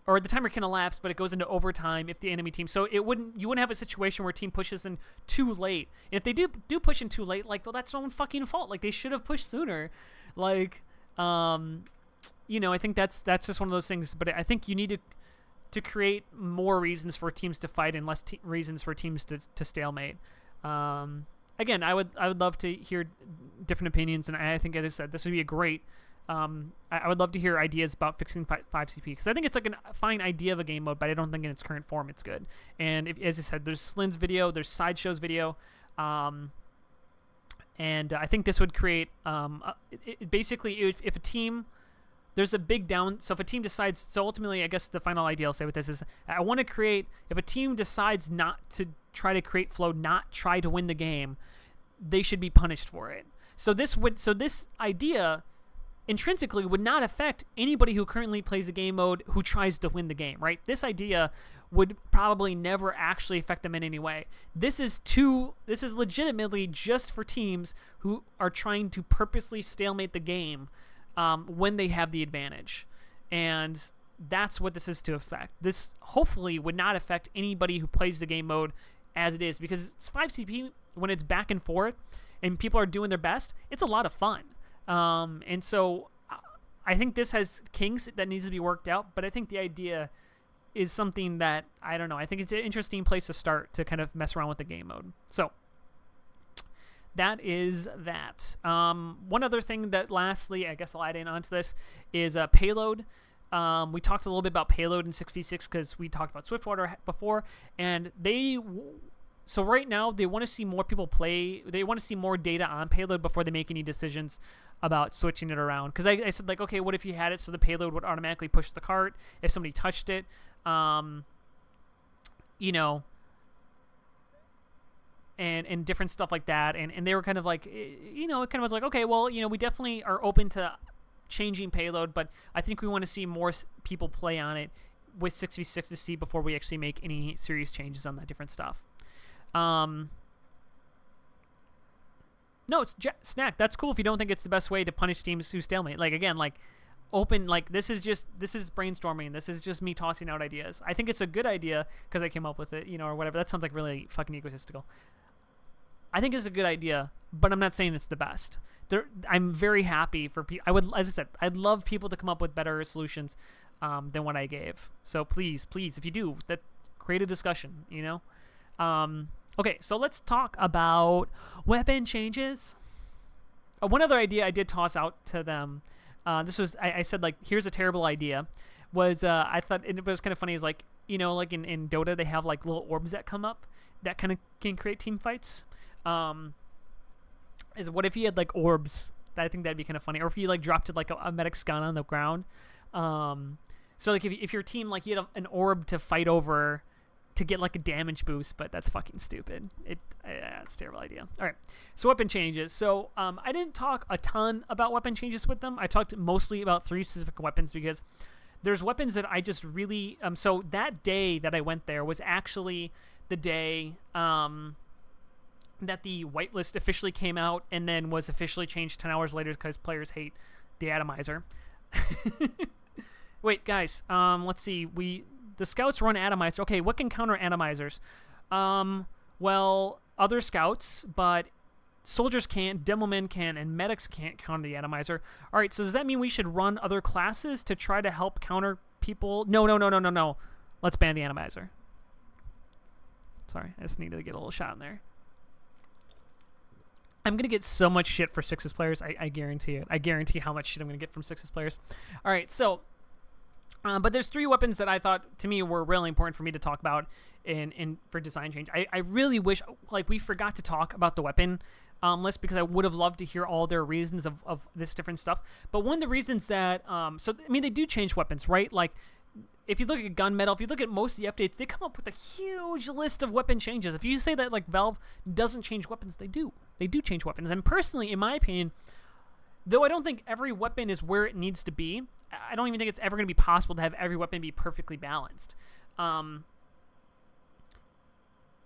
Or the timer can elapse, but it goes into overtime if the enemy team. So you wouldn't have a situation where a team pushes in too late. And if they do push in too late, like, well, that's no one's fucking fault. Like, they should have pushed sooner. Like, I think that's just one of those things. But I think you need to create more reasons for teams to fight and less reasons for teams to stalemate. Again, I would love to hear different opinions, and I think, as I said, this would be a great. I would love to hear ideas about fixing 5CP, because I think it's like a fine idea of a game mode, but I don't think in its current form it's good. And as I said, there's Slin's video, there's Sideshow's video, and I think this would create basically if a team, there's a big down. So if a team decides, so ultimately, I guess the final idea I'll say with this is, I want to create, if a team decides not to try to create flow, not try to win the game, they should be punished for it. So this idea intrinsically would not affect anybody who currently plays the game mode who tries to win the game, right? This idea would probably never actually affect them in any way. This is legitimately just for teams who are trying to purposely stalemate the game when they have the advantage. And that's what this is to affect. This hopefully would not affect anybody who plays the game mode as it is, because it's 5CP, when it's back and forth and people are doing their best, it's a lot of fun. And so I think this has kinks that needs to be worked out, but I think the idea is something that, I don't know, I think it's an interesting place to start to kind of mess around with the game mode. So that is that. One other thing that lastly, I guess I'll add in onto this, is Payload. We talked a little bit about Payload in 6v6 because we talked about Swiftwater before, and so right now they want to see more people play. They want to see more data on Payload before they make any decisions about switching it around. Because I said, like, okay, what if you had it so the Payload would automatically push the cart if somebody touched it? And different stuff like that. And they were kind of like, it kind of was like, okay, well, we definitely are open to changing Payload, but I think we want to see more people play on it with 6v6 to see before we actually make any serious changes on that different stuff. No, it's Snack. That's cool if you don't think it's the best way to punish teams who stalemate. Like, again, like, open, like, this is brainstorming. This is just me tossing out ideas. I think it's a good idea because I came up with it, or whatever. That sounds like really fucking egotistical. I think it's a good idea, but I'm not saying it's the best. I'm very happy for people. As I said, I'd love people to come up with better solutions than what I gave. So please, if you do, create a discussion, Okay, so let's talk about weapon changes. One other idea I did toss out to them. This was I said like, here's a terrible idea. Was I thought it was kind of funny. Is like, like in Dota they have like little orbs that come up that kind of can create team fights. Is what if you had like orbs? I think that'd be kind of funny. Or if you like dropped it like a medic's gun on the ground. So like if your team like you had an orb to fight over to get like a damage boost, but that's fucking stupid. It's a terrible idea. All right, so weapon changes. So I didn't talk a ton about weapon changes with them. I talked mostly about 3 specific weapons because there's weapons that I just really so that day that I went there was actually the day that the whitelist officially came out and then was officially changed 10 hours later because players hate the atomizer. Wait, guys, let's see. The scouts run atomizer. Okay, what can counter atomizers? Well, other scouts, but soldiers can't, demomen can, and medics can't counter the atomizer. All right, so does that mean we should run other classes to try to help counter people? No. Let's ban the atomizer. Sorry, I just needed to get a little shot in there. I'm going to get so much shit for Sixes players. I guarantee it. I guarantee how much shit I'm going to get from Sixes players. All right, so... but there's 3 weapons that I thought, to me, were really important for me to talk about for design change. I really wish, like, we forgot to talk about the weapon list because I would have loved to hear all their reasons of this different stuff. But one of the reasons that, they do change weapons, right? Like, if you look at gunmetal, if you look at most of the updates, they come up with a huge list of weapon changes. If you say that, like, Valve doesn't change weapons, they do. They do change weapons. And personally, in my opinion, though I don't think every weapon is where it needs to be, I don't even think it's ever going to be possible to have every weapon be perfectly balanced.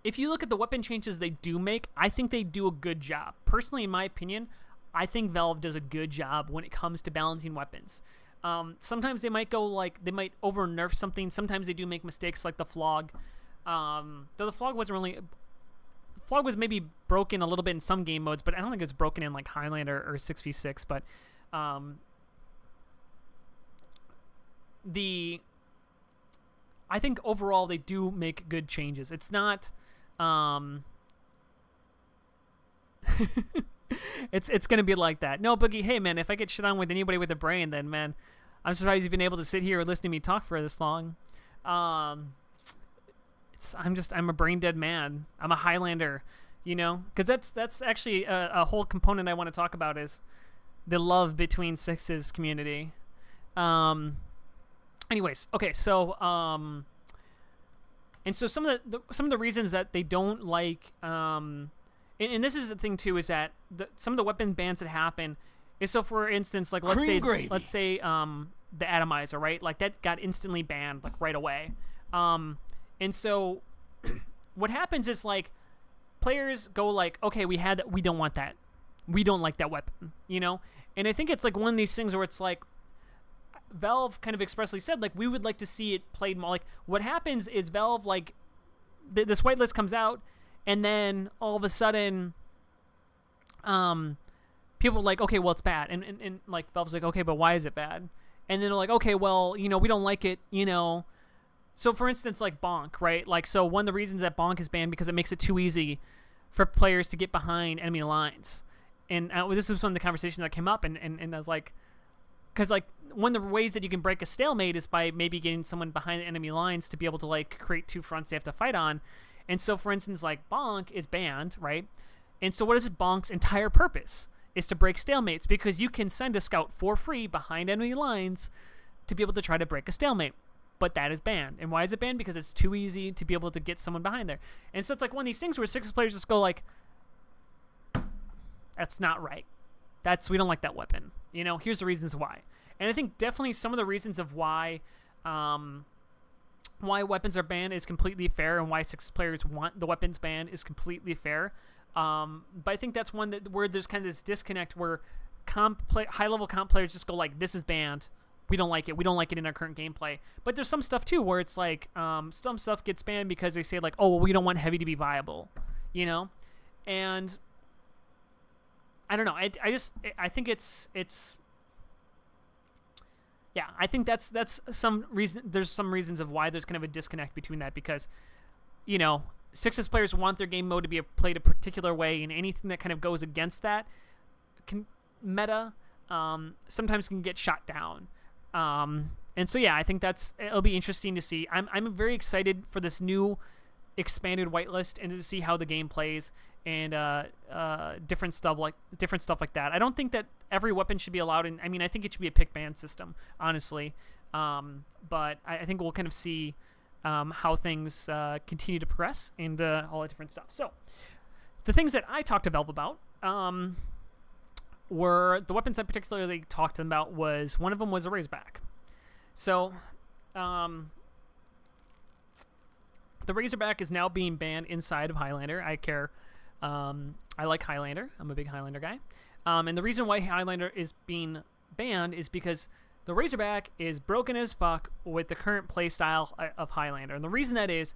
If you look at the weapon changes they do make, I think they do a good job. Personally, in my opinion, I think Valve does a good job when it comes to balancing weapons. Sometimes they might over nerf something. Sometimes they do make mistakes like the flog. Though the flog wasn't really... Flog was maybe broken a little bit in some game modes, but I don't think it was broken in like Highlander or 6v6. But I think overall they do make good changes. It's not it's gonna be like that. No, Boogie, hey man, if I get shit on with anybody with a brain, then man, I'm surprised you've been able to sit here and listen to me talk for this long. I'm a brain dead man. I'm a Highlander, because that's actually a whole component I want to talk about is the love between Sixes community. Anyways, okay, so and so some of the reasons that they don't like, and this is the thing too, is that some of the weapon bans that happen is, so for instance, like let's say the atomizer, right? Like that got instantly banned like right away. And so what happens is like players go like, okay, we had that, we don't want that, we don't like that weapon, And I think it's like one of these things where it's like Valve kind of expressly said like we would like to see it played more. Like what happens is Valve like this whitelist comes out, and then all of a sudden, people are like, okay, well it's bad, and like Valve's like, okay, but why is it bad? And then they're like, okay, well we don't like it, So, for instance, like Bonk, right? Like, so one of the reasons that Bonk is banned because it makes it too easy for players to get behind enemy lines. And this was one of the conversations that came up, and I was like, because, like, one of the ways that you can break a stalemate is by maybe getting someone behind the enemy lines to be able to, like, create 2 fronts they have to fight on. And so, for instance, like, Bonk is banned, right? And so what is Bonk's entire purpose? Is to break stalemates, because you can send a scout for free behind enemy lines to be able to try to break a stalemate. But that is banned. And why is it banned? Because it's too easy to be able to get someone behind there. And so it's like one of these things where Sixes players just go like, that's not right. We don't like that weapon. Here's the reasons why. And I think definitely some of the reasons of why weapons are banned is completely fair, and why Sixes players want the weapons banned is completely fair. But I think that's one where there's kind of this disconnect where high-level comp players just go like, this is banned. We don't like it. We don't like it in our current gameplay. But there's some stuff too where it's like some stuff gets banned because they say like, oh, well, we don't want heavy to be viable, And I don't know. I think it's yeah. I think that's some reason. There's some reasons of why there's kind of a disconnect between that, because 6S players want their game mode to be played a particular way, and anything that kind of goes against that meta sometimes can get shot down. And so yeah, I think it'll be interesting to see. I'm very excited for this new expanded whitelist and to see how the game plays and different stuff like that. I don't think that every weapon should be allowed in. I mean, I think it should be a pick ban system, honestly. But I think we'll kind of see how things continue to progress and all that different stuff. So the things that I talked to Valve about were the weapons I particularly talked to them about. One of them was a Razorback. So the Razorback is now being banned inside of Highlander. I like Highlander. I'm a big Highlander guy. And the reason why Highlander is being banned is because the Razorback is broken as fuck with the current playstyle of Highlander. And the reason that is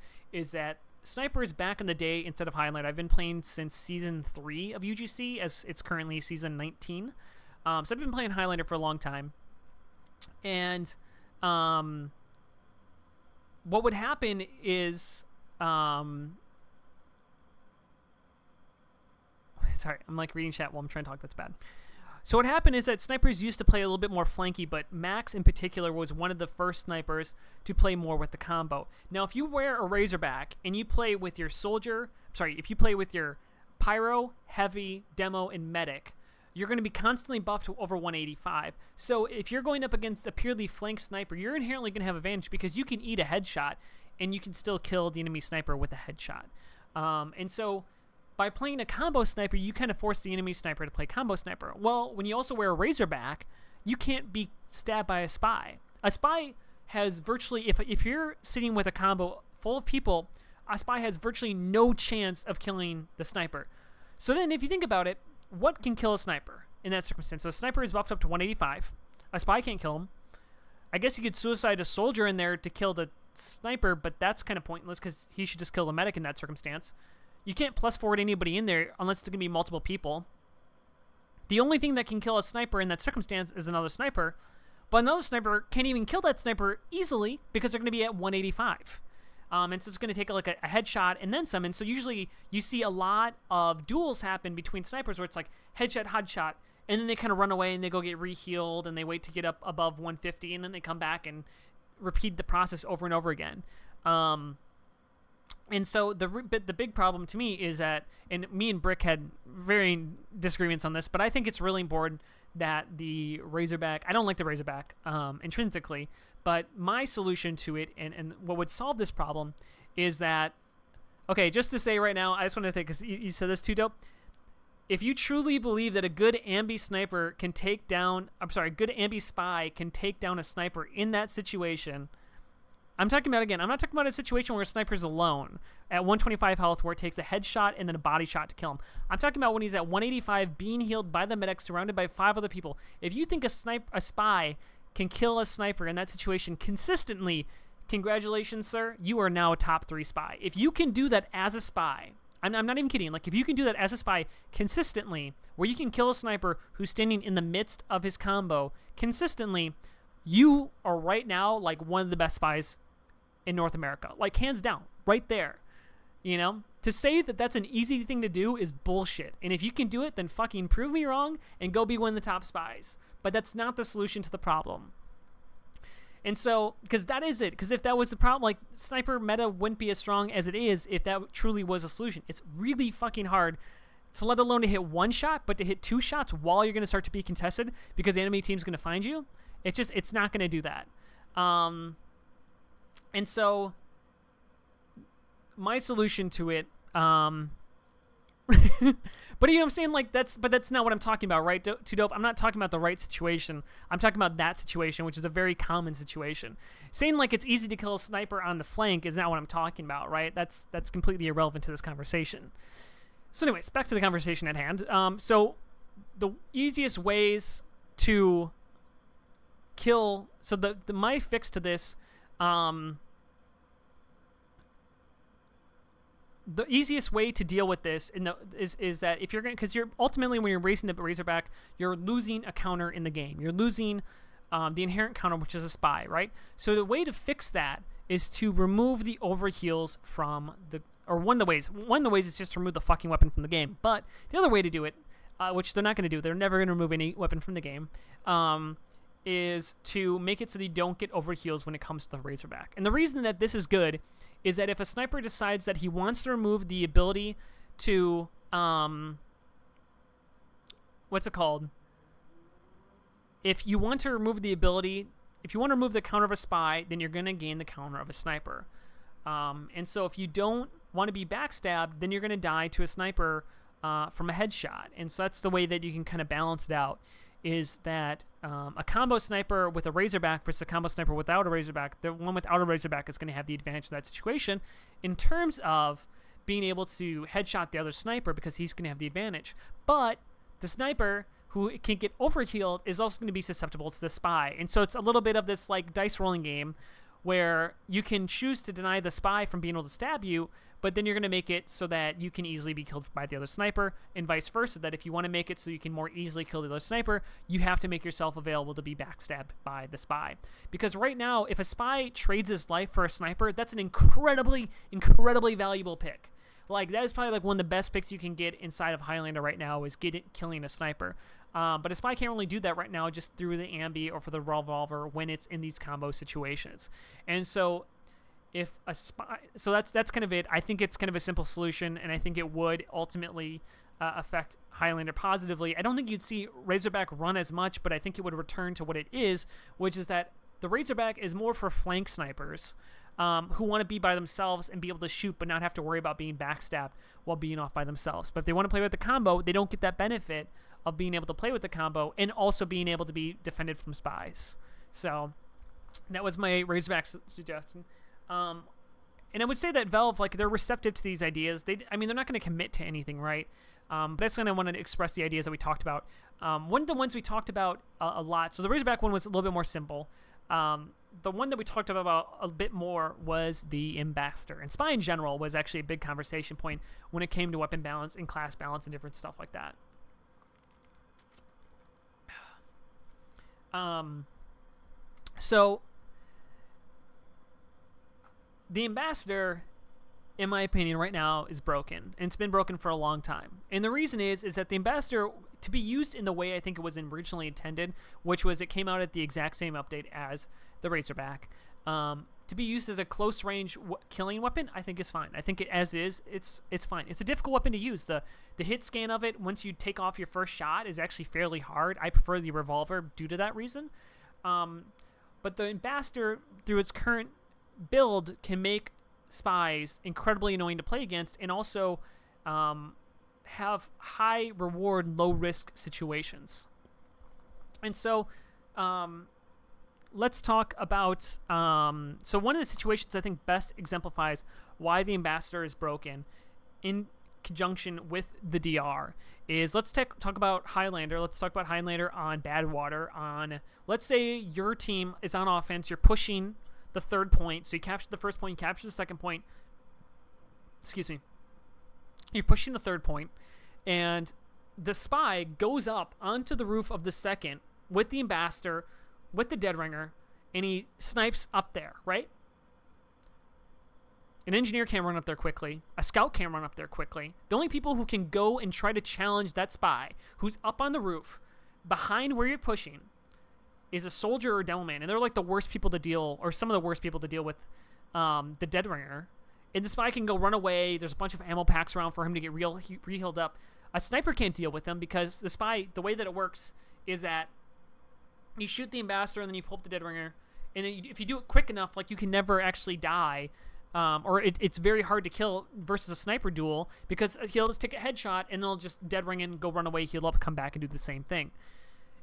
that snipers back in the day instead of Highlander, I've been playing since Season 3 of UGC, as it's currently Season 19. So I've been playing Highlander for a long time. And what would happen is... sorry, I'm like reading chat while I'm trying to talk. That's bad. So what happened is that snipers used to play a little bit more flanky, but Max in particular was one of the first snipers to play more with the combo. Now, if you wear a Razorback and you play with your if you play with your Pyro, Heavy, Demo, and Medic, you're going to be constantly buffed to over 185. So if you're going up against a purely flank sniper, you're inherently going to have advantage because you can eat a headshot and you can still kill the enemy sniper with a headshot. And so by playing a combo sniper, you kind of force the enemy sniper to play combo sniper. Well, when you also wear a Razorback, you can't be stabbed by a spy. A spy has virtually, if you're sitting with a combo full of people, a spy has virtually no chance of killing the sniper. So then if you think about it, what can kill a sniper in that circumstance? So a sniper is buffed up to 185. A spy can't kill him. I guess you could suicide a soldier in there to kill the sniper, but that's kind of pointless because he should just kill the medic in that circumstance. You can't plus forward anybody in there unless it's going to be multiple people. The only thing that can kill a sniper in that circumstance is another sniper, but another sniper can't even kill that sniper easily because they're going to be at 185. And so it's going to take like a headshot and then some. And so usually you see a lot of duels happen between snipers where it's like headshot, and then they kind of run away and they go get re-healed and they wait to get up above 150 and then they come back and repeat the process over and over again. And so the big problem to me is that, and me and Brick had varying disagreements on this, but I think it's really important that the Razorback, I don't like the Razorback intrinsically, but my solution to it and what would solve this problem is that, okay, just to say right now, I just want to say, because you said this too, Dope, if you truly believe that a good ambi sniper can take down, a good ambi spy can take down a sniper in that situation, I'm talking about, again, I'm not talking about a situation where a sniper's alone at 125 health where it takes a headshot and then a body shot to kill him. I'm talking about when he's at 185 being healed by the medic surrounded by 5 other people. If you think a spy can kill a sniper in that situation consistently, congratulations, sir. You are now a top 3 spy. If you can do that as a spy, I'm not even kidding. Like, if you can do that as a spy consistently, where you can kill a sniper who's standing in the midst of his combo consistently, you are right now like one of the best spies in North America, like hands down, right there. You know, to say that that's an easy thing to do is bullshit. And if you can do it, then fucking prove me wrong and go be one of the top spies. But that's not the solution to the problem. And so, because that is it. Because if that was the problem, like, sniper meta wouldn't be as strong as it is if that truly was a solution. It's really fucking hard to let alone to hit 1 shot, but to hit 2 shots while you're going to start to be contested because the enemy team's going to find you. It's not going to do that. And so my solution to it, but you know what I'm saying? Like, that's not what I'm talking about, right? Too Dope. I'm not talking about the right situation. I'm talking about that situation, which is a very common situation. Saying like it's easy to kill a sniper on the flank is not what I'm talking about, right? That's completely irrelevant to this conversation. So anyways, back to the conversation at hand. So the easiest ways to kill, so my fix to this, the easiest way to deal with this is that if you're going, because you're ultimately, when you're racing the Razorback, you're losing a counter in the game. You're losing the inherent counter, which is a spy, right? So the way to fix that is to remove the overheals from or one of the ways is just to remove the fucking weapon from the game. But the other way to do it, which they're not going to do, they're never going to remove any weapon from the game, is to make it so that you don't get overheals when it comes to the Razorback. And the reason that this is good is that if a sniper decides that he wants to remove the ability to, what's it called? If you want to remove the ability, if you want to remove the counter of a spy, then you're going to gain the counter of a sniper. And so if you don't want to be backstabbed, then you're going to die to a sniper from a headshot. And so that's the way that you can kind of balance it out, is that a combo sniper with a Razorback versus a combo sniper without a Razorback, the one without a Razorback is going to have the advantage of that situation in terms of being able to headshot the other sniper because he's going to have the advantage. But the sniper who can get overhealed is also going to be susceptible to the spy. And so it's a little bit of this like dice rolling game where you can choose to deny the spy from being able to stab you, but then you're going to make it so that you can easily be killed by the other sniper, and vice versa, that if you want to make it so you can more easily kill the other sniper, you have to make yourself available to be backstabbed by the spy. Because right now, if a spy trades his life for a sniper, that's an incredibly, incredibly valuable pick. Like, that is probably like one of the best picks you can get inside of Highlander right now, is killing a sniper. But a spy can't really do that right now just through the ambi or for the revolver when it's in these combo situations. And so if a spy, so that's kind of it. I think it's kind of a simple solution, and I think it would ultimately affect Highlander positively. I don't think you'd see Razorback run as much, but I think it would return to what it is, which is that the Razorback is more for flank snipers who want to be by themselves and be able to shoot but not have to worry about being backstabbed while being off by themselves. But if they want to play with the combo, they don't get that benefit of being able to play with the combo and also being able to be defended from spies. So that was my Razorback suggestion. And I would say that Valve, like, they're receptive to these ideas. They're not going to commit to anything, right? But that's when I wanted to express the ideas that we talked about. One of the ones we talked about a lot, so the Razorback one was a little bit more simple. The one that we talked about a bit more was the Ambassador. And Spy in general was actually a big conversation point when it came to weapon balance and class balance and different stuff like that. So the Ambassador, in my opinion, right now is broken, and it's been broken for a long time. And the reason is that the Ambassador, to be used in the way I think it was originally intended, which was it came out at the exact same update as the Razorback, to be used as a close range killing weapon, I think is fine. I think it's fine. It's a difficult weapon to use. The hit scan of it once you take off your first shot is actually fairly hard. I prefer the revolver due to that reason. But the Ambassador, through its current build, can make spies incredibly annoying to play against, and also have high reward, low risk situations. And so let's talk about so one of the situations I think best exemplifies why the Ambassador is broken in conjunction with the DR is, let's talk about Highlander. Let's talk about Highlander on Badwater. Let's say your team is on offense, you're pushing the third point, so you capture the first point, you capture the second point, you're pushing the third point, and the spy goes up onto the roof of the second with the Ambassador, with the Dead Ringer, and he snipes up there, right? An engineer can't run up there quickly. A scout can't run up there quickly. The only people who can go and try to challenge that spy who's up on the roof behind where you're pushing is a soldier or devilman, and they're like the worst people to deal, or some of the worst people to deal with the Dead Ringer. And the spy can go run away. There's a bunch of ammo packs around for him to get re-healed up. A sniper can't deal with them because the spy, the way that it works is that you shoot the Ambassador and then you pull up the Dead Ringer, and then if you do it quick enough, like, you can never actually die, or it's very hard to kill versus a sniper duel, because he'll just take a headshot and then he'll just Dead Ring and go run away, heal up, come back and do the same thing.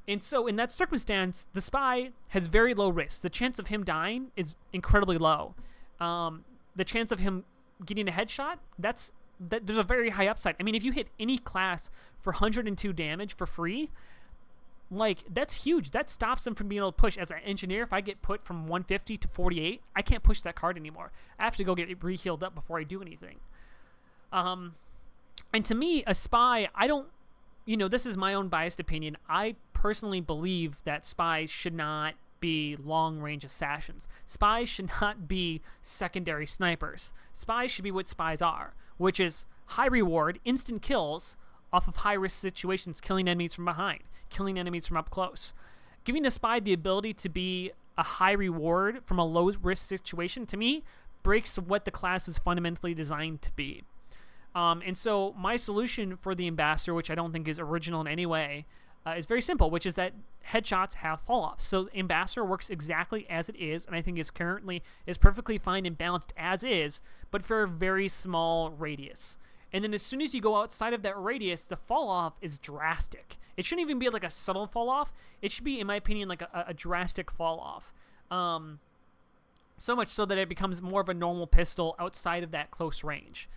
And so in that circumstance, the spy has very low risk. The chance of him dying is incredibly low. The chance of him getting a headshot, there's a very high upside. I mean, if you hit any class for 102 damage for free, like, that's huge. That stops him from being able to push. As an engineer, if I get put from 150 to 48, I can't push that card anymore. I have to go get re-healed up before I do anything. And to me, a spy, this is my own biased opinion. I personally believe that spies should not be long-range assassins. Spies should not be secondary snipers. Spies should be what spies are, which is high reward, instant kills off of high-risk situations, killing enemies from behind, killing enemies from up close. Giving a spy the ability to be a high reward from a low-risk situation, to me, breaks what the class was fundamentally designed to be. And so my solution for the Ambassador, which I don't think is original in any way, is very simple, which is that headshots have fall-offs. So Ambassador works exactly as it is, and I think is perfectly fine and balanced as is, but for a very small radius. And then as soon as you go outside of that radius, the fall-off is drastic. It shouldn't even be like a subtle fall-off. It should be, in my opinion, like a drastic fall-off. So much so that it becomes more of a normal pistol outside of that close range.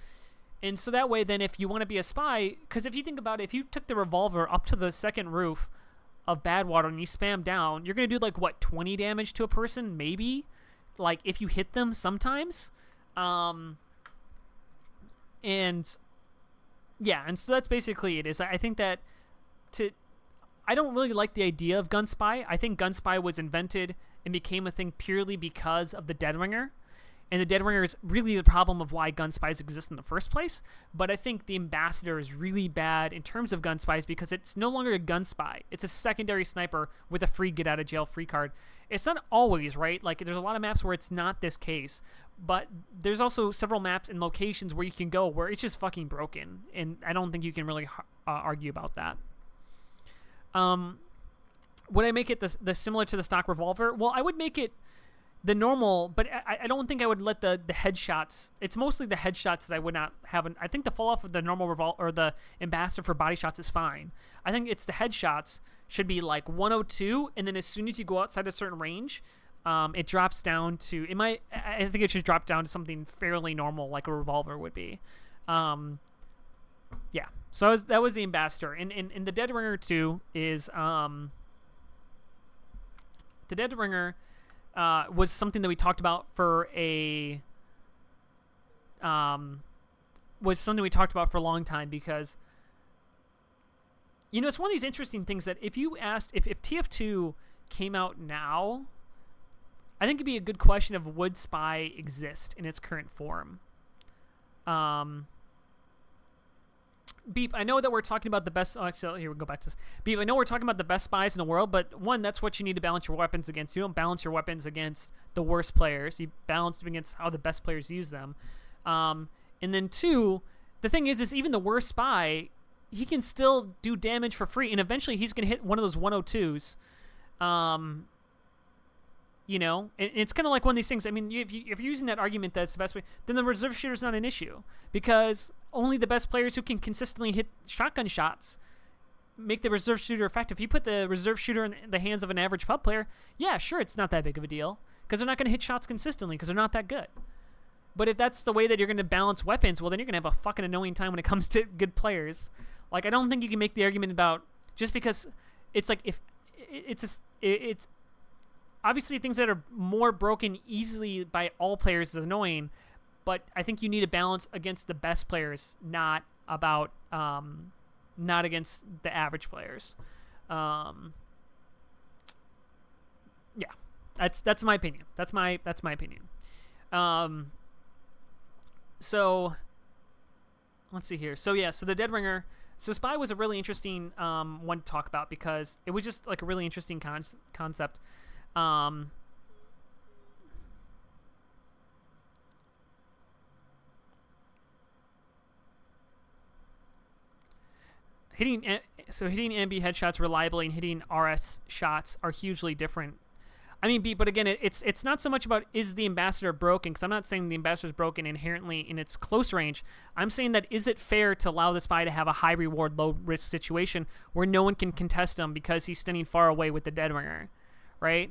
And so that way, then, if you want to be a spy, because if you think about it, if you took the revolver up to the second roof of Badwater and you spam down, you're going to do, like, what, 20 damage to a person? Maybe? Like, if you hit them sometimes? And, yeah, and so that's basically it. I think that I don't really like the idea of Gunspy. I think Gunspy was invented and became a thing purely because of the Deadringer. And the Deadringer is really the problem of why Gunspies exist in the first place. But I think the Ambassador is really bad in terms of Gunspies because it's no longer a Gunspy. It's a secondary sniper with a free get-out-of-jail-free card. It's not always, right? Like, there's a lot of maps where it's not this case. But there's also several maps and locations where you can go where it's just fucking broken. And I don't think you can really argue about that. Would I make it the similar to the stock revolver? Well, I would make it the normal, but I don't think I would let the headshots. It's mostly the headshots that I would not have. I think the fall off of the normal revolver or the Ambassador for body shots is fine. I think it's the headshots should be like 102, and then as soon as you go outside a certain range, it drops down to I think it should drop down to something fairly normal, like a revolver would be. Yeah. So that was the Ambassador, and the Deadringer 2 is the Deadringer. Was something that we talked about for a long time because it's one of these interesting things that if you asked if TF2 came out now, I think it'd be a good question of would Spy exist in its current form. Beep, I know that we're talking about the best... Oh, actually, here we go back to this. Beep, I know we're talking about the best spies in the world, but one, that's what you need to balance your weapons against. You don't balance your weapons against the worst players. You balance them against how the best players use them. And then two, the thing is even the worst spy, he can still do damage for free, and eventually he's going to hit one of those 102s. And it's kind of like one of these things. I mean, if you're using that argument that's the best way, then the reserve shooter's not an issue because only the best players who can consistently hit shotgun shots make the reserve shooter effective. If you put the reserve shooter in the hands of an average pub player, yeah, sure, it's not that big of a deal because they're not going to hit shots consistently because they're not that good. But if that's the way that you're going to balance weapons, well, then you're going to have a fucking annoying time when it comes to good players. Like, I don't think you can make the argument about just because it's like if it's obviously things that are more broken easily by all players is annoying, but I think you need a balance against the best players, not against the average players. Yeah, that's my opinion. That's my opinion. So let's see here. So the Deadringer. So Spy was a really interesting one to talk about because it was just like a really interesting concept. Hitting MB headshots reliably and hitting RS shots are hugely different. I mean, but again, it's not so much about is the Ambassador broken, because I'm not saying the Ambassador is broken inherently in its close range. I'm saying that is it fair to allow the Spy to have a high reward, low risk situation where no one can contest him because he's standing far away with the Deadringer, right?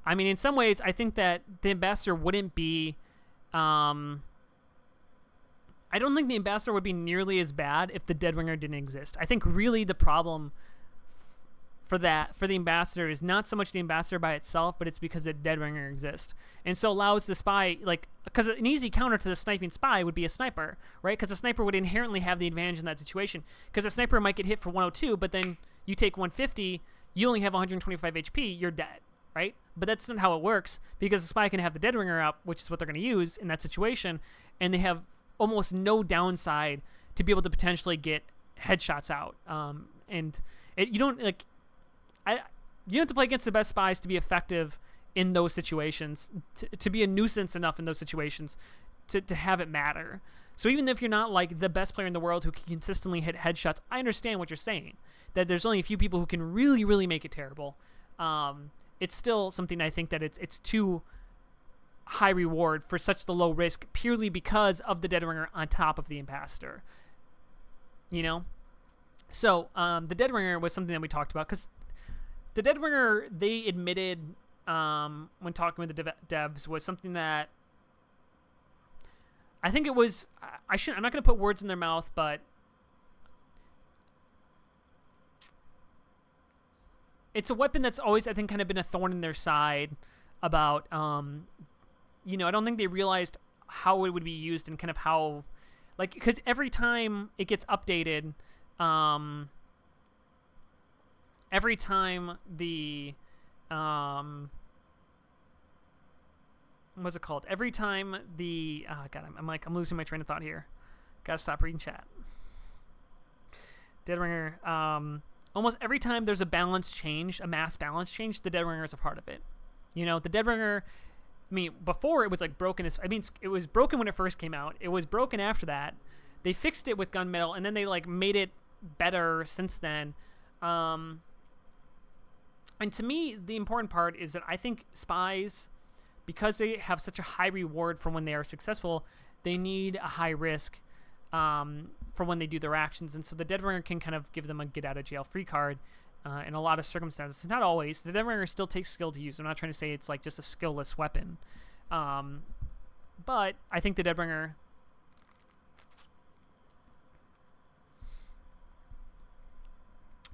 I mean, in some ways, I think that the Ambassador wouldn't be... I don't think the Ambassador would be nearly as bad if the Deadringer didn't exist. I think really the problem for the Ambassador is not so much the Ambassador by itself, but it's because the Deadringer exists. And so allows the Spy, like... Because an easy counter to the sniping Spy would be a Sniper, right? Because a Sniper would inherently have the advantage in that situation. Because a Sniper might get hit for 102, but then you take 150, you only have 125 HP, you're dead. right? But that's not how it works, because the spy can have the dead ringer up, which is what they're going to use in that situation, and they have almost no downside to be able to potentially get headshots out. And you don't you don't have to play against the best spies to be effective in those situations, to be a nuisance enough in those situations to have it matter. So even if you're not like the best player in the world who can consistently hit headshots, I understand what you're saying, that there's only a few people who can really, really make it terrible. It's still something I think that it's too high reward for such the low risk, purely because of the dead ringer on top of the ambassador. You know? So the dead ringer was something that we talked about, because the dead ringer, they admitted when talking with the devs, was something that I think it was, I'm not going to put words in their mouth, but it's a weapon that's always, I think, kind of been a thorn in their side about, I don't think they realized how it would be used and kind of how, like, because every time it gets updated, every time the, what's it called? Every time the, God, I'm losing my train of thought here. Gotta stop reading chat. Dead ringer, almost every time there's a balance change, a mass balance change, the dead ringer is a part of it. The dead ringer, before it was like broken. It was broken when it first came out. It was broken after that. They fixed it with gunmetal, and then they like made it better since then. And to me, the important part is that I think spies, because they have such a high reward for when they are successful, they need a high risk for when they do their actions. And so the dead ringer can kind of give them a get out of jail free card in a lot of circumstances. It's not always. The dead ringer still takes skill to use. I'm not trying to say it's like just a skillless weapon. But I think the dead ringer,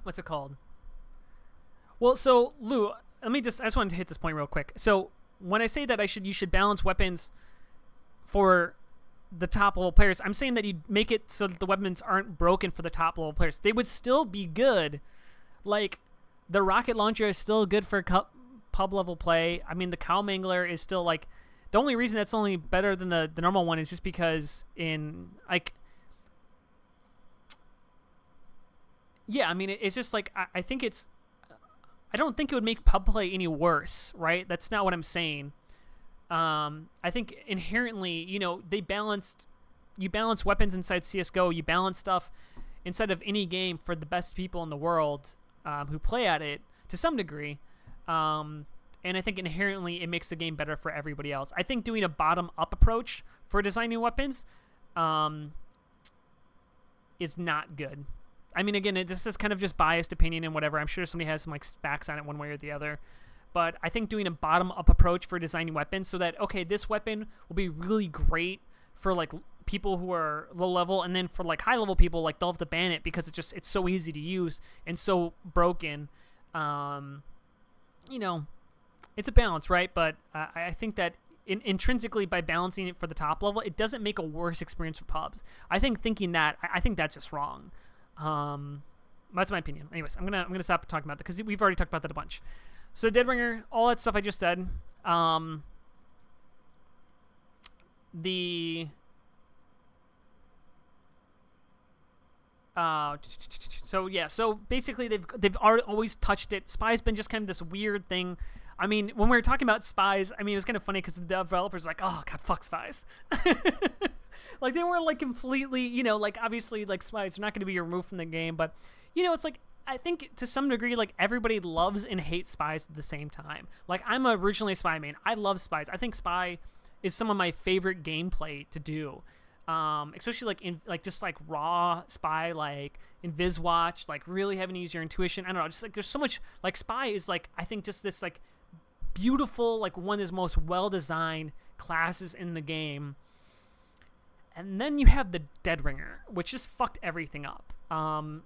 what's it called? Well, so Lou, I just wanted to hit this point real quick. So when I say that you should balance weapons for the top level players, I'm saying that you make it so that the weapons aren't broken for the top level players. They would still be good. Like, the rocket launcher is still good for pub level play. The cow mangler is still like, the only reason that's only better than the normal one is just because it's just like, I think it's, I don't think it would make pub play any worse, right? That's not what I'm saying. I think inherently, you balance weapons inside CSGO, you balance stuff inside of any game for the best people in the world who play at it to some degree. And I think inherently it makes the game better for everybody else. I think doing a bottom-up approach for designing weapons is not good. Again, this is kind of just biased opinion and whatever. I'm sure somebody has some like facts on it one way or the other. But I think doing a bottom-up approach for designing weapons so that, okay, this weapon will be really great for like people who are low level, and then for like high level people, like they'll have to ban it because it's so easy to use and so broken. It's a balance, right? But I think that intrinsically, by balancing it for the top level, it doesn't make a worse experience for pubs. I think that's just wrong. That's my opinion. Anyways, I'm gonna stop talking about that because we've already talked about that a bunch. So dead ringer, all that stuff I just said. So basically they've always touched it. Spy's been just kind of this weird thing. When we were talking about spies, it was kind of funny because the developers were like, oh god, fuck spies. Like, they weren't like completely, obviously like spies are not going to be removed from the game, but it's like, I think to some degree, like, everybody loves and hates spies at the same time. Like, I'm originally a spy main. I love spies. I think spy is some of my favorite gameplay to do. Especially like in like just like raw spy, like in Viswatch, like really having to use your intuition. I don't know, just like there's so much, like spy is like, I think just this like beautiful, like one of the most well designed classes in the game. And then you have the dead ringer, which just fucked everything up. I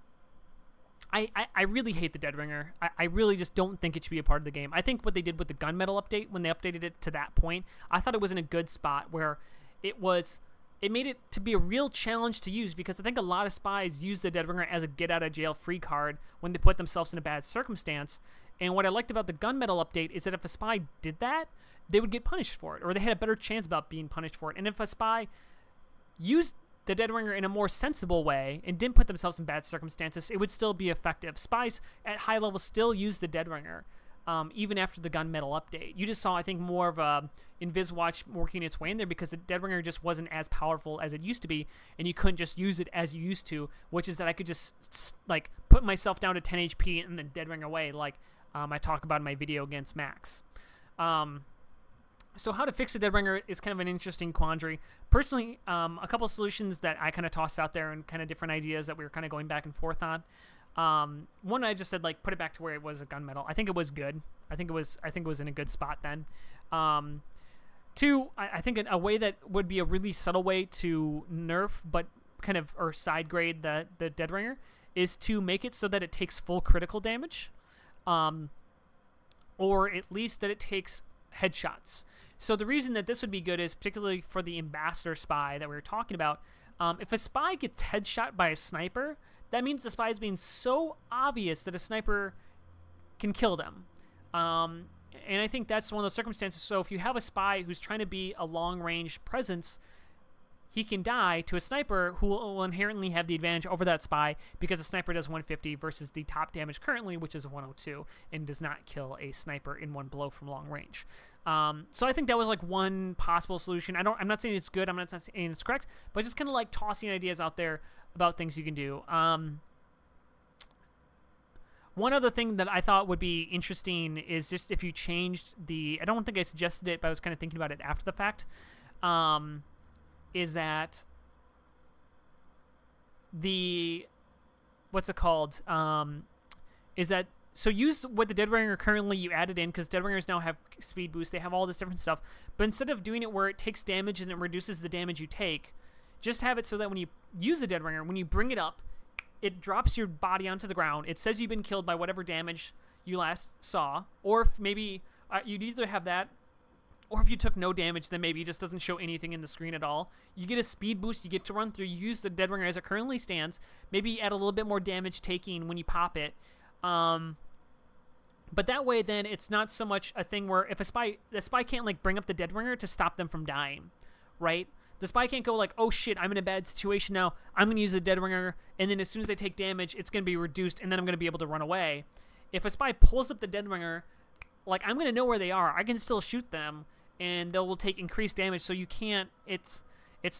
really hate the dead ringer. I really just don't think it should be a part of the game. I think what they did with the gunmetal update, when they updated it to that point, I thought it was in a good spot where it made it to be a real challenge to use, because I think a lot of spies use the dead ringer as a get out of jail free card when they put themselves in a bad circumstance. And what I liked about the gunmetal update is that if a spy did that, they would get punished for it, or they had a better chance about being punished for it. And if a spy used the Dead Ringer in a more sensible way and didn't put themselves in bad circumstances, it would still be effective. Spies at high levels still use the Dead Ringer, even after the gunmetal update. You just saw, I think, more of a Inviswatch working its way in there because the Dead Ringer just wasn't as powerful as it used to be, and you couldn't just use it as you used to, which is that I could just like put myself down to 10 HP and then Dead Ring away, like I talk about in my video against Max. So how to fix a Dead Ringer is kind of an interesting quandary. Personally, a couple of solutions that I kind of tossed out there and kind of different ideas that we were kind of going back and forth on. One, I just said, like, put it back to where it was a gunmetal. I think it was good. I think it was in a good spot then. Two, I think a way that would be a really subtle way to nerf but kind of or side grade the Dead Ringer is to make it so that it takes full critical damage, or at least that it takes headshots. So the reason that this would be good is particularly for the ambassador spy that we were talking about. If a spy gets headshot by a sniper, that means the spy is being so obvious that a sniper can kill them. And I think that's one of those circumstances. So if you have a spy who's trying to be a long-range presence, he can die to a sniper who will inherently have the advantage over that spy because a sniper does 150 versus the top damage currently, which is 102, and does not kill a sniper in one blow from long range. So I think that was like one possible solution. I'm not saying it's good. I'm not saying it's correct, but just kind of like tossing ideas out there about things you can do. One other thing that I thought would be interesting is just if you changed I don't think I suggested it, but I was kind of thinking about it after the fact, is that so use what the Dead Ringer currently you added in, because Dead Ringers now have speed boost, they have all this different stuff, but instead of doing it where it takes damage and it reduces the damage you take, just have it so that when you use the Dead Ringer, when you bring it up, it drops your body onto the ground. It says you've been killed by whatever damage you last saw, or if maybe you'd either have that, or if you took no damage, then maybe it just doesn't show anything in the screen at all. You get a speed boost, you get to run through, you use the Dead Ringer as it currently stands, maybe you add a little bit more damage taking when you pop it. But that way, then, it's not so much a thing where if the spy can't, like, bring up the Dead Ringer to stop them from dying, right? The spy can't go like, oh shit, I'm in a bad situation now, I'm going to use the Dead Ringer, and then as soon as I take damage, it's going to be reduced, and then I'm going to be able to run away. If a spy pulls up the Dead Ringer, like, I'm going to know where they are. I can still shoot them, and they will take increased damage, so you can't, it's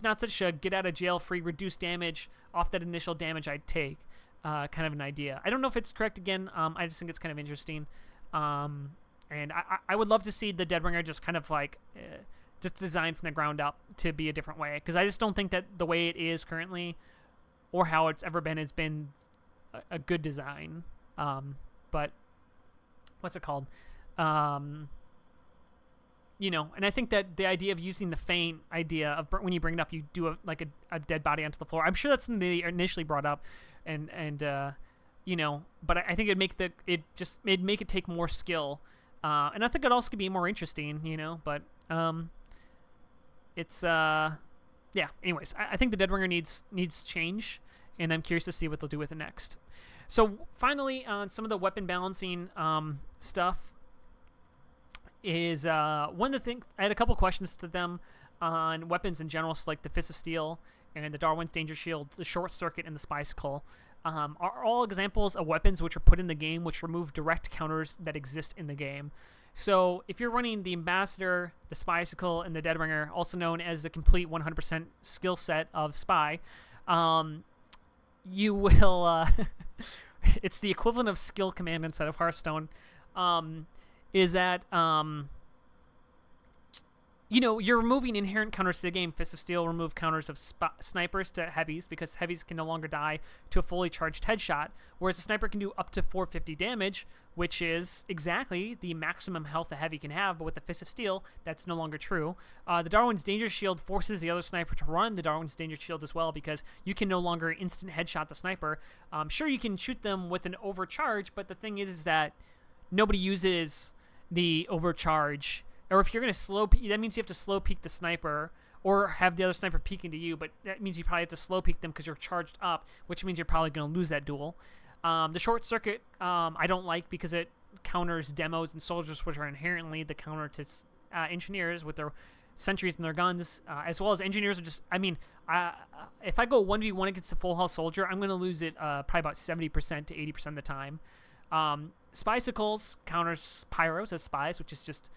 not such a get-out-of-jail-free reduced damage off that initial damage I'd take kind of an idea. I don't know if it's correct again, I just think it's kind of interesting. And I would love to see the Dead Ringer just kind of like just designed from the ground up to be a different way, because I just don't think that the way it is currently or how it's ever been has been a good design. But what's it called? You know, and I think that the idea of using the feint idea of when you bring it up, you do a dead body onto the floor. I'm sure that's something they initially brought up, and you know, but I think it'd make it take more skill, and I think it also could be more interesting, you know. But it's yeah. Anyways, I think the Dead Ringer needs change, and I'm curious to see what they'll do with it next. So finally, on some of the weapon balancing stuff. Is one of the things I had a couple questions to them on weapons in general, so like the Fist of Steel and the Darwin's Danger Shield, the Short Circuit, and the Spicicle, are all examples of weapons which are put in the game which remove direct counters that exist in the game. So if you're running the Ambassador, the Spicicle, and the Dead Ringer, also known as the complete 100% skill set of Spy, you will it's the equivalent of Skill Command inside of Hearthstone. Is that, you know, you're removing inherent counters to the game. Fist of Steel remove counters of snipers to heavies, because heavies can no longer die to a fully charged headshot, whereas a sniper can do up to 450 damage, which is exactly the maximum health a heavy can have, but with the Fist of Steel, that's no longer true. The Darwin's Danger Shield forces the other sniper to run the Darwin's Danger Shield as well, because you can no longer instant headshot the sniper. Sure, you can shoot them with an overcharge, but the thing is that nobody uses the overcharge, or if you're going to slow peek, that means you have to slow peek the sniper or have the other sniper peek into you, but that means you probably have to slow peek them because you're charged up, which means you're probably going to lose that duel. The Short Circuit I don't like because it counters demos and soldiers, which are inherently the counter to engineers with their sentries and their guns, as well as engineers are just, I mean, if I go 1v1 against a full health soldier, I'm going to lose it probably about 70% to 80% of the time. Spicicles counters pyros as spies, which is just,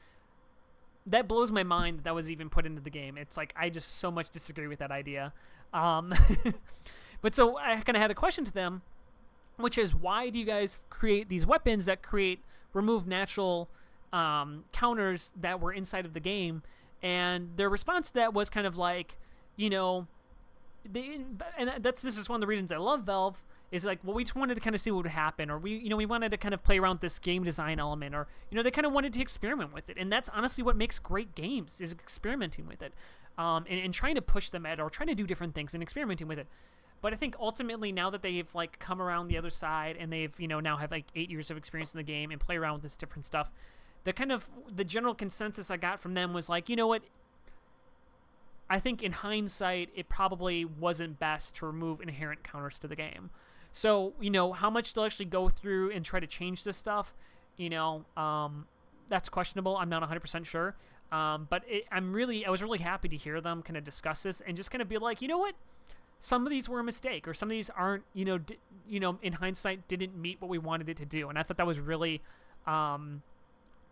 that blows my mind that was even put into the game. It's like, I just so much disagree with that idea. But so I kind of had a question to them, which is, why do you guys create these weapons that remove natural counters that were inside of the game? And their response to that was kind of like, you know, this is one of the reasons I love Valve, is like, well, we just wanted to kind of see what would happen, or we wanted to kind of play around with this game design element, or, they kind of wanted to experiment with it. And that's honestly what makes great games, is experimenting with it, and trying to push them at, or trying to do different things and experimenting with it. But I think ultimately, now that they've like come around the other side, and they've now have like 8 years of experience in the game and play around with this different stuff, the general consensus I got from them was like, you know what, I think in hindsight, it probably wasn't best to remove inherent counters to the game. So, how much they'll actually go through and try to change this stuff, that's questionable. I'm not 100% sure. But I was really happy to hear them kind of discuss this and just kind of be like, you know what? Some of these were a mistake, or some of these aren't, in hindsight, didn't meet what we wanted it to do. And I thought that was really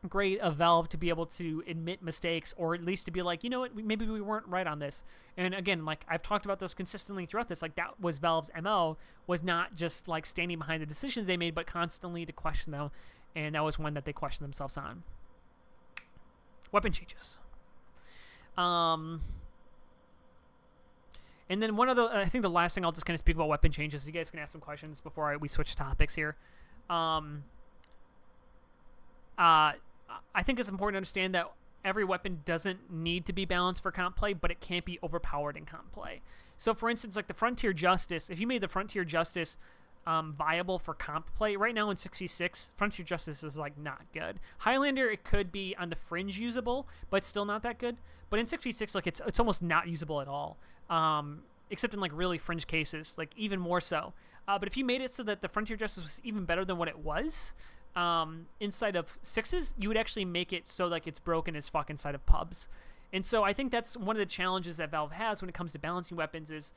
great of Valve to be able to admit mistakes, or at least to be like, you know what, maybe we weren't right on this. And again, like I've talked about this consistently throughout this, like that was Valve's MO, was not just like standing behind the decisions they made, but constantly to question them. And that was one that they questioned themselves on. Weapon changes. And then I think the last thing I'll just kind of speak about weapon changes, so you guys can ask some questions before we switch topics here. I think it's important to understand that every weapon doesn't need to be balanced for comp play, but it can't be overpowered in comp play. So for instance, like the Frontier Justice, if you made the Frontier Justice viable for comp play, right now in 6v6, Frontier Justice is like not good. Highlander, it could be on the fringe usable, but still not that good. But in 6v6, like it's almost not usable at all. Except in like really fringe cases, like even more so. But if you made it so that the Frontier Justice was even better than what it was, inside of sixes, you would actually make it so like it's broken as fuck inside of pubs. And so I think that's one of the challenges that Valve has when it comes to balancing weapons, is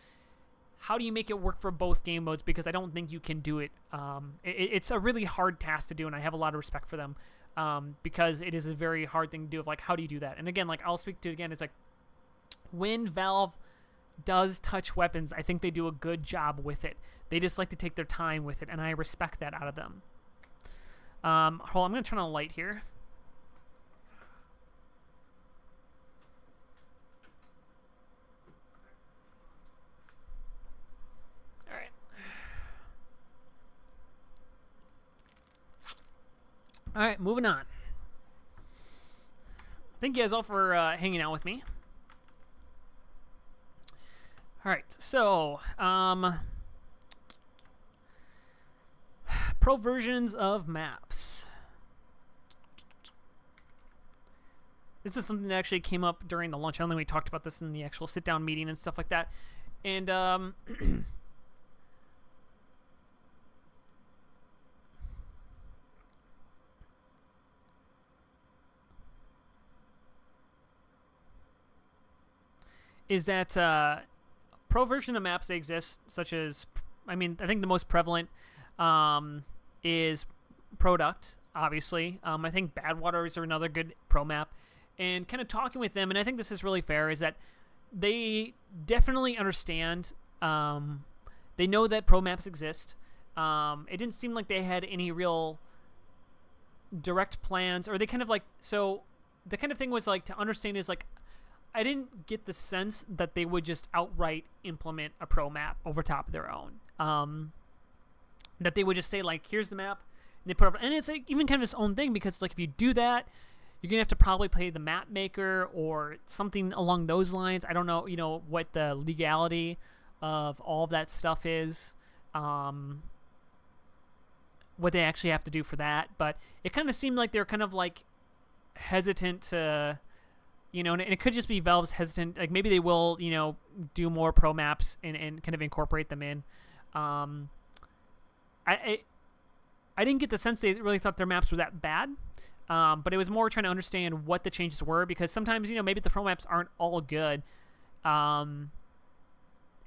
how do you make it work for both game modes? Because I don't think you can do it. It's a really hard task to do, and I have a lot of respect for them, because it is a very hard thing to do, of like, how do you do that? And again, like I'll speak to it again, it's like, when Valve does touch weapons, I think they do a good job with it. They just like to take their time with it, and I respect that out of them. Hold on, I'm going to turn on a light here. Alright. Alright, moving on. Thank you guys all for hanging out with me. Alright, so, pro versions of maps. This is something that actually came up during the launch. I don't think we talked about this in the actual sit-down meeting and stuff like that. And, is that, pro version of maps, they exist, such as, I mean, I think the most prevalent is Product, obviously. I think Badwaters are another good pro map. And kind of talking with them, and I think this is really fair, is that they definitely understand, they know that pro maps exist. It didn't seem like they had any real direct plans, or they kind of like, so the kind of thing was like, to understand is like, I didn't get the sense that they would just outright implement a pro map over top of their own. That they would just say, like, here's the map, and they put up, and it's like even kind of its own thing, because like if you do that, you're gonna have to probably pay the map maker or something along those lines. I don't know, what the legality of all of that stuff is, what they actually have to do for that. But it kind of seemed like they're kind of like hesitant to, and it could just be Valve's hesitant. Like maybe they will, do more pro maps and kind of incorporate them in. I I didn't get the sense they really thought their maps were that bad. But it was more trying to understand what the changes were, because sometimes, maybe the pro maps aren't all good. And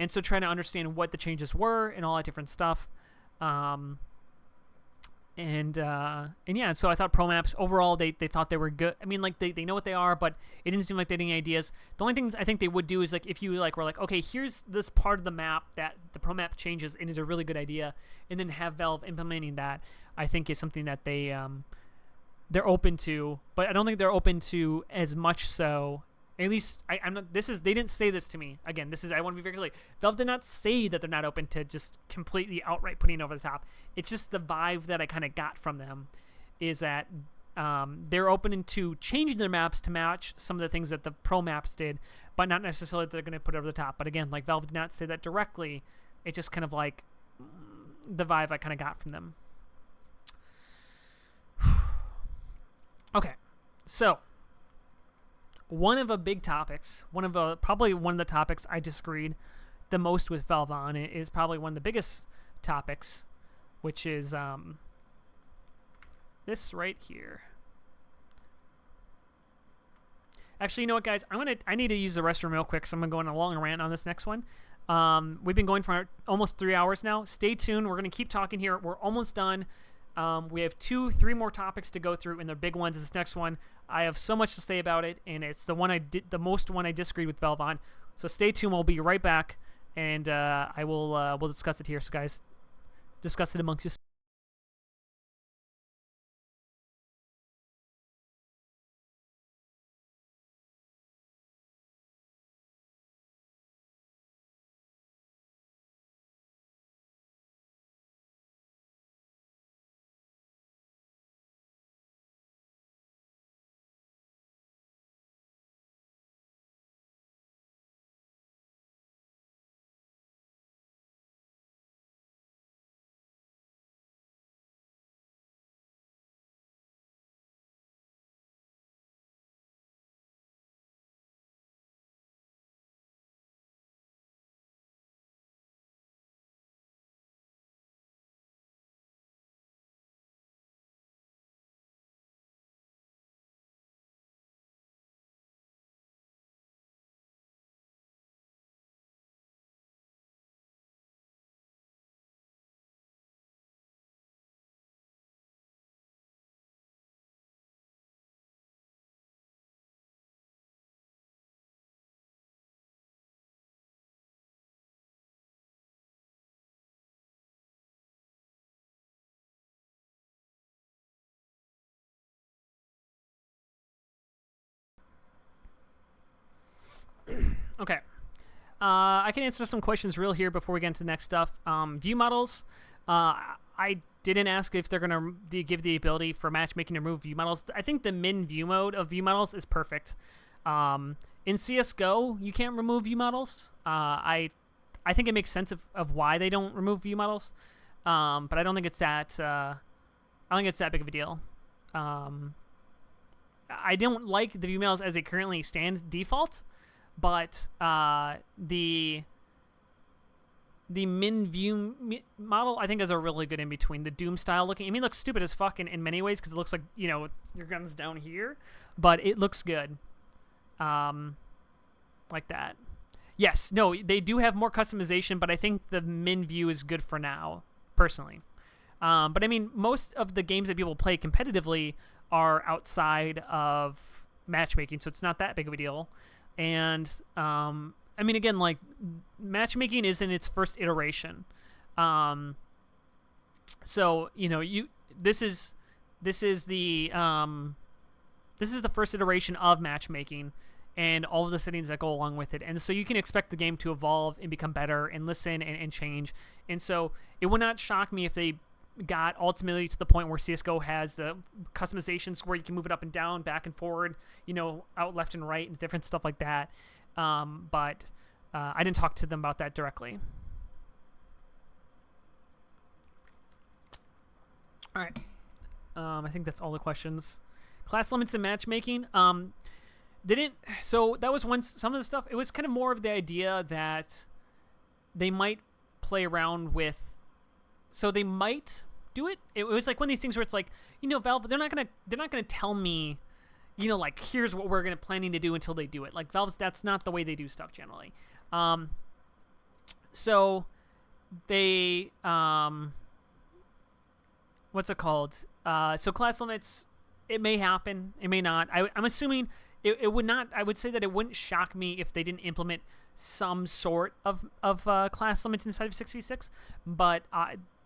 so trying to understand what the changes were and all that different stuff. And yeah, so I thought pro maps overall, they thought they were good. I mean, like they know what they are, but it didn't seem like they had any ideas. The only things I think they would do is, like, if you were like, okay, here's this part of the map that the pro map changes and is a really good idea, and then have Valve implementing that, I think is something that they're open to, but I don't think they're open to as much so. At least I'm not. They didn't say this to me. Again, I want to be very clear. Valve did not say that they're not open to just completely outright putting it over the top. It's just the vibe that I kind of got from them is that they're open to changing their maps to match some of the things that the pro maps did, but not necessarily that they're going to put it over the top. But again, like, Valve did not say that directly. It's just kind of like the vibe I kind of got from them. Okay, so one of the big topics, probably one of the topics I disagreed the most with Valve on, is probably one of the biggest topics, which is this right here. Actually, you know what, guys? I need to use the restroom real quick, so I'm gonna go on a long rant on this next one. We've been going for almost 3 hours now. Stay tuned. We're gonna keep talking here. We're almost done. We have 2-3 more topics to go through, and the big ones is this next one. I have so much to say about it, and it's the most one I disagreed with Valve on. So stay tuned. We'll be right back, and we'll discuss it here. So guys, discuss it amongst yourselves. Okay. I can answer some questions real here before we get into the next stuff. View models. I didn't ask if they're going to give the ability for matchmaking to remove view models. I think the min view mode of view models is perfect. In CSGO, you can't remove view models. I think it makes sense of why they don't remove view models. But I don't think it's that. I don't think it's that big of a deal. I don't like the view models as they currently stand default. But the min view model, I think, is a really good in between. The Doom style looking, I mean, it looks stupid as fuck in many ways because it looks like, your gun's down here, but it looks good, like that. Yes, no, they do have more customization, but I think the min view is good for now, personally. But I mean, most of the games that people play competitively are outside of matchmaking, so it's not that big of a deal. And I mean, again, like, matchmaking is in its first iteration, so this is the first iteration of matchmaking and all of the settings that go along with it, and so you can expect the game to evolve and become better and listen and change. And so it would not shock me if they got ultimately to the point where CSGO has the customizations where you can move it up and down, back and forward, out left and right, and different stuff like that. But I didn't talk to them about that directly. All right. I think that's all the questions. Class limits and matchmaking. So that was some of the stuff. It was kind of more of the idea that they might play around with. So they might do it. It was like one of these things where it's like, Valve, they're not gonna tell me, like here's what we're planning to do until they do it. Like Valve's, that's not the way they do stuff generally. So they what's it called? So class limits, it may happen, it may not. I'm assuming it would not. I would say that it wouldn't shock me if they didn't implement some sort of class limits inside of 6v6. But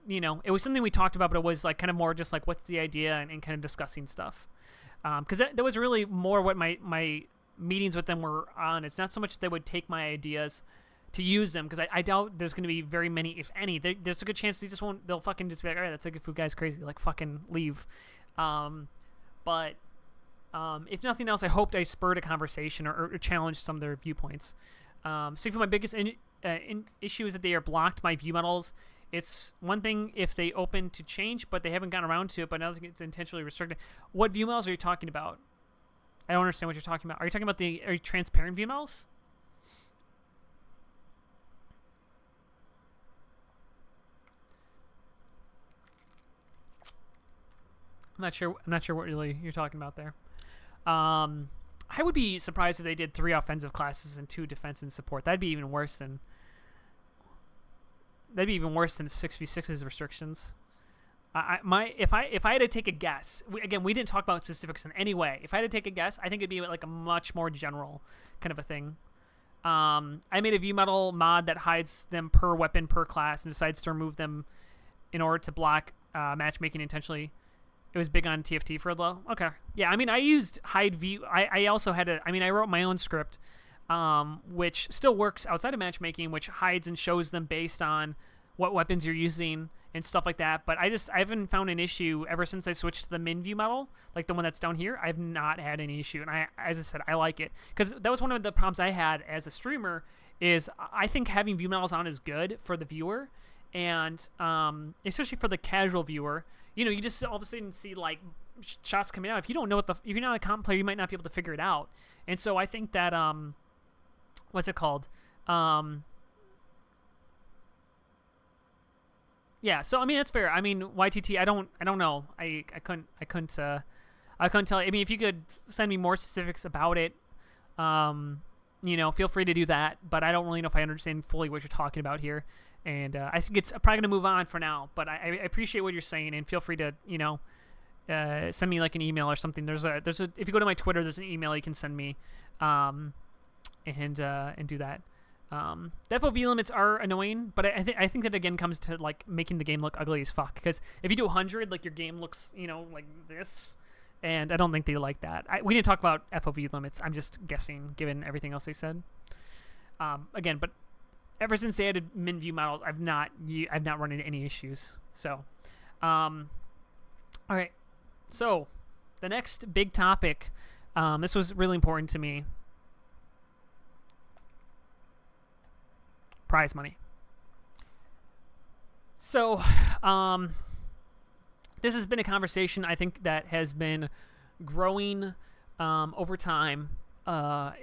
it was something we talked about, but it was like kind of more just like what's the idea and kind of discussing stuff. Because that was really more what my meetings with them were on. It's not so much they would take my ideas to use them, because I doubt there's going to be very many, if any. There's a good chance they just won't. They'll fucking just be like, all right, that's like, if food guy's crazy, like fucking leave. But if nothing else, I hoped I spurred a conversation or challenged some of their viewpoints. So my biggest issue is that they are blocked by view models. It's one thing if they open to change, but they haven't gotten around to it. But another thing, it's intentionally restricted. What view models are you talking about? I don't understand what you're talking about. Are you talking about are you transparent view models? I'm not sure what really you're talking about there. I would be surprised if they did 3 offensive classes and 2 defense and support. That'd be even worse than 6v6's restrictions. If I had to take a guess, we didn't talk about specifics in any way. If I had to take a guess, I think it'd be like a much more general kind of a thing. I made a view model mod that hides them per weapon per class and decides to remove them in order to block matchmaking intentionally. It was big on TFT for a low. Okay. Yeah, I mean, I used hide view. I also had I wrote my own script, which still works outside of matchmaking, which hides and shows them based on what weapons you're using and stuff like that. But I haven't found an issue ever since I switched to the min view model, like the one that's down here. I've not had any issue. And as I said, I like it, because that was one of the problems I had as a streamer, is I think having view models on is good for the viewer, and especially for the casual viewer. You just all of a sudden see like shots coming out. If you don't know if you're not a comp player, you might not be able to figure it out. And so I think that what's it called? Yeah. So I mean, that's fair. I mean, YTT. I don't know. I couldn't tell you. I mean, if you could send me more specifics about it, feel free to do that. But I don't really know if I understand fully what you're talking about here. And I think it's probably going to move on for now. But I appreciate what you're saying, and feel free to, send me like an email or something. There's a if you go to my Twitter, there's an email you can send me, and do that. The FOV limits are annoying, but I think that again comes to like making the game look ugly as fuck. Because if you do 100, like your game looks like this, and I don't think they like that. We didn't talk about FOV limits. I'm just guessing given everything else they said. Again, but ever since they added min view models, I've not run into any issues. So, all right. So, the next big topic, this was really important to me. Prize money. So, this has been a conversation I think that has been growing over time.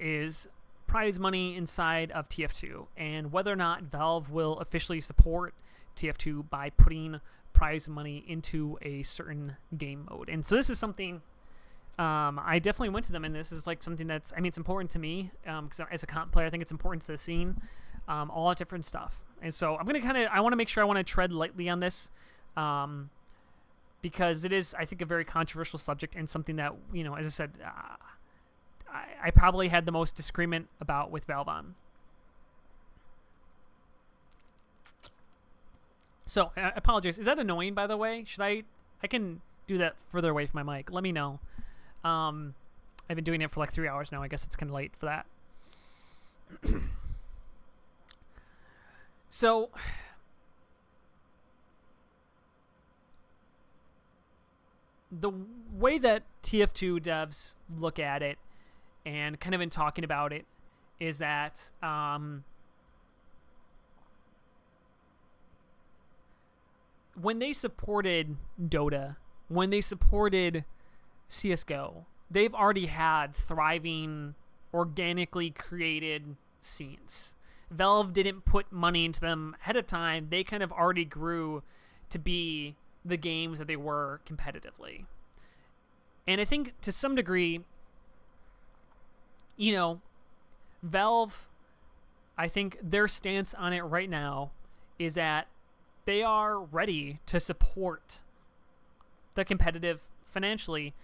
Is prize money inside of TF2, and whether or not Valve will officially support TF2 by putting prize money into a certain game mode. And so this is something I definitely went to them, and this is like something that's, it's important to me, because as a comp player, I think it's important to the scene, all that different stuff. And so I'm gonna I want to make sure I want to tread lightly on this, because it is, I think, a very controversial subject, and something that, as I said, I probably had the most disagreement about with Valve on. So, I apologize. Is that annoying, by the way? I can do that further away from my mic. Let me know. I've been doing it for like 3 hours now. I guess it's kind of late for that. So, the way that TF2 devs look at it, and kind of in talking about it, is that when they supported Dota, when they supported CSGO, they've already had thriving, organically created scenes. Valve didn't put money into them ahead of time. They kind of already grew to be the games that they were competitively. And I think to some degree, Valve, I think their stance on it right now is that they are ready to support the competitive financially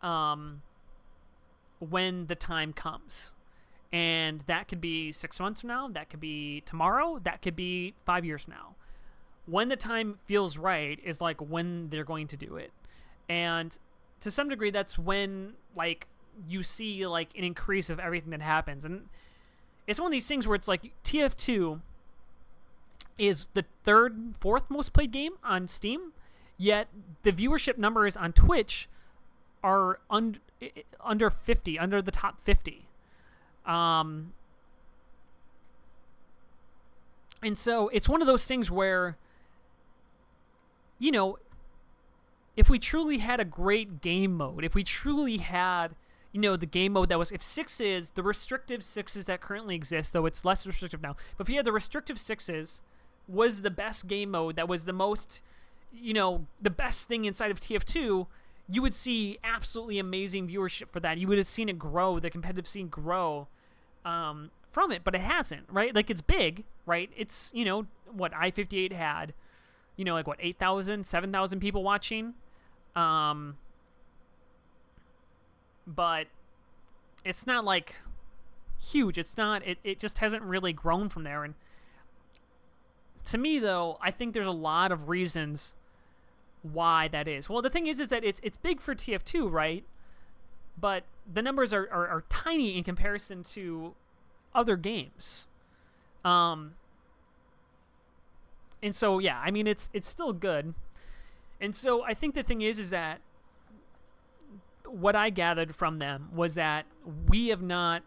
when the time comes. And that could be 6 months from now, that could be tomorrow, that could be 5 years from now. When the time feels right is like when they're going to do it. And to some degree, that's when like you see like an increase of everything that happens. And it's one of these things where it's like TF2 is the fourth most played game on Steam, yet the viewership numbers on Twitch are under 50, under the top 50. And so it's one of those things where, if we truly had a great game mode, if we truly had, the game mode that was, if sixes, the restrictive sixes that currently exist, though it's less restrictive now, but if you had the restrictive sixes was the best game mode, that was the most, the best thing inside of TF2, you would see absolutely amazing viewership for that. You would have seen it grow, the competitive scene grow from it, but it hasn't, right? Like, it's big, right? It's, what I-58 had, 8,000, 7,000 people watching. But it's not like huge. It's not, it just hasn't really grown from there. And to me, though, I think there's a lot of reasons why that is. Well, the thing is that it's big for TF2, right? But the numbers are tiny in comparison to other games. And so, yeah, I mean, it's still good. And so I think the thing is that what I gathered from them was that we have not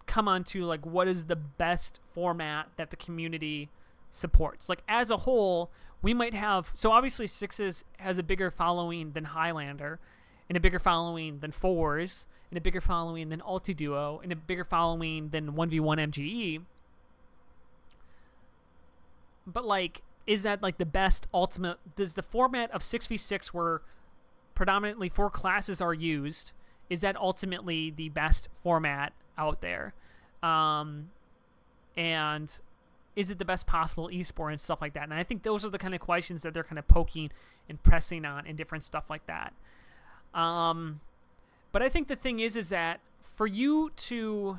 come onto, like, what is the best format that the community supports. Like, as a whole, we might have... So, obviously, Sixes has a bigger following than Highlander, and a bigger following than Fours, and a bigger following than Ulti-Duo, and a bigger following than 1v1 MGE. But, like, is that, like, the best ultimate... Does the format of 6v6 where predominantly 4 classes are used, is that ultimately the best format out there? And is it the best possible esport and stuff like that? And I think those are the kind of questions that they're kind of poking and pressing on and different stuff like that. But I think the thing is that for you to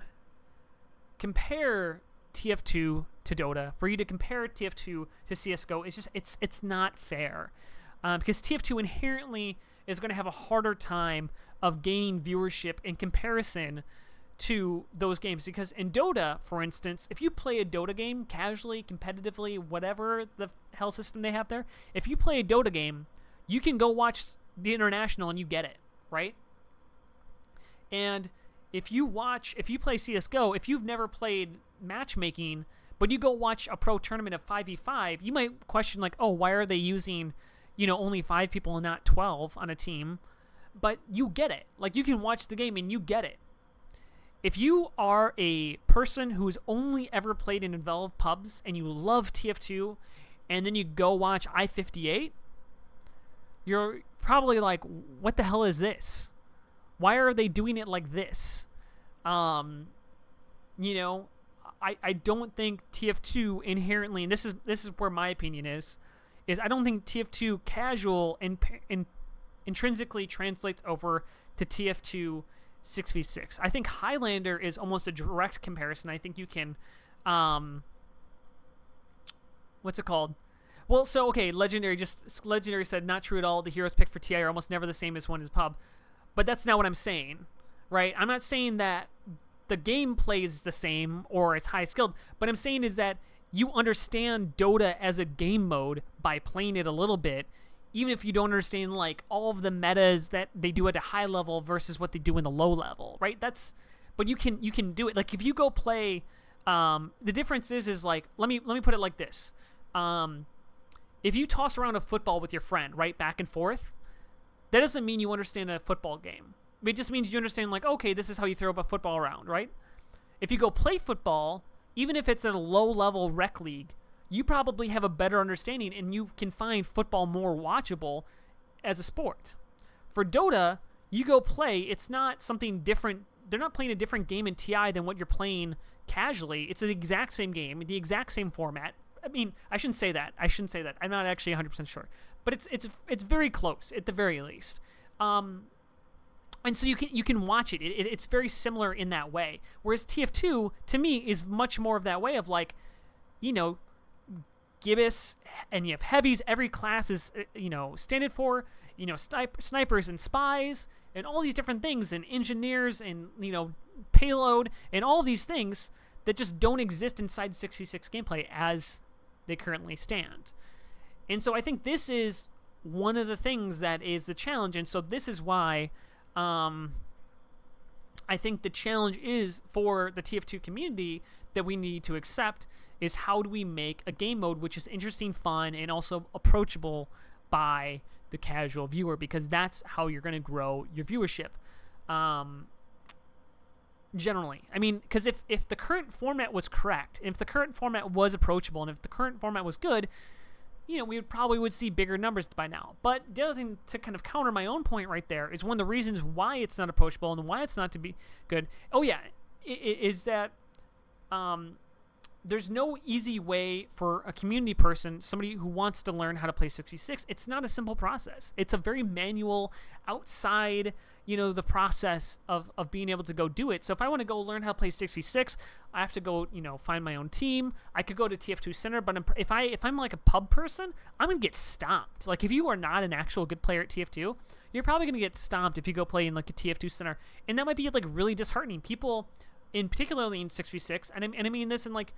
compare TF2 to Dota, for you to compare TF2 to CSGO, it's not fair. Because TF2 inherently is going to have a harder time of gaining viewership in comparison to those games. Because in Dota, for instance, if you play a Dota game casually, competitively, whatever the hell system they have there, if you play a Dota game, you can go watch the International and you get it, right? And if you play CSGO, if you've never played matchmaking, but you go watch a pro tournament of 5v5, you might question, like, oh, why are they using, only 5 people and not 12 on a team? But you get it. Like, you can watch the game and you get it. If you are a person who's only ever played in Valve pubs and you love TF2 and then you go watch I-58, you're probably like, what the hell is this? Why are they doing it like this? I don't think TF2 inherently, and this is where my opinion is I don't think TF2 casual and intrinsically translates over to TF2 6v6. I think Highlander is almost a direct comparison. I think you can, what's it called? Well, so, okay, Legendary said, not true at all. The heroes picked for TI are almost never the same as one is pub. But that's not what I'm saying, right? I'm not saying that the gameplay is the same or it's high skilled, but I'm saying is that you understand Dota as a game mode by playing it a little bit, even if you don't understand, like, all of the metas that they do at a high level versus what they do in the low level, right? But you can do it. Like, if you go play, the difference is like, let me put it like this. If you toss around a football with your friend, right, back and forth, that doesn't mean you understand a football game. It just means you understand, like, okay, this is how you throw a football around, right? If you go play football, even if it's at a low-level rec league, you probably have a better understanding and you can find football more watchable as a sport. For Dota, you go play, it's not something different. They're not playing a different game in TI than what you're playing casually. It's the exact same game, the exact same format. I mean, I shouldn't say that. I'm not actually 100% sure. But it's very close at the very least. And so you can watch it. It's very similar in that way. Whereas TF2 to me is much more of that way of like, Gibbous, and you have heavies. Every class is standard for snipers and spies and all these different things, and engineers and payload and all these things that just don't exist inside 6v6 gameplay as they currently stand. And so I think this is one of the things that is the challenge, and so this is why I think the challenge is for the TF2 community that we need to accept is how do we make a game mode which is interesting, fun, and also approachable by the casual viewer, because that's how you're going to grow your viewership. Generally, I mean, because if the current format was correct, if the current format was approachable, and if the current format was good, we would see bigger numbers by now. But the other thing to kind of counter my own point right there is one of the reasons why it's not approachable and why it's not to be good. Oh yeah, is that there's no easy way for a community person, somebody who wants to learn how to play 6v6. It's not a simple process. It's a very manual, outside, the process of being able to go do it. So if I want to go learn how to play 6v6, I have to go, find my own team. I could go to TF2 Center, but if I'm like a pub person, I'm going to get stomped. Like if you are not an actual good player at TF2, you're probably going to get stomped if you go play in like a TF2 Center. And that might be like really disheartening. People, particularly in 6v6, and I mean this in like,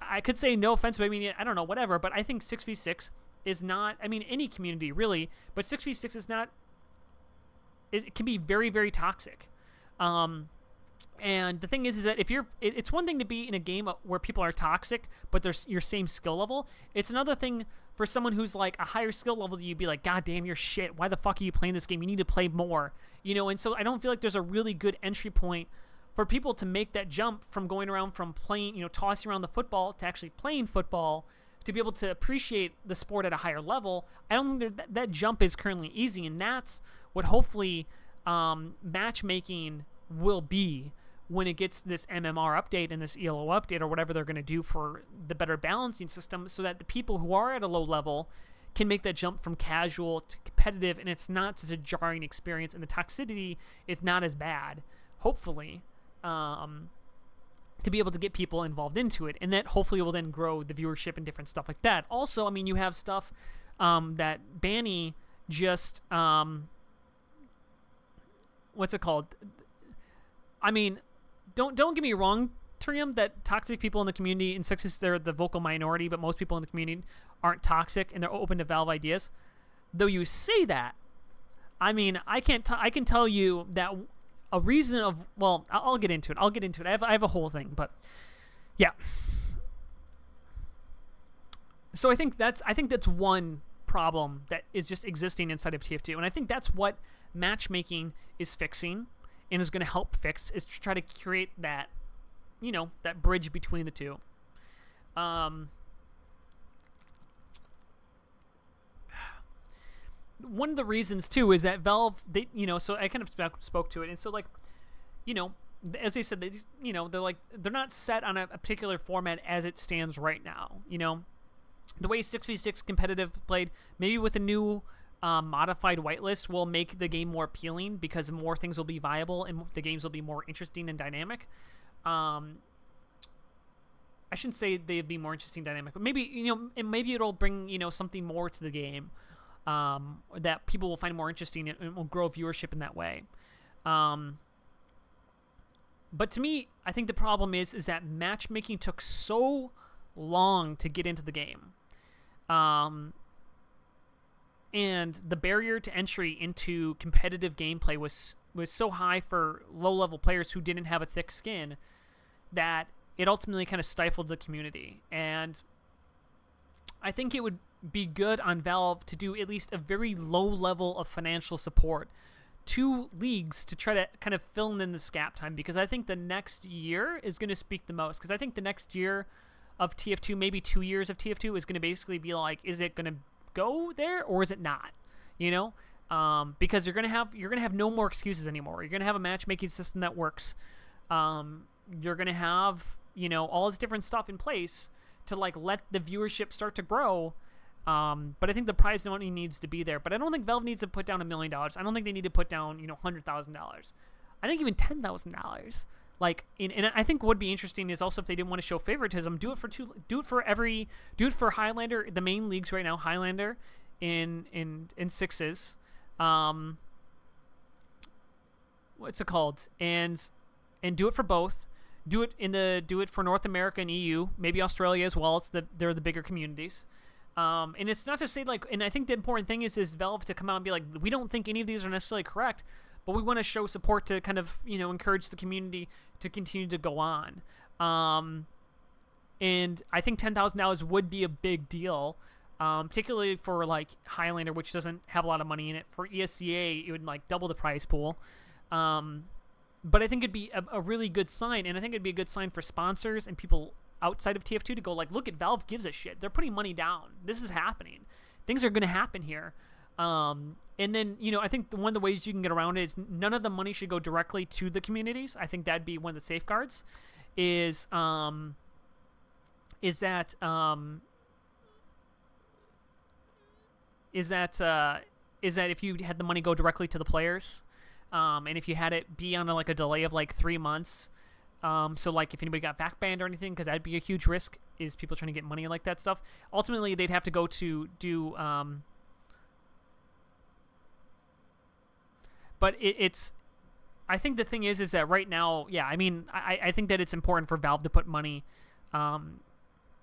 I could say no offense, but I mean, I don't know, whatever, but I think 6v6 is not, I mean, any community really, but 6v6 is not, it can be very, very toxic. And the thing is that if it's one thing to be in a game where people are toxic, but there's your same skill level. It's another thing for someone who's like a higher skill level, you'd be like, God damn, you're shit. Why the fuck are you playing this game? You need to play more, and so I don't feel like there's a really good entry point for people to make that jump from going around from playing, tossing around the football to actually playing football, to be able to appreciate the sport at a higher level. I don't think that jump is currently easy, and that's what hopefully matchmaking will be when it gets this MMR update and this ELO update or whatever they're going to do for the better balancing system, so that the people who are at a low level can make that jump from casual to competitive, and it's not such a jarring experience, and the toxicity is not as bad, hopefully. To be able to get people involved into it, and that hopefully will then grow the viewership and different stuff like that. Also, I mean, you have stuff that Banny just what's it called? I mean, don't get me wrong, Trium, that toxic people in the community in Sixes, they're the vocal minority, but most people in the community aren't toxic and they're open to Valve ideas. Though you say that, I mean, I can tell you that a reason of, well, I'll get into it. I have a whole thing, but yeah. So I think that's one problem that is just existing inside of TF2, and I think that's what matchmaking is fixing and is going to help fix, is to try to create that, that bridge between the two. One of the reasons too is that Valve, they, so I kind of spoke to it, and so like, as they said, they're not set on a particular format as it stands right now. The way 6v6 competitive played, maybe with a new modified whitelist, will make the game more appealing because more things will be viable and the games will be more interesting and dynamic. I shouldn't say they'd be more interesting and dynamic, but maybe, and maybe it'll bring, something more to the game that people will find more interesting and will grow viewership in that way. But to me, I think the problem is that matchmaking took so long to get into the game. And the barrier to entry into competitive gameplay was so high for low-level players who didn't have a thick skin that it ultimately kind of stifled the community. And I think it would be good on Valve to do at least a very low level of financial support to leagues to try to kind of fill in this gap time, because I think the next year is going to speak the most. Because I think the next year, of TF2, maybe 2 years of TF2, is going to basically be like, is it going to go there or is it not? You know, because you're gonna have no more excuses anymore. You're gonna have a matchmaking system that works. You're gonna have, you know, all this different stuff in place to like let the viewership start to grow. But I think the prize money needs to be there. But I don't think Valve needs to put down $1 million. I don't think they need to put down, you know, $100,000. I think even $10,000. Like, and I think what would be interesting is also if they didn't want to show favoritism, do it for Highlander, the main leagues right now, Highlander in sixes. What's it called? And do it for both. Do it for North America and EU, maybe Australia as well. They're the bigger communities. And it's not to say like, and I think the important thing is Valve to come out and be like, we don't think any of these are necessarily correct, but we want to show support to kind of, you know, encourage the community to continue to go on. And I think $10,000 would be a big deal, particularly for like Highlander, which doesn't have a lot of money in it. For ESCA, it would like double the prize pool. But I think it'd be a really good sign, and I think it'd be a good sign for sponsors and people outside of TF2 to go like, look at Valve gives a shit. They're putting money down. This is happening. Things are going to happen here. And then, you know, I think one of the ways you can get around it is none of the money should go directly to the communities. I think that'd be one of the safeguards. Is that if you had the money go directly to the players, and if you had it be on like a delay of like 3 months, so like if anybody got back banned or anything, because that'd be a huge risk, is people trying to get money like that stuff. Ultimately, they'd have to go to do. But it's, I think the thing is that right now, yeah, I mean, I think that it's important for Valve to put money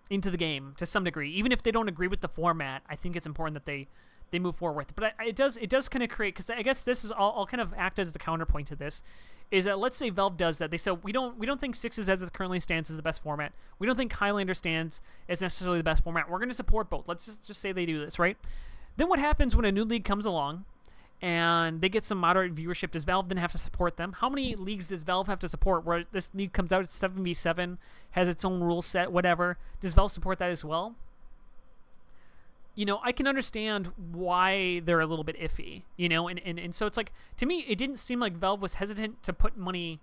into the game to some degree. Even if they don't agree with the format, I think it's important that they move forward with it. But it does kind of create, because I guess this is I'll kind of act as the counterpoint to this, is that let's say Valve does that. They said, we don't think Sixes as it currently stands is the best format. We don't think Highlander stands as necessarily the best format. We're going to support both. Let's just say they do this, right? Then what happens when a new league comes along and they get some moderate viewership? Does Valve then have to support them? How many leagues does Valve have to support where this league comes out, it's 7v7, has its own rule set, whatever? Does Valve support that as well? You know, I can understand why they're a little bit iffy, you know, and so it's like, to me, it didn't seem like Valve was hesitant to put money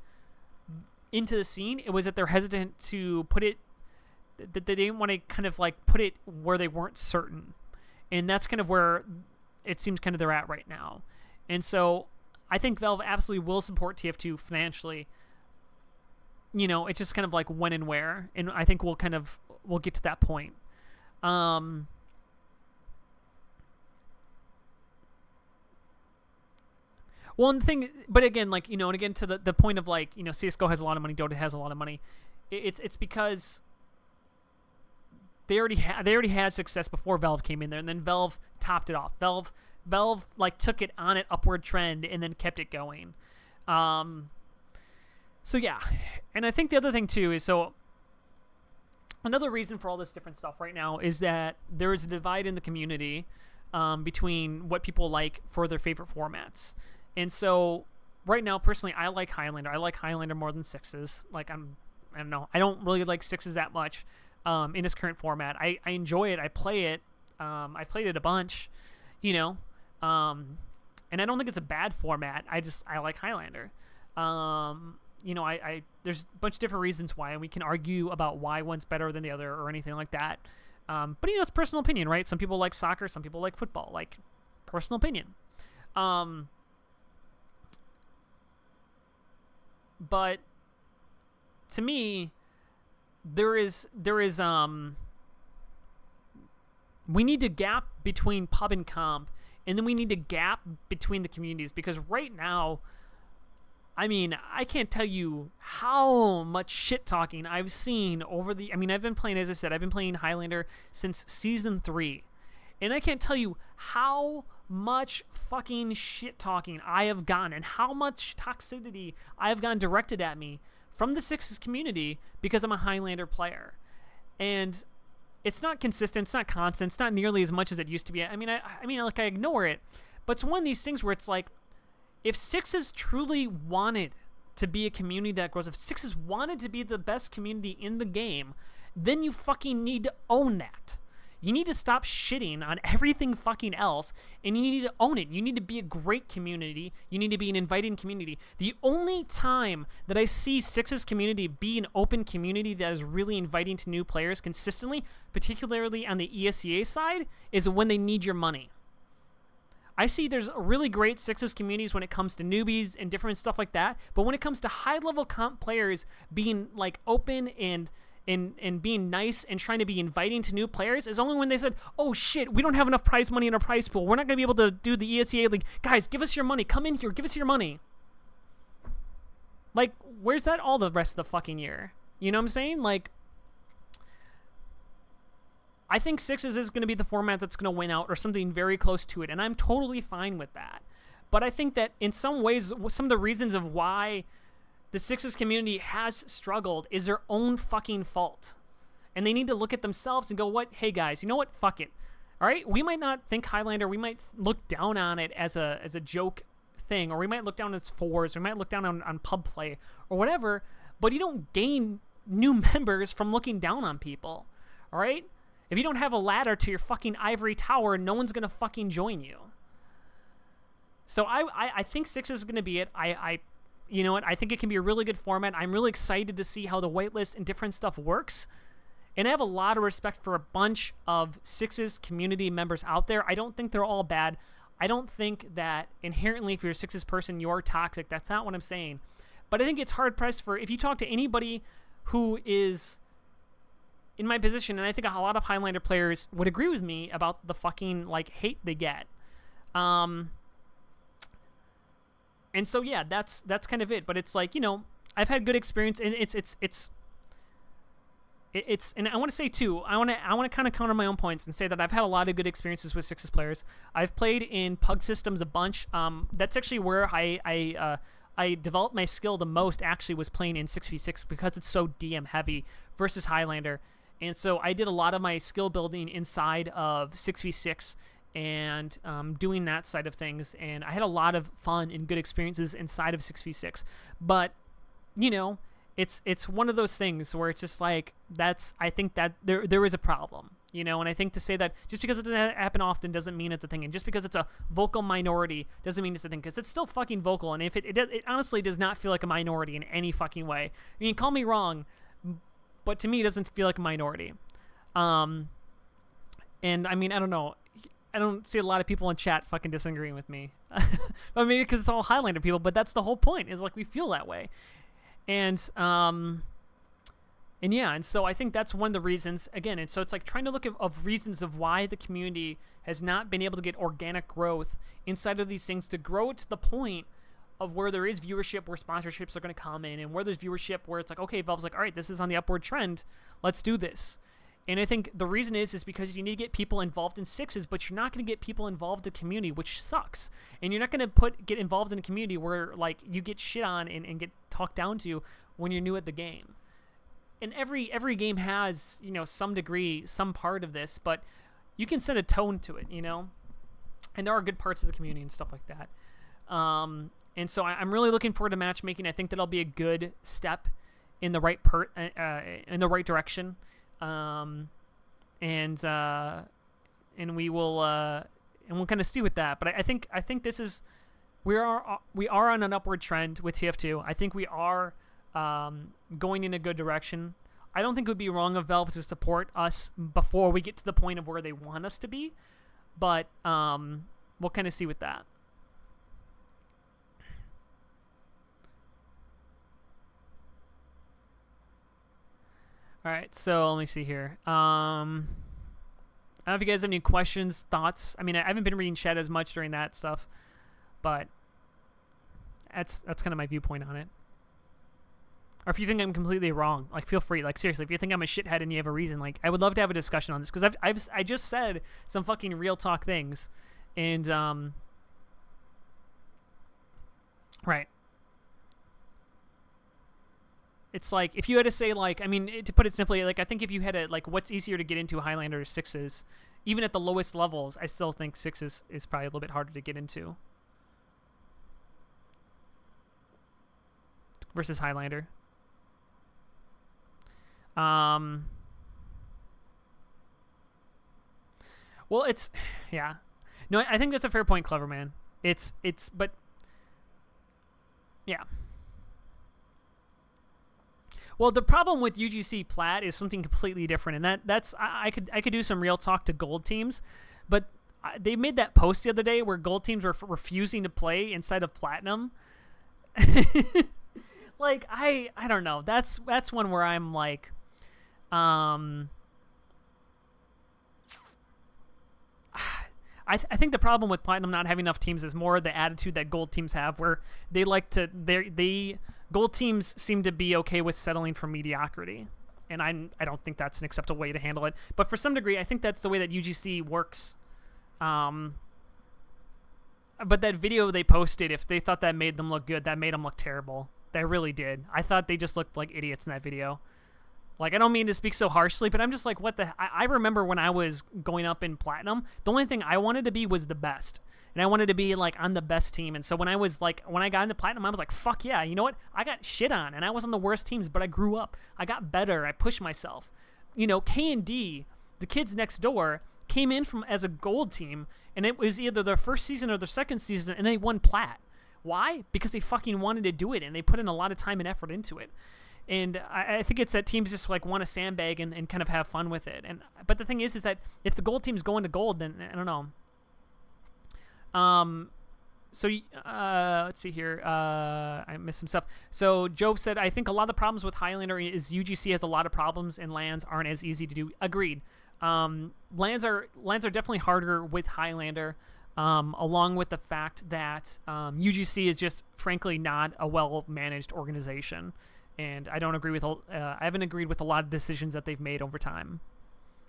into the scene. It was that they're hesitant to put it, that they didn't want to kind of like put it where they weren't certain. And that's kind of where it seems kind of they're at right now. And so I think Valve absolutely will support TF2 financially. You know, it's just kind of like when and where. And I think we'll get to that point. Well, and the thing, but again, like, you know, and again to the point of like, you know, CSGO has a lot of money, Dota has a lot of money. It's because they already had success before Valve came in there, and then Valve topped it off. Valve like took it on an upward trend and then kept it going. So yeah, and I think the other thing too is, so another reason for all this different stuff right now is that there is a divide in the community between what people like for their favorite formats. And so right now, personally, I like Highlander. I like Highlander more than Sixes. Like, I don't know. I don't really like Sixes that much in its current format. I enjoy it. I play it. I played it a bunch, you know. And I don't think it's a bad format. I like Highlander. You know, there's a bunch of different reasons why, and we can argue about why one's better than the other or anything like that. But, you know, it's personal opinion, right? Some people like soccer. Some people like football. Like, personal opinion. But to me, there is we need to gap between pub and comp, and then we need to gap between the communities, because right now, I mean, I can't tell you how much shit talking I've seen over I've been playing, as I said, I've been playing Highlander since Season 3, and I can't tell you how much fucking shit talking I have gotten and how much toxicity I have gotten directed at me from the Sixes community because I'm a Highlander player. And it's not consistent, it's not constant, it's not nearly as much as it used to be. I mean, like, I ignore it, but it's one of these things where it's like, if Sixes truly wanted to be a community that grows, if Sixes wanted to be the best community in the game, then you fucking need to own that. You need to stop shitting on everything fucking else, and you need to own it. You need to be a great community. You need to be an inviting community. The only time that I see Sixes community be an open community that is really inviting to new players consistently, particularly on the ESEA side, is when they need your money. I see there's really great Sixes communities when it comes to newbies and different stuff like that, but when it comes to high-level comp players being like open and being nice and trying to be inviting to new players is only when they said, oh shit, we don't have enough prize money in our prize pool. We're not going to be able to do the ESEA League. Guys, give us your money. Come in here. Give us your money. Like, where's that all the rest of the fucking year? You know what I'm saying? Like, I think Sixes is going to be the format that's going to win out or something very close to it, and I'm totally fine with that. But I think that in some ways, some of the reasons of why the Sixes community has struggled is their own fucking fault. And they need to look at themselves and go, what? Hey guys, you know what? Fuck it. All right? We might not think Highlander, we might look down on it as a joke thing, or we might look down on its fours, or we might look down on pub play, or whatever, but you don't gain new members from looking down on people. All right? If you don't have a ladder to your fucking ivory tower, no one's going to fucking join you. So I think Sixes is going to be it. You know what? I think it can be a really good format. I'm really excited to see how the whitelist and different stuff works. And I have a lot of respect for a bunch of Sixes community members out there. I don't think they're all bad. I don't think that inherently if you're a Sixes person, you're toxic. That's not what I'm saying. But I think it's hard-pressed for, if you talk to anybody who is in my position, and I think a lot of Highlander players would agree with me about the fucking, like, hate they get. And so yeah, that's kind of it. But it's like, you know, I've had good experience, and it's and I want to say too, I want to kind of counter my own points and say that I've had a lot of good experiences with Sixes players. I've played in Pug systems a bunch. That's actually where I developed my skill the most. Actually, was playing in 6v6 because it's so DM heavy versus Highlander, and so I did a lot of my skill building inside of 6v6. And doing that side of things, and I had a lot of fun and good experiences inside of 6v6. But you know, it's one of those things where it's just like, I think that there is a problem, you know. And I think to say that just because it doesn't happen often doesn't mean it's a thing, and just because it's a vocal minority doesn't mean it's a thing, because it's still fucking vocal. And if it honestly does not feel like a minority in any fucking way. I mean, call me wrong, but to me it doesn't feel like a minority. And I mean, I don't know. I don't see a lot of people in chat fucking disagreeing with me. But maybe because it's all Highlander people, but that's the whole point, is like we feel that way. And yeah, and so I think that's one of the reasons, again, and so it's like trying to look at reasons of why the community has not been able to get organic growth inside of these things, to grow it to the point of where there is viewership, where sponsorships are going to come in, and where there's viewership where it's like, okay, Valve's like, all right, this is on the upward trend, let's do this. And I think the reason is because you need to get people involved in Sixes, but you're not going to get people involved in the community, which sucks. And you're not going to get involved in a community where like you get shit on and get talked down to when you're new at the game. And every game has, you know, some degree, some part of this, but you can set a tone to it, you know. And there are good parts of the community and stuff like that. And so I'm really looking forward to matchmaking. I think that'll be a good step in the right direction. And we will and we'll kind of see with that. But I think this is, we are on an upward trend with TF2. I think we are going in a good direction. I don't think it would be wrong of Valve to support us before we get to the point of where they want us to be, but we'll kind of see with that. All right, so let me see here. I don't know if you guys have any questions, thoughts. I mean, I haven't been reading chat as much during that stuff, but that's kind of my viewpoint on it. Or if you think I'm completely wrong, like, feel free. Like, seriously, if you think I'm a shithead and you have a reason, like, I would love to have a discussion on this, because I just said some fucking real talk things, and right. It's like, if you had to say, like, I mean, to put it simply, like, I think if you had a, like, what's easier to get into, Highlander or Sixes, even at the lowest levels, I still think Sixes is probably a little bit harder to get into versus Highlander. Well, it's yeah. No, I think that's a fair point, Clever Man. But yeah. Well, the problem with UGC Plat is something completely different, and that's I could do some real talk to gold teams, but they made that post the other day where gold teams were refusing to play inside of platinum. Like I don't know. That's one where I'm like, I think the problem with platinum not having enough teams is more the attitude that gold teams have, where they like to they gold teams seem to be okay with settling for mediocrity, and I don't think that's an acceptable way to handle it. But for some degree, I think that's the way that UGC works. But that video they posted, if they thought that made them look good, that made them look terrible. They really did. I thought they just looked like idiots in that video. Like, I don't mean to speak so harshly, but I'm just like, what the... I remember when I was going up in Platinum, the only thing I wanted to be was the best. And I wanted to be, like, on the best team. And so when I got into Platinum, I was like, fuck yeah, you know what? I got shit on, and I was on the worst teams, but I grew up. I got better. I pushed myself. You know, K&D, the kids next door, came in as a gold team, and it was either their first season or their second season, and they won Plat. Why? Because they fucking wanted to do it, and they put in a lot of time and effort into it. And I think it's that teams just like want to sandbag and kind of have fun with it. But the thing is that if the gold team's going to gold, then I don't know. So let's see here. I missed some stuff. So Jove said, I think a lot of the problems with Highlander is UGC has a lot of problems and lands aren't as easy to do. Agreed. Lands are definitely harder with Highlander. Along with the fact that UGC is just frankly not a well-managed organization. And I don't agree with. I haven't agreed with a lot of decisions that they've made over time.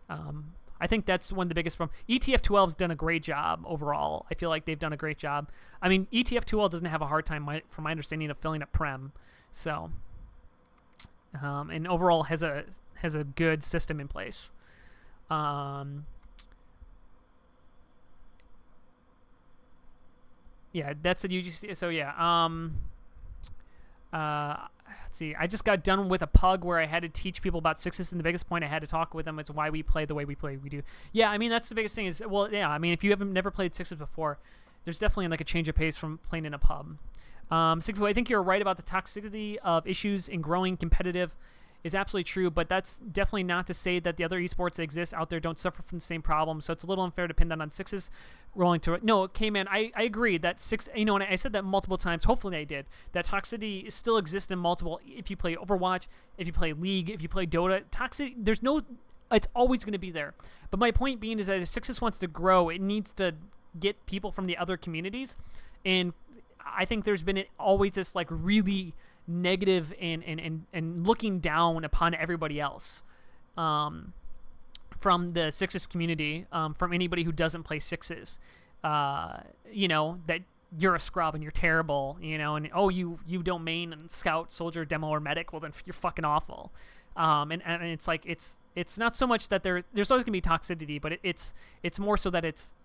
I think that's one of the biggest problems. ETF 12's done a great job overall. I feel like they've done a great job. I mean, ETF 12 doesn't have a hard time, from my understanding, of filling up Prem. So, and overall has a good system in place. Yeah, that's a UGC. So yeah. Let's see. I just got done with a pug where I had to teach people about sixes, and the biggest point I had to talk with them is why we play the way we do. Yeah, I mean that's the biggest thing is, well, yeah, I mean if you haven't never played sixes before, there's definitely like a change of pace from playing in a pub. Sigafoo, I think you're right about the toxicity of issues in growing competitive is absolutely true, but that's definitely not to say that the other esports that exist out there don't suffer from the same problem. So it's a little unfair to pin that on sixes rolling to it. No, K-Man, I agree that six, you know, and I said that multiple times. Hopefully I did. That toxicity still exists in multiple. If you play Overwatch, if you play League, if you play Dota, toxicity, it's always going to be there. But my point being is that if sixes wants to grow, it needs to get people from the other communities. And I think there's been always this like really negative and looking down upon everybody else from the sixes community, from anybody who doesn't play sixes, you know, that you're a scrub and you're terrible, you know, and oh, you don't main and scout, soldier, demo, or medic, well then you're fucking awful. And it's like it's not so much that there's always gonna be toxicity, but it's more so that it's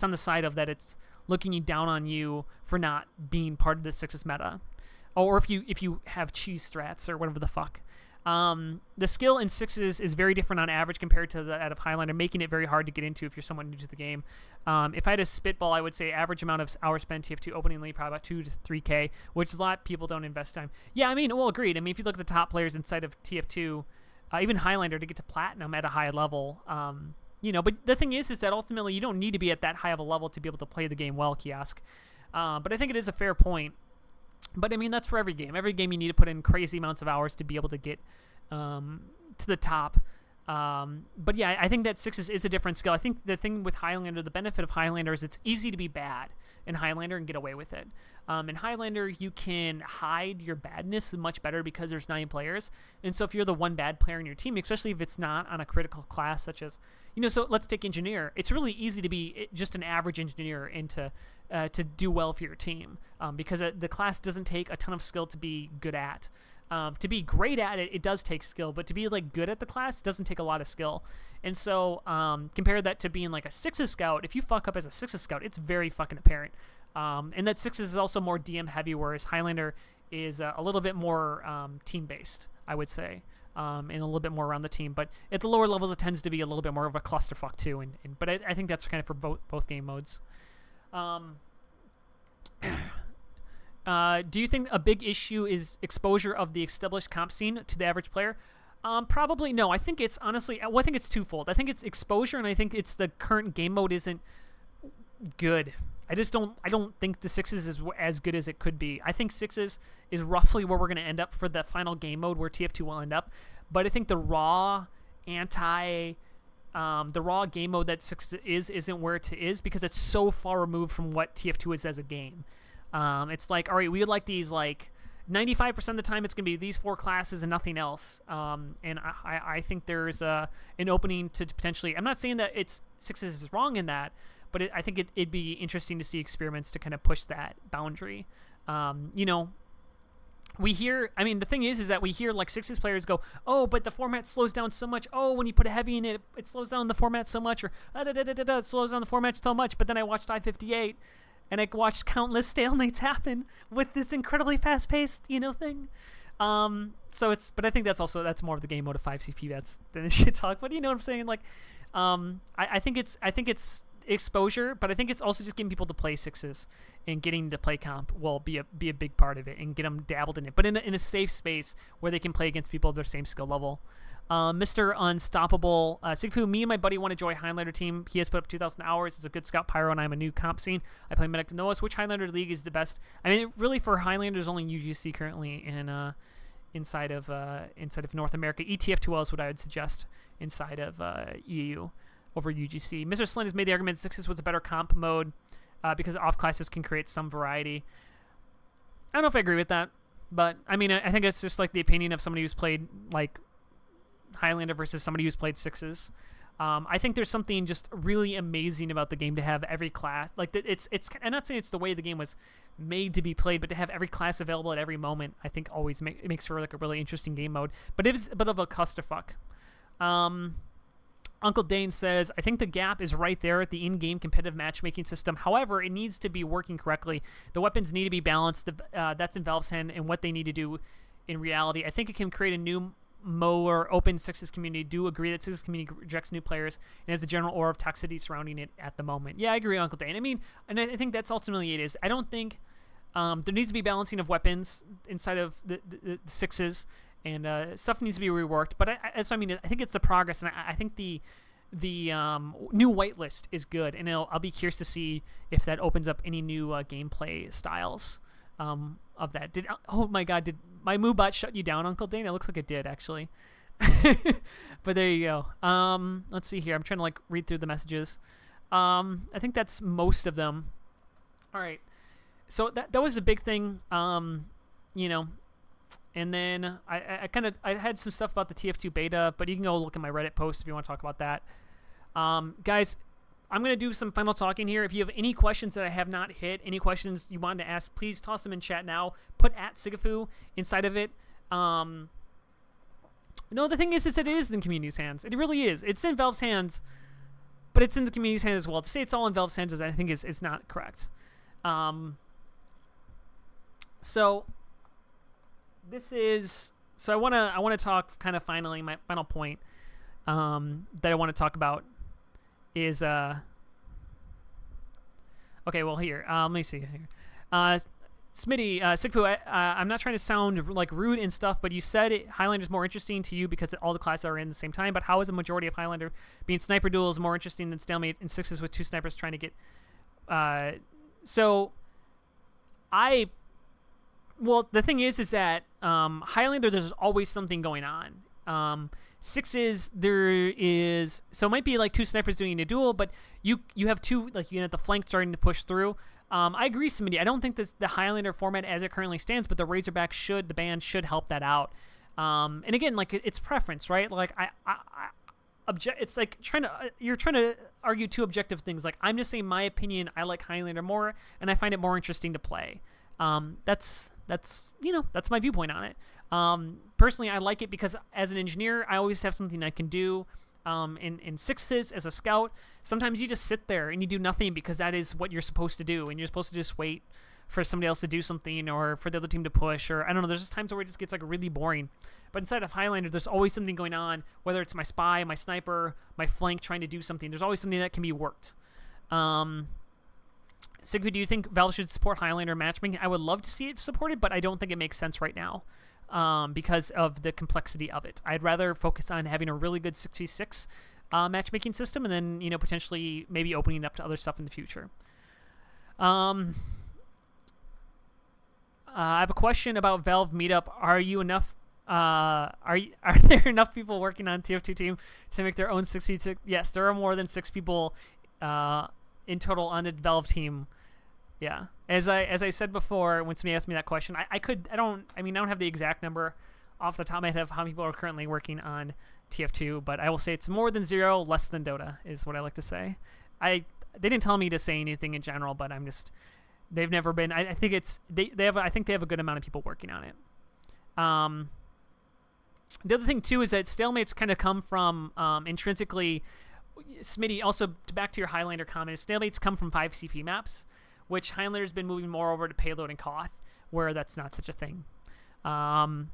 on the side of that it's looking down on you for not being part of the sixes meta. Or if you have cheese strats or whatever the fuck. The skill in sixes is very different on average compared to that of Highlander, making it very hard to get into if you're someone new to the game. If I had a spitball, I would say average amount of hours spent TF2 opening league, probably about 2 to 3K, which is a lot. People don't invest time. Yeah, I mean, well, agreed. I mean, if you look at the top players inside of TF2, even Highlander to get to Platinum at a high level, you know, but the thing is that ultimately you don't need to be at that high of a level to be able to play the game well, Kiosk. But I think it is a fair point. But I mean, that's for every game. Every game you need to put in crazy amounts of hours to be able to get to the top. But yeah, I think that sixes is a different skill. I think the thing with Highlander, the benefit of Highlander is it's easy to be bad in Highlander and get away with it. In Highlander, you can hide your badness much better because there's 9 players. And so if you're the one bad player in your team, especially if it's not on a critical class such as, you know, so let's take engineer. It's really easy to be just an average engineer and to do well for your team, because the class doesn't take a ton of skill to be good at. To be great at it, it does take skill, but to be like good at the class doesn't take a lot of skill. And so compare that to being like a sixes scout. If you fuck up as a sixes scout, it's very fucking apparent. And that sixes is also more DM heavy, whereas Highlander is a little bit more team based, I would say. and a little bit more around the team. But at the lower levels, it tends to be a little bit more of a clusterfuck too. But I think that's kind of for both game modes. Do you think a big issue is exposure of the established comp scene to the average player? Probably no. I think it's honestly, I think it's twofold. I think it's exposure, and I think it's the current game mode isn't good. I don't think the Sixes is as good as it could be. I think Sixes is roughly where we're going to end up for the final game mode where TF2 will end up. But I think the raw the raw game mode that Sixes isn't where it is because it's so far removed from what TF2 is as a game. It's like, all right, we would like these, like 95% of the time it's going to be these 4 classes and nothing else. And I think there's an opening to potentially, I'm not saying that Sixes is wrong in that, but I think it'd be interesting to see experiments to kind of push that boundary. We hear, the thing is that we hear like Sixes players go, oh, but the format slows down so much. Oh, when you put a heavy in it, it slows down the format so much, or it slows down the format so much. But then I watched I-58, and I watched countless stalemates happen with this incredibly fast-paced, thing. But I think that's more of the game mode of 5CP than the shit talk. But you know what I'm saying? Like, I think it's exposure, but I think it's also just getting people to play Sixes and getting to play comp will be a big part of it and get them dabbled in it, but in a safe space where they can play against people of their same skill level. Mr. Unstoppable, Sigafoo, me and my buddy want to join Highlander team. He has put up 2,000 hours. He's a good scout pyro, and I'm a new comp scene. I play Medic Noahs. Which Highlander league is the best? Really for Highlanders, only UGC currently, and inside of North America. ETF2L is what I would suggest inside of EU over UGC. Mr. Slint has made the argument that Sixes was a better comp mode because off classes can create some variety. I don't know if I agree with that, but I think it's just like the opinion of somebody who's played like Highlander versus somebody who's played Sixes. I think there's something just really amazing about the game to have every class, like it's I'm not saying it's the way the game was made to be played, but to have every class available at every moment, I think always makes for like a really interesting game mode. But it's a bit of a clusterfuck. Uncle Dane says, I think the gap is right there at the in-game competitive matchmaking system. However, it needs to be working correctly. The weapons need to be balanced. That's in Valve's hand and what they need to do in reality. I think it can create a new more open Sixes community. Do agree that Sixes community rejects new players and has a general aura of toxicity surrounding it at the moment. Yeah, I agree, Uncle Dane. And I think that's ultimately it is. I don't think there needs to be balancing of weapons inside of the Sixes. And stuff needs to be reworked, but I think it's the progress, and I think the new whitelist is good, and I'll be curious to see if that opens up any new gameplay styles of that. Oh my God, did my Moobot shut you down, Uncle Dane? It looks like it did, actually. But there you go. Let's see here. I'm trying to like read through the messages. I think that's most of them. All right, so that was a big thing. And then I had some stuff about the TF2 beta, but you can go look at my Reddit post if you want to talk about that. Guys, I'm going to do some final talking here. If you have any questions that I have not hit, any questions you wanted to ask, please toss them in chat now. Put @Sigafoo inside of it. No, the thing is that it is in the community's hands. It really is. It's in Valve's hands, but it's in the community's hands as well. To say it's all in Valve's hands I think is not correct. So I want to talk kind of finally, my final point that I want to talk about is okay, well here, let me see here. Smitty, Sigafoo, I'm not trying to sound like rude and stuff, but you said Highlander is more interesting to you because all the classes are in the same time, but how is a majority of Highlander being sniper duels more interesting than stalemate and Sixes with 2 snipers trying to get well, the thing is that Highlander, there's always something going on. Sixes, there is, so it might be like 2 snipers doing a duel, but you have 2, like you have the flank starting to push through. I agree, Smitty. I don't think the Highlander format as it currently stands, but the Razorback the ban should help that out. And again, like it's preference, right? Like it's like you're trying to argue 2 objective things. Like I'm just saying my opinion. I like Highlander more, and I find it more interesting to play. That's my viewpoint on it. Personally, I like it because as an engineer, I always have something I can do. In Sixes as a scout, sometimes you just sit there and you do nothing because that is what you're supposed to do, and you're supposed to just wait for somebody else to do something or for the other team to push, or I don't know. There's just times where it just gets like really boring. But inside of Highlander, there's always something going on, whether it's my spy, my sniper, my flank trying to do something. There's always something that can be worked. Sigafoo, do you think Valve should support Highlander matchmaking? I would love to see it supported, but I don't think it makes sense right now because of the complexity of it. I'd rather focus on having a really good 6v6 matchmaking system, and then potentially maybe opening it up to other stuff in the future. I have a question about Valve Meetup. Are there enough people working on TF2 team to make their own 6v6? Yes, there are more than 6 people in total on the Valve team. Yeah, as I said before, when somebody asked me that question, I don't have the exact number off the top of my head of how many people are currently working on TF2, but I will say it's more than 0, less than Dota is what I like to say. They didn't tell me to say anything in general, but they've never been. I think they have a good amount of people working on it. The other thing too is that stalemates kind of come from intrinsically. Smitty, also back to your Highlander comment, stalemates come from 5 CP maps, which Highlander's been moving more over to payload and Koth, where that's not such a thing. And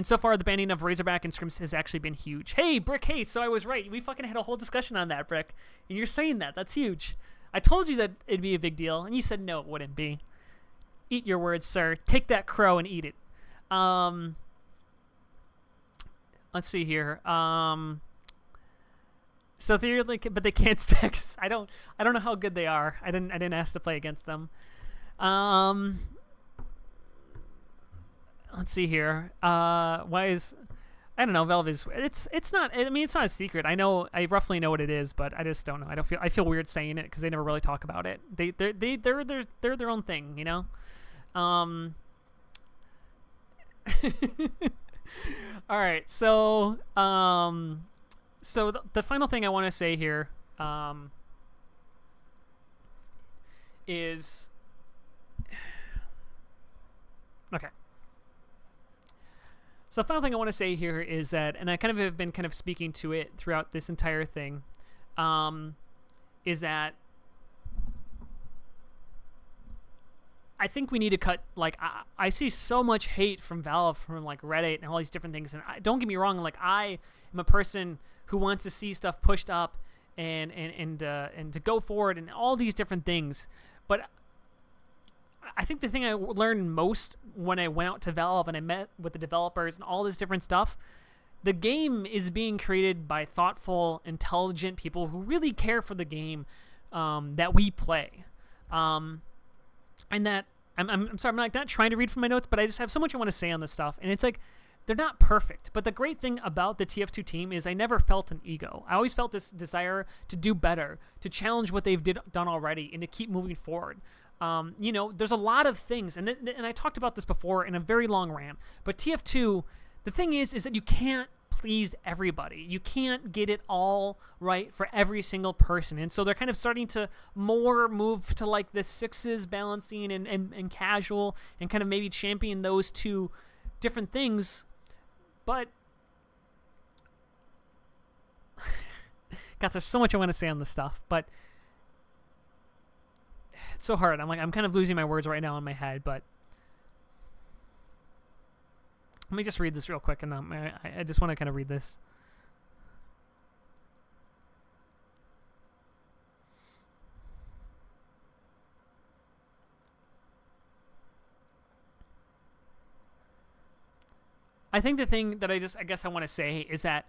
so far, the banning of Razorback and Scrims has actually been huge. Hey, Brick, hey, so I was right. We fucking had a whole discussion on that, Brick. And you're saying that. That's huge. I told you that it'd be a big deal, and you said no, it wouldn't be. Eat your words, sir. Take that crow and eat it. Let's see here. So theoretically, but they can't stack. I don't know how good they are. I didn't ask to play against them. Let's see here. Why is I don't know. Valve is it's not. I mean, it's not a secret. I roughly know what it is, but I just don't know. I feel weird saying it because they never really talk about it. They're their own thing, you know. All right. So the final thing I want to say here is okay. So the final thing I want to say here is that, and I kind of have been kind of speaking to it throughout this entire thing, is that I think we need to cut, like, I see so much hate from Valve, from like Reddit and all these different things, and don't get me wrong, like I am a person who wants to see stuff pushed up and to go forward and all these different things, but I think the thing I learned most when I went out to Valve and I met with the developers and all this different stuff, the game is being created by thoughtful, intelligent people who really care for the game that we play. And that, I'm sorry, I'm not trying to read from my notes, but I just have so much I want to say on this stuff. And it's like, they're not perfect. But the great thing about the TF2 team is I never felt an ego. I always felt this desire to do better, to challenge what they've done already, and to keep moving forward. There's a lot of things, and I talked about this before in a very long rant, but TF2, the thing is that you can't please everybody. You can't get it all right for every single person, and so they're kind of starting to more move to like the sixes balancing and casual, and kind of maybe champion those two different things, but God, there's so much I want to say on this stuff, but it's so hard. I'm kind of losing my words right now in my head, but let me just read this real quick, and I just want to kind of read this. I think the thing that I guess I want to say is that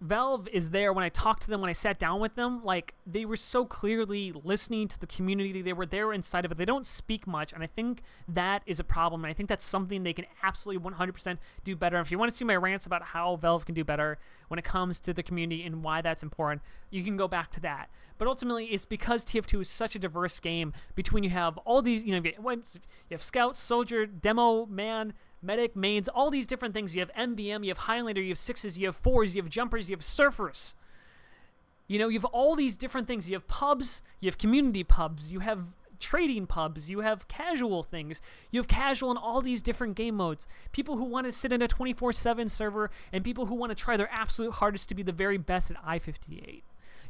Valve is there. When I talked to them, when I sat down with them, like, they were so clearly listening to the community. They were there inside of it. They don't speak much, and I think that is a problem, and I think that's something they can absolutely 100% do better. If you want to see my rants about how Valve can do better when it comes to the community and why that's important, you can go back to that. But ultimately, it's because TF2 is such a diverse game. Between you have all these, you have Scout, Soldier, Demo, Man, Medic, Mains, all these different things. You have MVM, you have Highlander, you have sixes, you have fours, you have jumpers, you have surfers. You have all these different things. You have pubs, you have community pubs, you have trading pubs, you have casual things. You have casual in all these different game modes. People who want to sit in a 24/7 server, and people who want to try their absolute hardest to be the very best at I-58.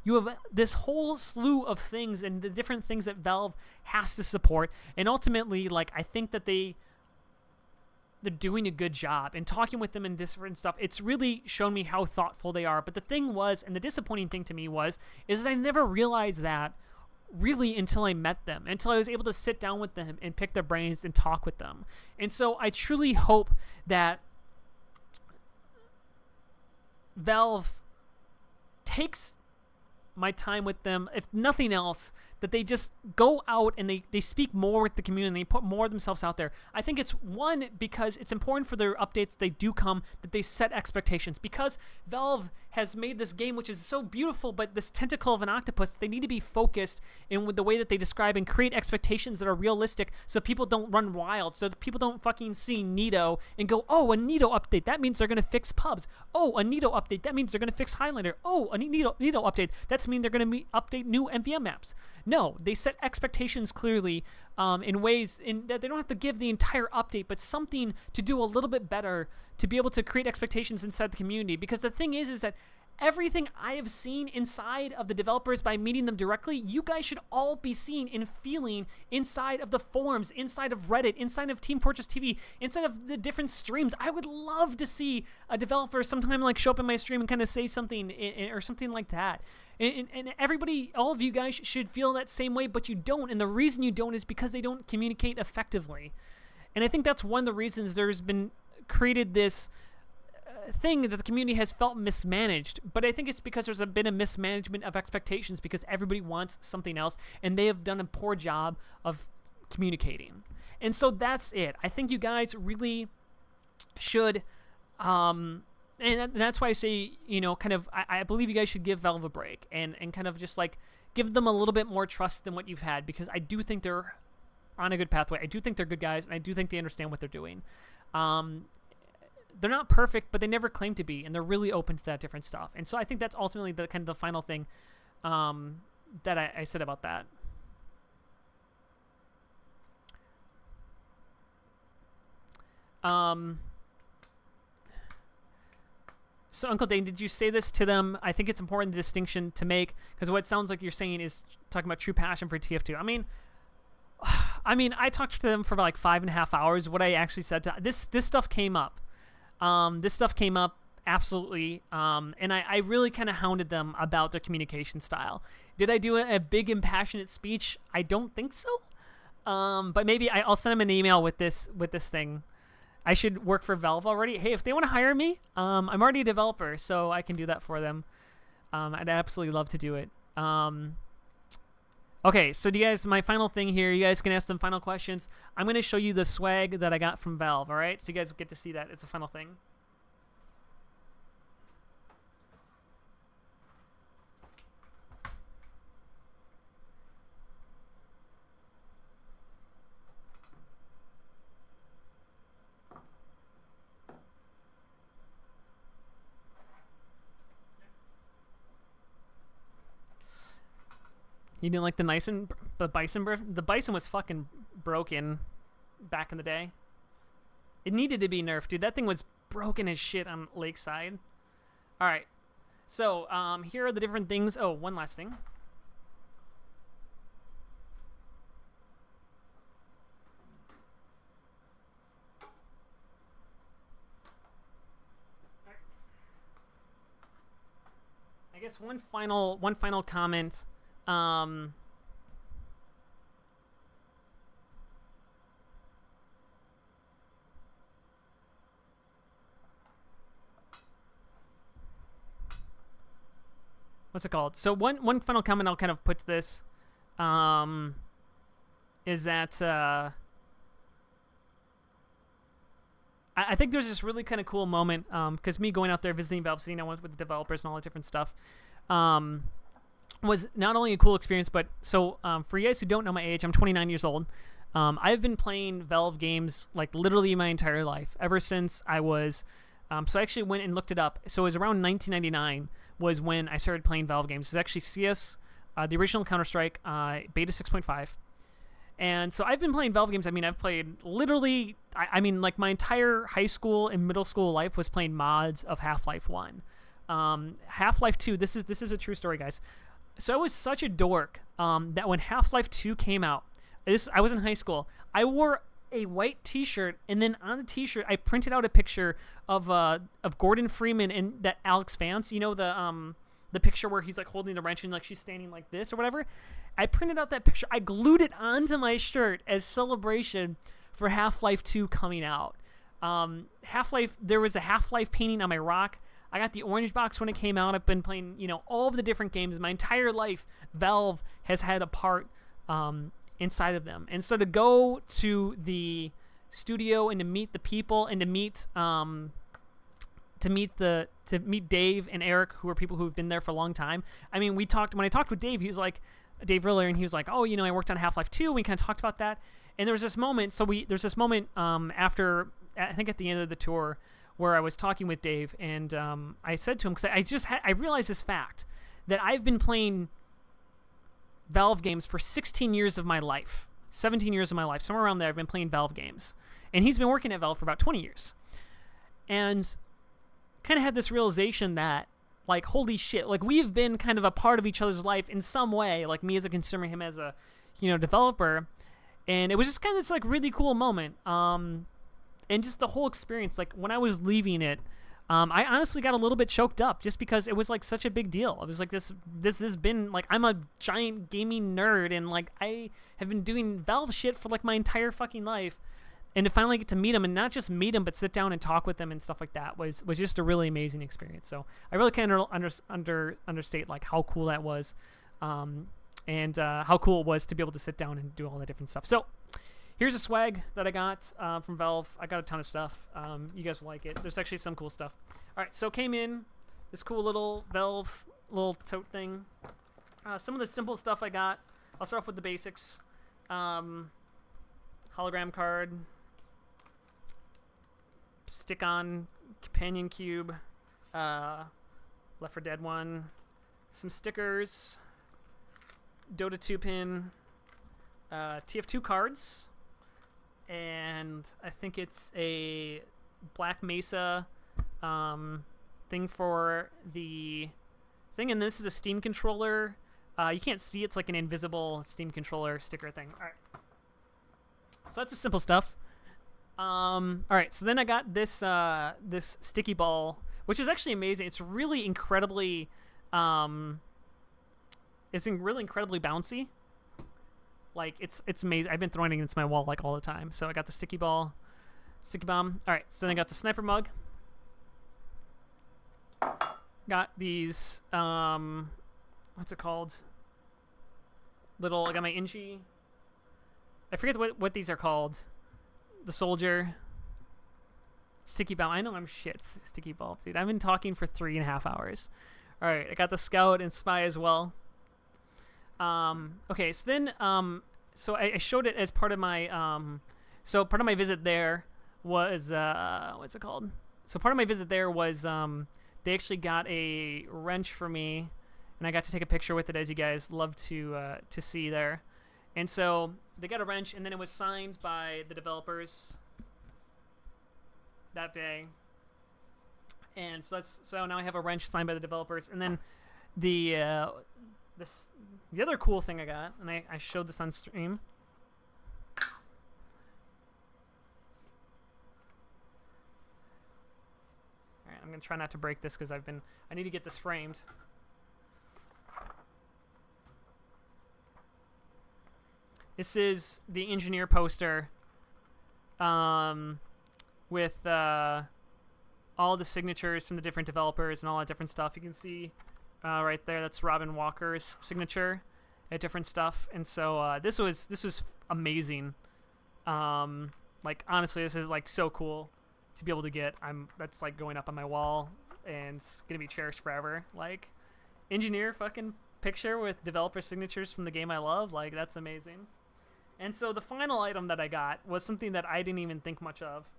you have this whole slew of things and the different things that Valve has to support. And ultimately, like, I think that they're doing a good job. And talking with them and different stuff, it's really shown me how thoughtful they are. But the thing was, and the disappointing thing to me is that I never realized that really until I met them, until I was able to sit down with them and pick their brains and talk with them. And so I truly hope that Valve takes my time with them, if nothing else, that they just go out and they speak more with the community, they put more of themselves out there. I think it's one, because it's important for their updates, they do come, that they set expectations, because Valve has made this game which is so beautiful, but this tentacle of an octopus, they need to be focused in with the way that they describe and create expectations that are realistic, so people don't run wild, so that people don't fucking see Nito and go, oh, a Nito update, that means they're going to fix pubs. Oh, a Nito update, that means they're going to fix Highlander. Oh, a Nito update, that's mean they're going to update new MVM maps. No, they set expectations clearly in ways that they don't have to give the entire update, but something to do a little bit better to be able to create expectations inside the community. Because the thing is that everything I have seen inside of the developers by meeting them directly, you guys should all be seeing and feeling inside of the forums, inside of Reddit, inside of Team Fortress TV, inside of the different streams. I would love to see a developer sometime like show up in my stream and kind of say something or something like that. And everybody, all of you guys should feel that same way, but you don't. And the reason you don't is because they don't communicate effectively. And I think that's one of the reasons there's been created this thing that the community has felt mismanaged. But I think it's because there's been a mismanagement of expectations, because everybody wants something else, and they have done a poor job of communicating. And so that's it. I think you guys really should... and that's why I say, you know, kind of, I believe you guys should give Valve a break and kind of just like give them a little bit more trust than what you've had, because I do think they're on a good pathway. I do think they're good guys, and I do think they understand what they're doing. They're not perfect, but they never claim to be, and they're really open to that different stuff. And so I think that's ultimately the kind of the final thing that I said about that. So, Uncle Dane, did you say this to them? I think it's important, the distinction to make, because what it sounds like you're saying is talking about true passion for TF2. I mean, I talked to them for about like 5.5 hours. What I actually said to this stuff came up. This stuff came up absolutely, and I really kind of hounded them about their communication style. Did I do a big impassionate speech? I don't think so. But maybe I'll send them an email with this thing. I should work for Valve already. Hey, if they want to hire me, I'm already a developer, so I can do that for them. I'd absolutely love to do it. Okay, so do you guys, my final thing here, you guys can ask some final questions. I'm going to show you the swag that I got from Valve, all right? So you guys get to see that. It's a final thing. You didn't like the bison? The bison was fucking broken back in the day. It needed to be nerfed, dude. That thing was broken as shit on Lakeside. All right. So, here are the different things. Oh, one last thing. I guess one final comment. What's it called? So one final comment I'll kind of put to this is that I think there's this really kind of cool moment because me going out there visiting Valve City, I went with the developers and all that different stuff, was not only a cool experience, but so for you guys who don't know my age, I'm 29 years old. I've been playing Valve games like literally my entire life, ever since I was, so I actually went and looked it up. So it was around 1999 was when I started playing Valve games. It's actually CS, the original Counter-Strike, beta 6.5. And so I've been playing Valve games. I mean, I've played literally, I mean, like my entire high school and middle school life was playing mods of Half-Life 1. Half-Life 2, this is a true story, guys. So I was such a dork that when Half-Life 2 came out, I was in high school. I wore a white T-shirt, and then on the T-shirt I printed out a picture of Gordon Freeman and that Alex Vance. You know the picture where he's like holding the wrench and like she's standing like this or whatever. I printed out that picture. I glued it onto my shirt as celebration for Half-Life 2 coming out. There was a Half-Life painting on my rock. I got the orange box when it came out. I've been playing, all of the different games. My entire life, Valve has had a part inside of them. And so to go to the studio and to meet the people and to meet Dave and Eric, who are people who've been there for a long time. I mean, when I talked with Dave, he was like, Dave Riller, and he was like, oh, I worked on Half-Life 2. We kind of talked about that. And there was this moment. After, I think at the end of the tour, where I was talking with Dave, and I said to him, because I realized this fact, that I've been playing Valve games for 16 years of my life, 17 years of my life, somewhere around there. I've been playing Valve games, and he's been working at Valve for about 20 years, and kind of had this realization that, like, holy shit, like, we've been kind of a part of each other's life in some way, like me as a consumer, him as a developer, and it was just kind of this like really cool moment. And just the whole experience, like when I was leaving it, I honestly got a little bit choked up just because it was like such a big deal. It was like this has been like, I'm a giant gaming nerd, and like I have been doing Valve shit for like my entire fucking life, and to finally get to meet him, and not just meet him but sit down and talk with them and stuff like that was just a really amazing experience. So I really can't understate like how cool that was, and how cool it was to be able to sit down and do all that different stuff. So here's a swag that I got from Valve. I got a ton of stuff. You guys will like it. There's actually some cool stuff. All right, so came in this cool little Valve little tote thing. Some of the simple stuff I got. I'll start off with the basics. Hologram card. Stick-on companion cube. Left 4 Dead 1. Some stickers. Dota 2 pin. TF2 cards. And I think it's a Black Mesa thing for the thing. And this is a Steam controller. You can't see, it's like an invisible Steam controller sticker thing. All right. So that's the simple stuff. All right. So then I got this this sticky ball, which is actually amazing. It's really incredibly bouncy. Like it's amazing. I've been throwing it against my wall like all the time. So I got the sticky bomb. All right. So then I got the sniper mug. Got these what's it called? I got my Inchi. I forget what these are called. The soldier. Sticky bomb. I know I'm shit. Sticky ball, dude. I've been talking for 3.5 hours. All right. I got the scout and spy as well. Okay, so then, so I showed it as part of my, so part of my visit there was, what's it called? So part of my visit there was, they actually got a wrench for me, and I got to take a picture with it, as you guys love to see there. And so they got a wrench, and then it was signed by the developers that day. And so now I have a wrench signed by the developers, and then the other cool thing I got, and I showed this on stream. All right, I'm gonna try not to break this because I need to get this framed. This is the engineer poster, with all the signatures from the different developers and all that different stuff. You can see. Right there, that's Robin Walker's signature at different stuff, and so this was amazing. Like honestly, this is like so cool to be able to get. That's like going up on my wall and it's gonna be cherished forever. Like engineer fucking picture with developer signatures from the game I love. Like that's amazing. And so the final item that I got was something that I didn't even think much of.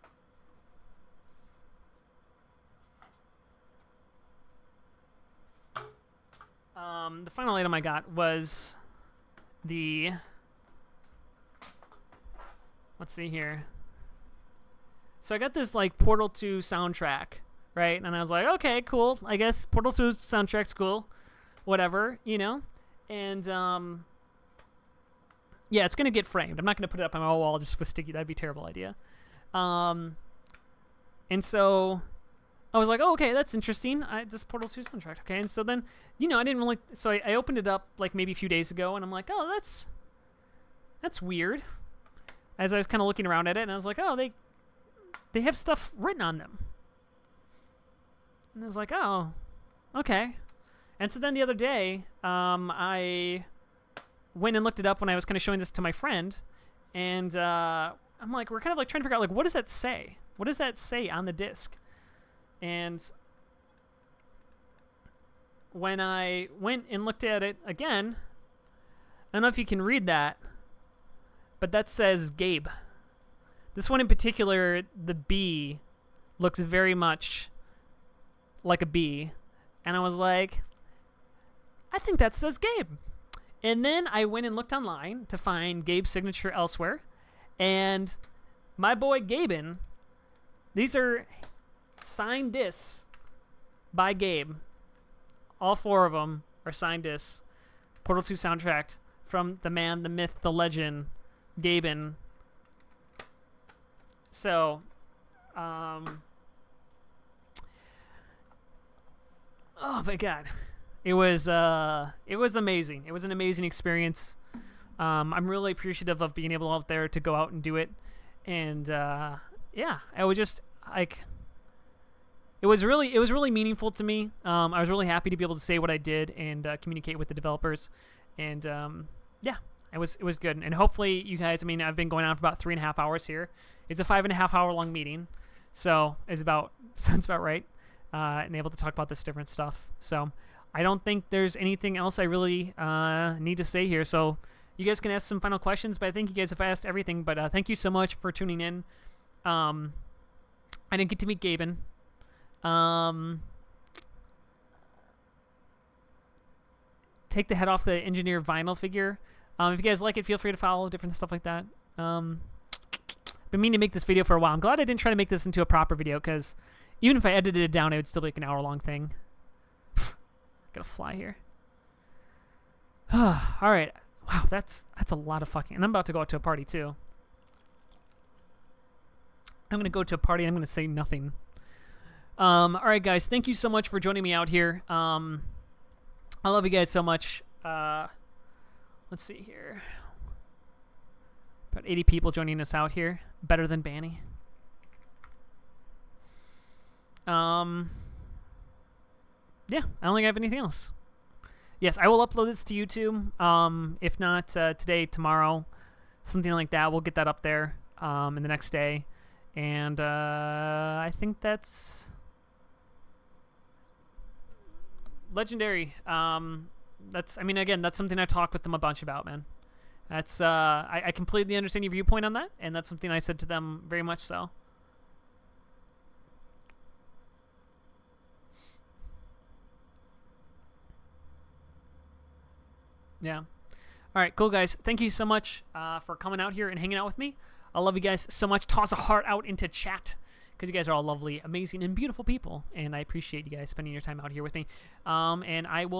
The final item I got was the, let's see here. So I got this like Portal 2 soundtrack, right? And I was like, okay, cool. I guess Portal 2 soundtrack's cool. Whatever, And yeah, it's gonna get framed. I'm not gonna put it up on my wall just with sticky. That'd be a terrible idea. And so I was like, oh, okay, that's interesting. This Portal 2 contract. Okay, and so then, I didn't really. So I opened it up like maybe a few days ago, and I'm like, oh, that's weird. As I was kind of looking around at it, and I was like, oh, they have stuff written on them. And I was like, oh, okay. And so then the other day, I went and looked it up when I was kind of showing this to my friend, and I'm like, we're kind of like trying to figure out, like, what does that say? What does that say on the disc? And when I went and looked at it again, I don't know if you can read that, but that says Gabe. This one in particular, the B, looks very much like a B. And I was like, I think that says Gabe. And then I went and looked online to find Gabe's signature elsewhere. And my boy Gaben, these are signed discs by Gabe. All 4 of them are signed discs. Portal 2 soundtrack from the man, the myth, the legend, Gaben. So, oh my god, it was amazing. It was an amazing experience. I'm really appreciative of being able out there to go out and do it, and yeah, I was just like, it was really meaningful to me. I was really happy to be able to say what I did and communicate with the developers, and yeah, it was good. And hopefully you guys, I mean, I've been going on for about 3.5 hours here. It's a 5.5 hour long meeting, so sounds about right. And able to talk about this different stuff. So I don't think there's anything else I really need to say here. So you guys can ask some final questions, but I think you guys have asked everything. But thank you so much for tuning in. I didn't get to meet Gaben. Take the head off the engineer vinyl figure. If you guys like it, feel free to follow, different stuff like that. Been meaning to make this video for a while. I'm glad I didn't try to make this into a proper video, because even if I edited it down, it would still be like an hour-long thing. Gotta fly here. All right. Wow, that's a lot of fucking... And I'm about to go out to a party, too. I'm gonna go to a party, and I'm gonna say nothing. All right, guys. Thank you so much for joining me out here. I love you guys so much. Let's see here. About 80 people joining us out here. Better than Banny. Yeah, I don't think I have anything else. Yes, I will upload this to YouTube. If not today, tomorrow, something like that. We'll get that up there in the next day. And I think that's legendary. I mean, again, that's something I talked with them a bunch about, man. That's I completely understand your viewpoint on that, and that's something I said to them very much so. Yeah. All right, cool, guys. Thank you so much for coming out here and hanging out with me. I love you guys so much. Toss a heart out into chat, because you guys are all lovely, amazing, and beautiful people, and I appreciate you guys spending your time out here with me. And I will